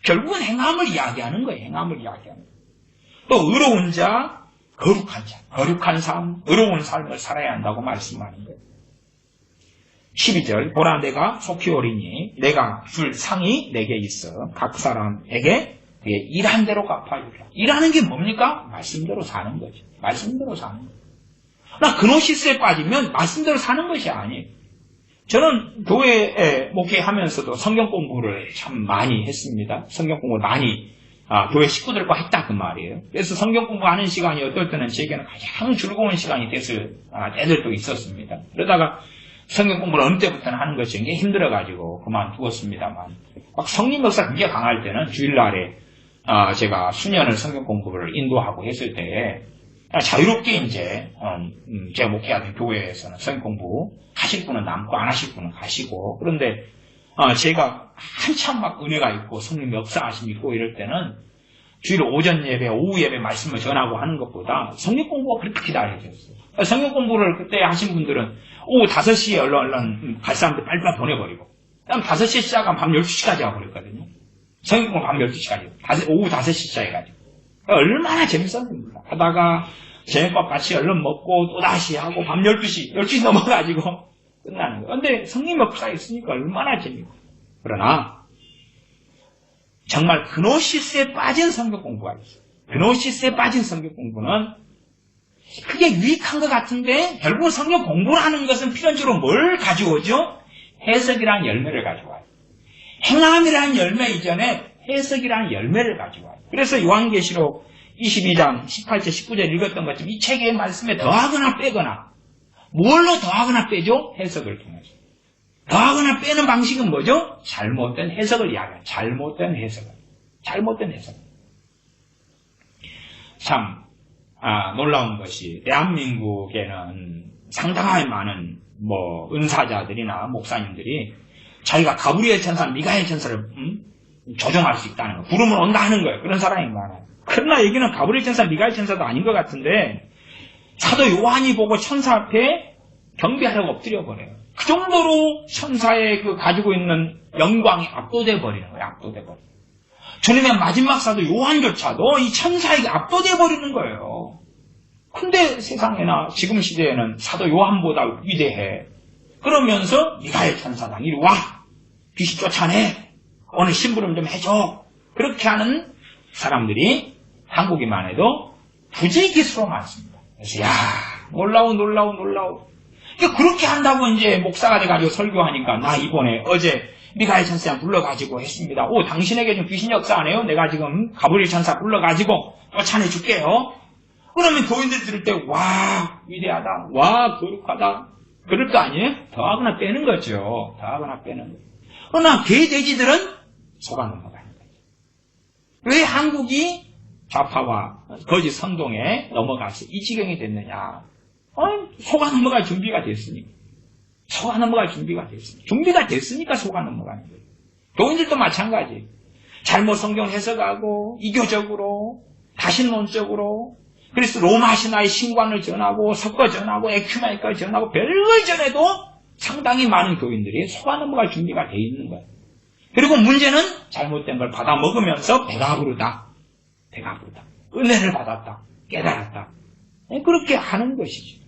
결국은 행함을 이야기하는 거예요. 행함을 이야기하는 거예요. 또 의로운 자, 거룩한 자, 거룩한 삶, 의로운 삶을 살아야 한다고 말씀하는 거예요. 12절 보라 내가 속히 오리니 내가 줄 상이 내게 있어 각 사람에게 그의 일한 대로 갚아주라. 일하는 게 뭡니까? 말씀대로 사는 거지. 말씀대로 사는 거예요. 나 그노시스에 빠지면 말씀대로 사는 것이 아니에요. 저는 교회에 목회하면서도 성경 공부를 참 많이 했습니다. 성경 공부를 많이 교회 식구들과 했다 그 말이에요. 그래서 성경 공부하는 시간이 어떨 때는 제게는 가장 즐거운 시간이 됐을 때들도 있었습니다. 그러다가 성경 공부를 어느 때부터는 하는 것이 굉장히 힘들어가지고 그만두었습니다만 막 성림 역사 굉장히 강할 때는 주일날에 제가 수년을 성경 공부를 인도하고 했을 때 자유롭게 이제 제가 목회하던 교회에서는 성경 공부 하실 분은 남고 안 하실 분은 가시고 그런데 제가 한참 막 은혜가 있고 성령 역사하심 있고 이럴 때는 주일 오전 예배, 오후 예배 말씀을 전하고 하는 것보다 성경 공부가 그렇게 기다려졌어요. 성경 공부를 그때 하신 분들은 오후 5시에 얼른 갈 사람들 빨리빨리 보내버리고 그다음 5시에 시작하면 밤 12시까지 하고 그랬거든요. 성경 공부 밤 12시까지 오후 5시 시작해가지고 얼마나 재밌었는지 몰라. 하다가 저녁밥 같이 얼른 먹고 또다시 하고 밤 12시 넘어가지고 끝나는 거예요. 근데 성령 역사 있으니까 얼마나 재밌고. 그러나 정말 그노시스에 빠진 성경 공부가 있어요. 그노시스에 빠진 성경 공부는 그게 유익한 것 같은데 결국 성경 공부라는 것은 필연적으로 뭘 가져오죠? 해석이라는 열매를 가져와요. 행함이라는 열매 이전에 해석이라는 열매를 가져와요. 그래서 요한계시록 22장 18절 19절 읽었던 것처럼 이 책의 말씀에 더하거나 빼거나 뭘로 더하거나 빼죠? 해석을 통해서. 더하거나 빼는 방식은 뭐죠? 잘못된 해석을 이야기해요. 잘못된 해석. 참 놀라운 것이 대한민국에는 상당히 많은 은사자들이나 목사님들이 자기가 가브리엘 천사, 미가엘 천사를 조종할 수 있다는 거. 부르면 온다 하는 거예요. 그런 사람이 많아요. 그러나 여기는 가브리엘 천사, 미가엘 천사도 아닌 것 같은데 사도 요한이 보고 천사 앞에 경배하려고 엎드려버려요. 그 정도로 천사의 가지고 있는 영광이 압도돼 버리는 거예요. 압도돼 버리는 거예요. 주님의 마지막 사도 요한조차도 이 천사에게 압도돼 버리는 거예요. 근데 세상에나 지금 시대에는 사도 요한보다 위대해. 그러면서 미가엘 천사다. 이리 와. 귀신 쫓아내. 오늘 심부름 좀 해줘. 그렇게 하는 사람들이 한국에만 해도 부지기수로 많습니다. 그래서 놀라워. 그렇게 한다고 이제 목사가 돼가지고 설교하니까 나 이번에 어제 미가엘 천사 불러가지고 했습니다. 당신에게 좀 귀신 역사 안 해요? 내가 지금 가브리엘 천사 불러가지고 쫓아내 줄게요. 그러면 교인들 들을 때 위대하다. 거룩하다. 그럴 거 아니에요? 더하거나 빼는 거죠. 그러나 개돼지들은 속아 넘어가는 거죠. 왜 한국이 좌파와 거짓 선동에 넘어가서 이 지경이 됐느냐? 속아 넘어갈 준비가 됐으니까. 준비가 됐으니까 속아 넘어가는 거예요. 교인들도 마찬가지. 잘못 성경 해석하고 이교적으로 다신론적으로 그래서 로마 신화의 신관을 전하고 섞어 전하고 에큐메니카를 전하고 별걸 전해도 상당히 많은 교인들이 속아 넘어갈 준비가 돼 있는 거예요. 그리고 문제는 잘못된 걸 받아 먹으면서 배가 부르다. 은혜를 받았다. 깨달았다. 그렇게 하는 것이죠.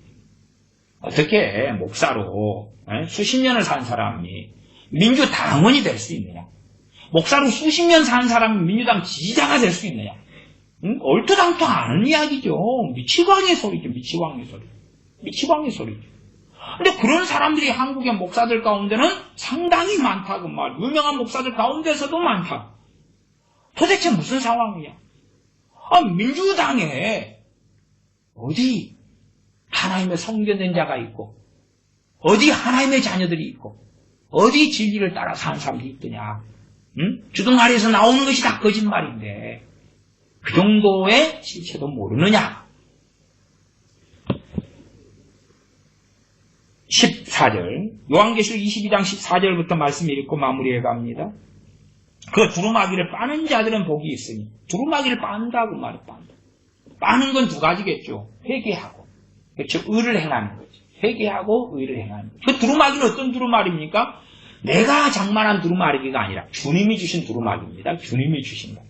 어떻게 목사로 수십 년을 산 사람이 민주당원이 될 수 있느냐? 목사로 수십 년 산 사람이 민주당 지지자가 될 수 있느냐? 얼토당토 않은 이야기죠. 미치광이 소리죠. 근데 그런 사람들이 한국의 목사들 가운데는 상당히 많다. 그 말. 유명한 목사들 가운데서도 많다. 도대체 무슨 상황이냐? 민주당에 어디 하나님의 성견된 자가 있고 어디 하나님의 자녀들이 있고 어디 진리를 따라 사는 사람들이 있더냐? 주둥아리에서 나오는 것이 다 거짓말인데 그 정도의 실체도 모르느냐? 14절 요한계시록 22장 14절부터 말씀 읽고 마무리해 갑니다. 그 두루마기를 빠는 자들은 복이 있으니 두루마기를 빤다고 말해 빤다. 빠는 건 두 가지겠죠. 회개하고 그렇죠. 의를 행하는 거지. 회개하고 의를 행하는 거지. 그 두루마기는 어떤 두루마리입니까? 내가 장만한 두루마기가 아니라 주님이 주신 두루마기입니다. 주님이 주신 거예요.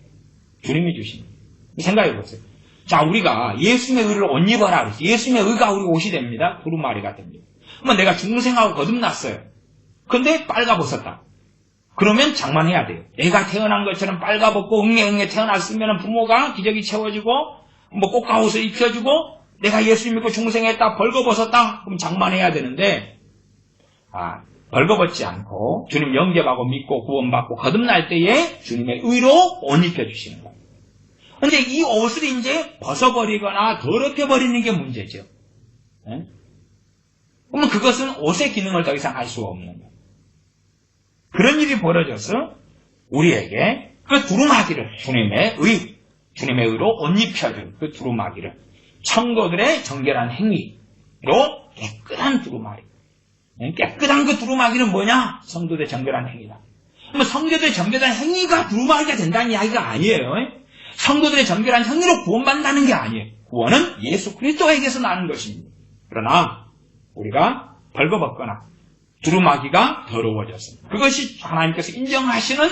주님이 주신 거예요. 생각해 보세요. 자, 우리가 예수님의 의를 옷 입어라 그랬어요. 예수님의 의가 우리 옷이 됩니다. 두루마리가 됩니다. 그러면 내가 중생하고 거듭났어요. 근데 빨가벗었다. 그러면 장만해야 돼요. 내가 태어난 것처럼 빨가벗고 응애응애 태어났으면 부모가 기저귀 채워주고 뭐 꽃가옷을 입혀주고 내가 예수 믿고 중생했다 벌거벗었다 그럼 장만해야 되는데 벌거벗지 않고 주님 영접하고 믿고 구원받고 거듭날 때에 주님의 의로 옷 입혀주시는 거예요. 근데 이 옷을 이제 벗어버리거나 더럽혀버리는 게 문제죠. 네? 그러면 그것은 옷의 기능을 더 이상 할 수가 없는 거예요. 그런 일이 벌어져서 우리에게 그 두루마기를 주님의 의로 옷 입혀준 그 두루마기를 성도들의 정결한 행위로 깨끗한 두루마기. 깨끗한 그 두루마기는 뭐냐? 성도들의 정결한 행위다. 그러면 성도들의 정결한 행위가 두루마기가 된다는 이야기가 아니에요. 성도들의 정결한 행위로 구원받는다는 게 아니에요. 구원은 예수 그리스도에게서 나는 것입니다. 그러나 우리가 벌거벗거나 두루마기가 더러워졌습니다. 그것이 하나님께서 인정하시는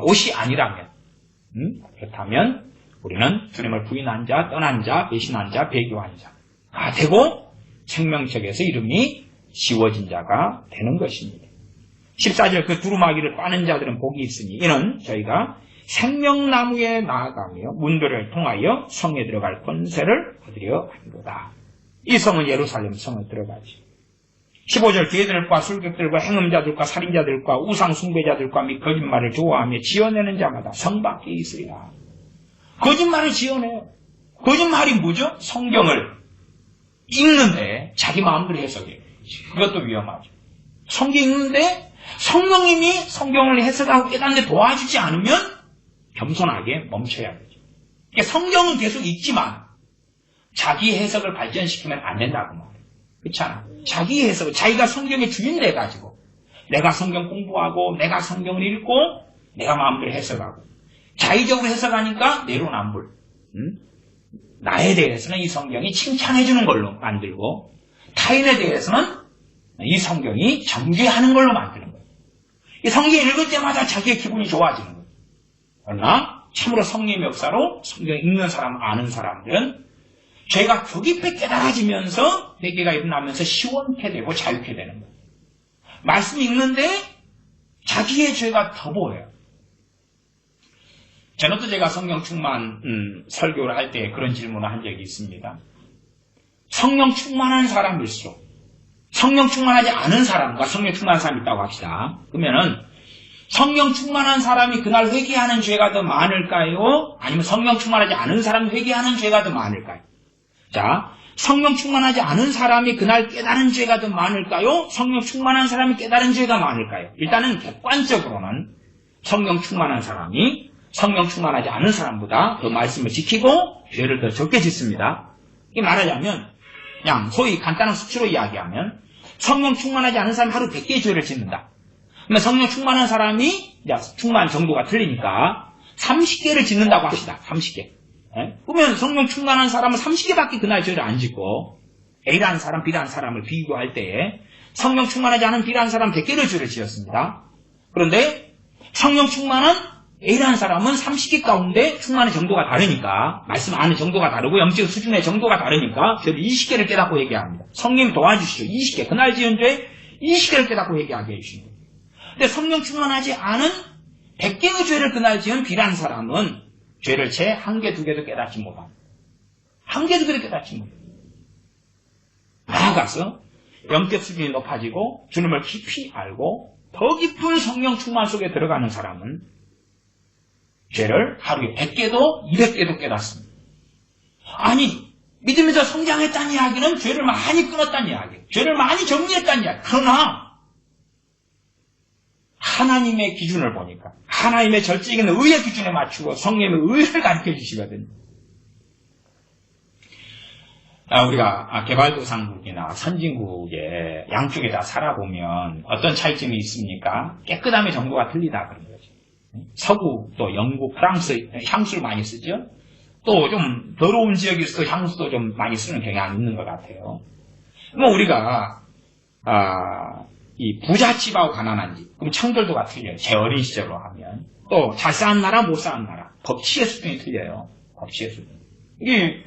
옷이 아니라면 그렇다면 우리는 주님을 부인한 자, 떠난 자, 배신한 자, 배교한 자가 되고 생명책에서 이름이 지워진 자가 되는 것입니다. 14절 그 두루마기를 빠는 자들은 복이 있으니 이는 저희가 생명나무에 나아가며 문들을 통하여 성에 들어갈 권세를 얻으려 한도다. 이 성은 예루살렘 성에 들어가지. 15절 죄들과 술객들과 행음자들과 살인자들과 우상 숭배자들과 및 거짓말을 좋아하며 지어내는 자마다 성 밖에 있으리라. 거짓말을 지어내요. 거짓말이 뭐죠? 성경을 읽는데 자기 마음대로 해석해요. 그것도 위험하죠. 성경 읽는데 성령님이 성경을 해석하고 깨닫는 데 도와주지 않으면 겸손하게 멈춰야 되죠. 그러니까 성경은 계속 읽지만 자기 해석을 발전시키면 안 된다고 말해요. 그렇잖아. 자기 해석을 자기가 성경의 주인 돼가지고 내가 성경 공부하고 내가 성경을 읽고 내가 마음대로 해석하고 자의적으로 해석하니까 내로남불. 나에 대해서는 이 성경이 칭찬해주는 걸로 만들고 타인에 대해서는 이 성경이 정죄하는 걸로 만드는 거예요. 이 성경 읽을 때마다 자기의 기분이 좋아지는 거예요. 그러나 참으로 성령의 역사로 성경 읽는 사람, 아는 사람들은 죄가 더 깊이 깨달아지면서 회개가 일어나면서 시원케 되고 자유케 되는 거예요. 말씀 읽는데 자기의 죄가 더 보여요. 저는 또 제가 성령 충만 설교를 할 때 그런 질문을 한 적이 있습니다. 성령 충만한 사람일수록 성령 충만하지 않은 사람과 성령 충만한 사람이 있다고 합시다. 그러면은 성령 충만한 사람이 그날 회개하는 죄가 더 많을까요? 아니면 성령 충만하지 않은 사람이 회개하는 죄가 더 많을까요? 자, 성령 충만하지 않은 사람이 그날 깨달은 죄가 더 많을까요? 성령 충만한 사람이 깨달은 죄가 많을까요? 일단은 객관적으로는 성령 충만한 사람이 성령 충만하지 않은 사람보다 더 말씀을 지키고 죄를 더 적게 짓습니다. 이게 말하자면 그냥 소위 간단한 수치로 이야기하면 성령 충만하지 않은 사람이 하루 100개의 죄를 짓는다. 그러면 성령 충만한 사람이 충만 정도가 틀리니까 30개를 짓는다고 합시다. 30개. 그러면 성령 충만한 사람은 30개밖에 그날 죄를 안 짓고 A라는 사람, B라는 사람을 비교할 때에 성령 충만하지 않은 B라는 사람 100개를 죄를 지었습니다. 그런데 성령 충만한 A라는 사람은 30개 가운데 충만의 정도가 다르니까 말씀 아는 정도가 다르고 영적 수준의 정도가 다르니까 죄를 20개를 깨닫고 회개합니다. 성령 도와주시죠. 20개. 그날 지은 죄 20개를 깨닫고 회개하게 해주시는 거예요. 근데 성령 충만하지 않은 100개의 죄를 그날 지은 B라는 사람은 죄를 채 1개, 2개도 깨닫지 못합니다. 1개, 2개도 깨닫지 못합니다. 나아가서 영적 수준이 높아지고 주님을 깊이 알고 더 깊은 성령 충만 속에 들어가는 사람은 죄를 하루에 100개도 200개도 깨닫습니다. 아니, 믿으면서 성장했다는 이야기는 죄를 많이 끊었다는 이야기예요. 죄를 많이 정리했다는 이야기. 그러나 하나님의 기준을 보니까 하나님의 절제적인 의의 기준에 맞추고 성령의 의를 가르쳐 주시거든요. 우리가 개발도상국이나 선진국에 양쪽에 다 살아보면 어떤 차이점이 있습니까? 깨끗함의 정도가 틀리다 그런 거죠. 서구, 또 영국, 프랑스 향수를 많이 쓰죠. 또 좀 더러운 지역에서 향수도 좀 많이 쓰는 경향이 있는 것 같아요. 뭐 우리가 이 부잣집하고 가난한 집. 그럼 청결도가 틀려요. 제 어린 시절로 하면. 또 잘 사는 나라, 못 사는 나라. 법치의 수준이 틀려요. 법치의 수준. 이게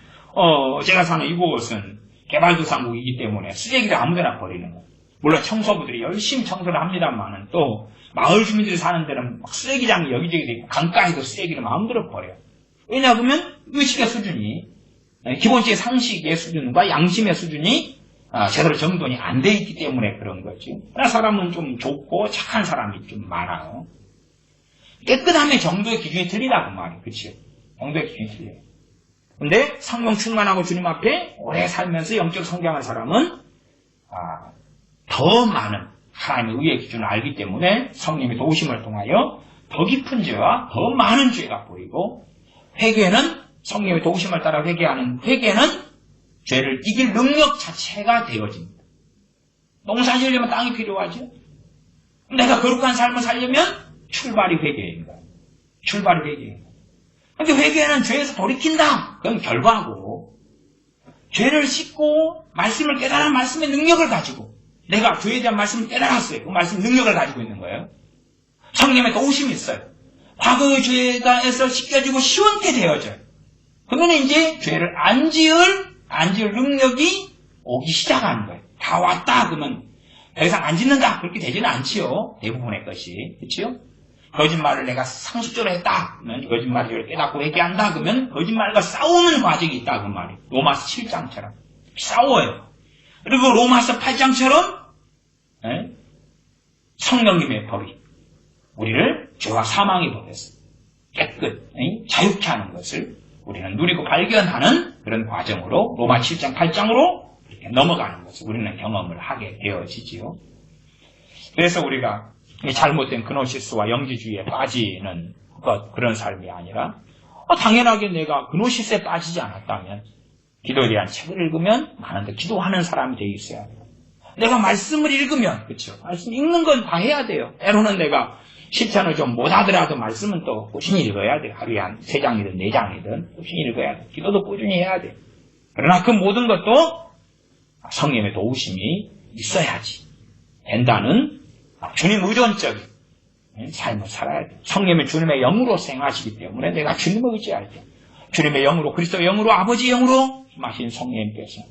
제가 사는 이곳은 개발도상국이기 때문에 쓰레기를 아무데나 버리는 거예요. 물론 청소부들이 열심히 청소를 합니다만은 또 마을 주민들이 사는 데는 막 쓰레기장이 여기저기 있고 강가에도 쓰레기를 마음대로 버려요. 왜냐하면 의식의 수준이 기본적인 상식의 수준과 양심의 수준이 제대로 정돈이 안 돼 있기 때문에 그런 거지. 사람은 좀 좋고 착한 사람이 좀 많아요. 깨끗함의 정도의 기준이 틀리다고 말이에요. 그렇죠? 정도의 기준이 틀려요. 근데 성령 충만하고 주님 앞에 오래 살면서 영적 성장한 사람은 더 많은 하나님의 의의 기준을 알기 때문에 성령의 도우심을 통하여 더 깊은 죄와 더 많은 죄가 보이고, 회개는 성령의 도우심을 따라 회개하는 회개는 죄를 이길 능력 자체가 되어집니다. 농사 지으려면 땅이 필요하죠. 내가 거룩한 삶을 살려면 출발이 회개인 거예요. 출발이 회개인 거예요. 그런데 회개는 죄에서 돌이킨다. 그건 결과고, 죄를 씻고 말씀을 깨달은 말씀의 능력을 가지고, 내가 죄에 대한 말씀을 깨달았어요. 그 말씀 능력을 가지고 있는 거예요. 성령의 도우심이 있어요. 과거의 죄에서 씻겨지고 시원케 되어져요. 그러면 이제 죄를 안 지을 능력이 오기 시작하는 거예요. 다 왔다 그러면 더 이상 안 짓는다 그렇게 되지는 않지요. 대부분의 것이. 그렇죠? 거짓말을 내가 상습적으로 했다 그러면 거짓말을 깨닫고 회개한다 그러면 거짓말과 싸우는 과정이 있다 그 말이에요. 로마서 7장처럼 싸워요. 그리고 로마서 8장처럼 성령님의 법이 우리를 죄와 사망의 법에서 깨끗 자유케 하는 것을 우리는 누리고 발견하는 그런 과정으로 로마 7장 8장으로 이렇게 넘어가는 것을 우리는 경험을 하게 되어지지요. 그래서 우리가 잘못된 그노시스와 영지주의에 빠지는 그런 삶이 아니라 당연하게 내가 그노시스에 빠지지 않았다면 기도에 대한 책을 읽으면 많은데 기도하는 사람이 되어 있어야 돼요. 내가 말씀을 읽으면, 그렇죠? 말씀 읽는 건 다 해야 돼요. 때로는 내가 실천을 좀 못하더라도 말씀은 또 꾸준히 읽어야 돼요. 하루에 한 3장이든 4장이든 꾸준히 읽어야 돼요. 기도도 꾸준히 해야 돼요. 그러나 그 모든 것도 성령의 도우심이 있어야지 된다는 주님 의존적인 삶을 살아야 돼요. 성령은 주님의 영으로 생하시기 때문에 내가 주님을 의지할 때 주님의 영으로, 그리스도의 영으로, 아버지의 영으로 힘하신 성령님께서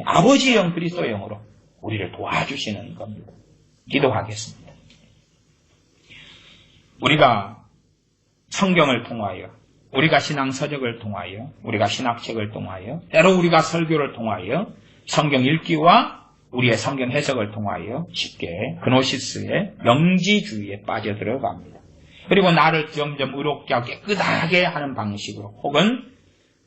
아버지의 영, 그리스도의 영으로 우리를 도와주시는 겁니다. 기도하겠습니다. 우리가 성경을 통하여, 우리가 신앙서적을 통하여, 우리가 신학책을 통하여, 때로 우리가 설교를 통하여 성경 읽기와 우리의 성경 해석을 통하여 쉽게 그노시스의 영지주의에 빠져들어갑니다. 그리고 나를 점점 의롭게 하고 깨끗하게 하는 방식으로 혹은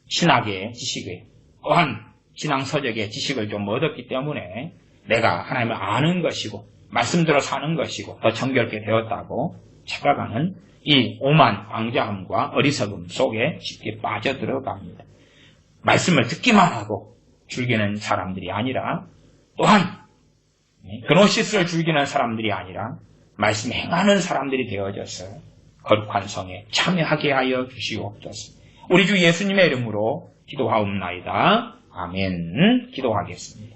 신학의 지식에 또한 신앙서적의 지식을 좀 얻었기 때문에 내가 하나님을 아는 것이고 말씀대로 사는 것이고 더 정결케 되었다고 착각하는 이 오만 방자함과 어리석음 속에 쉽게 빠져들어갑니다. 말씀을 듣기만 하고 즐기는 사람들이 아니라 또한 그노시스를 즐기는 사람들이 아니라 말씀 행하는 사람들이 되어져서 거룩한 성에 참여하게 하여 주시옵소서. 우리 주 예수님의 이름으로 기도하옵나이다. 아멘. 기도하겠습니다.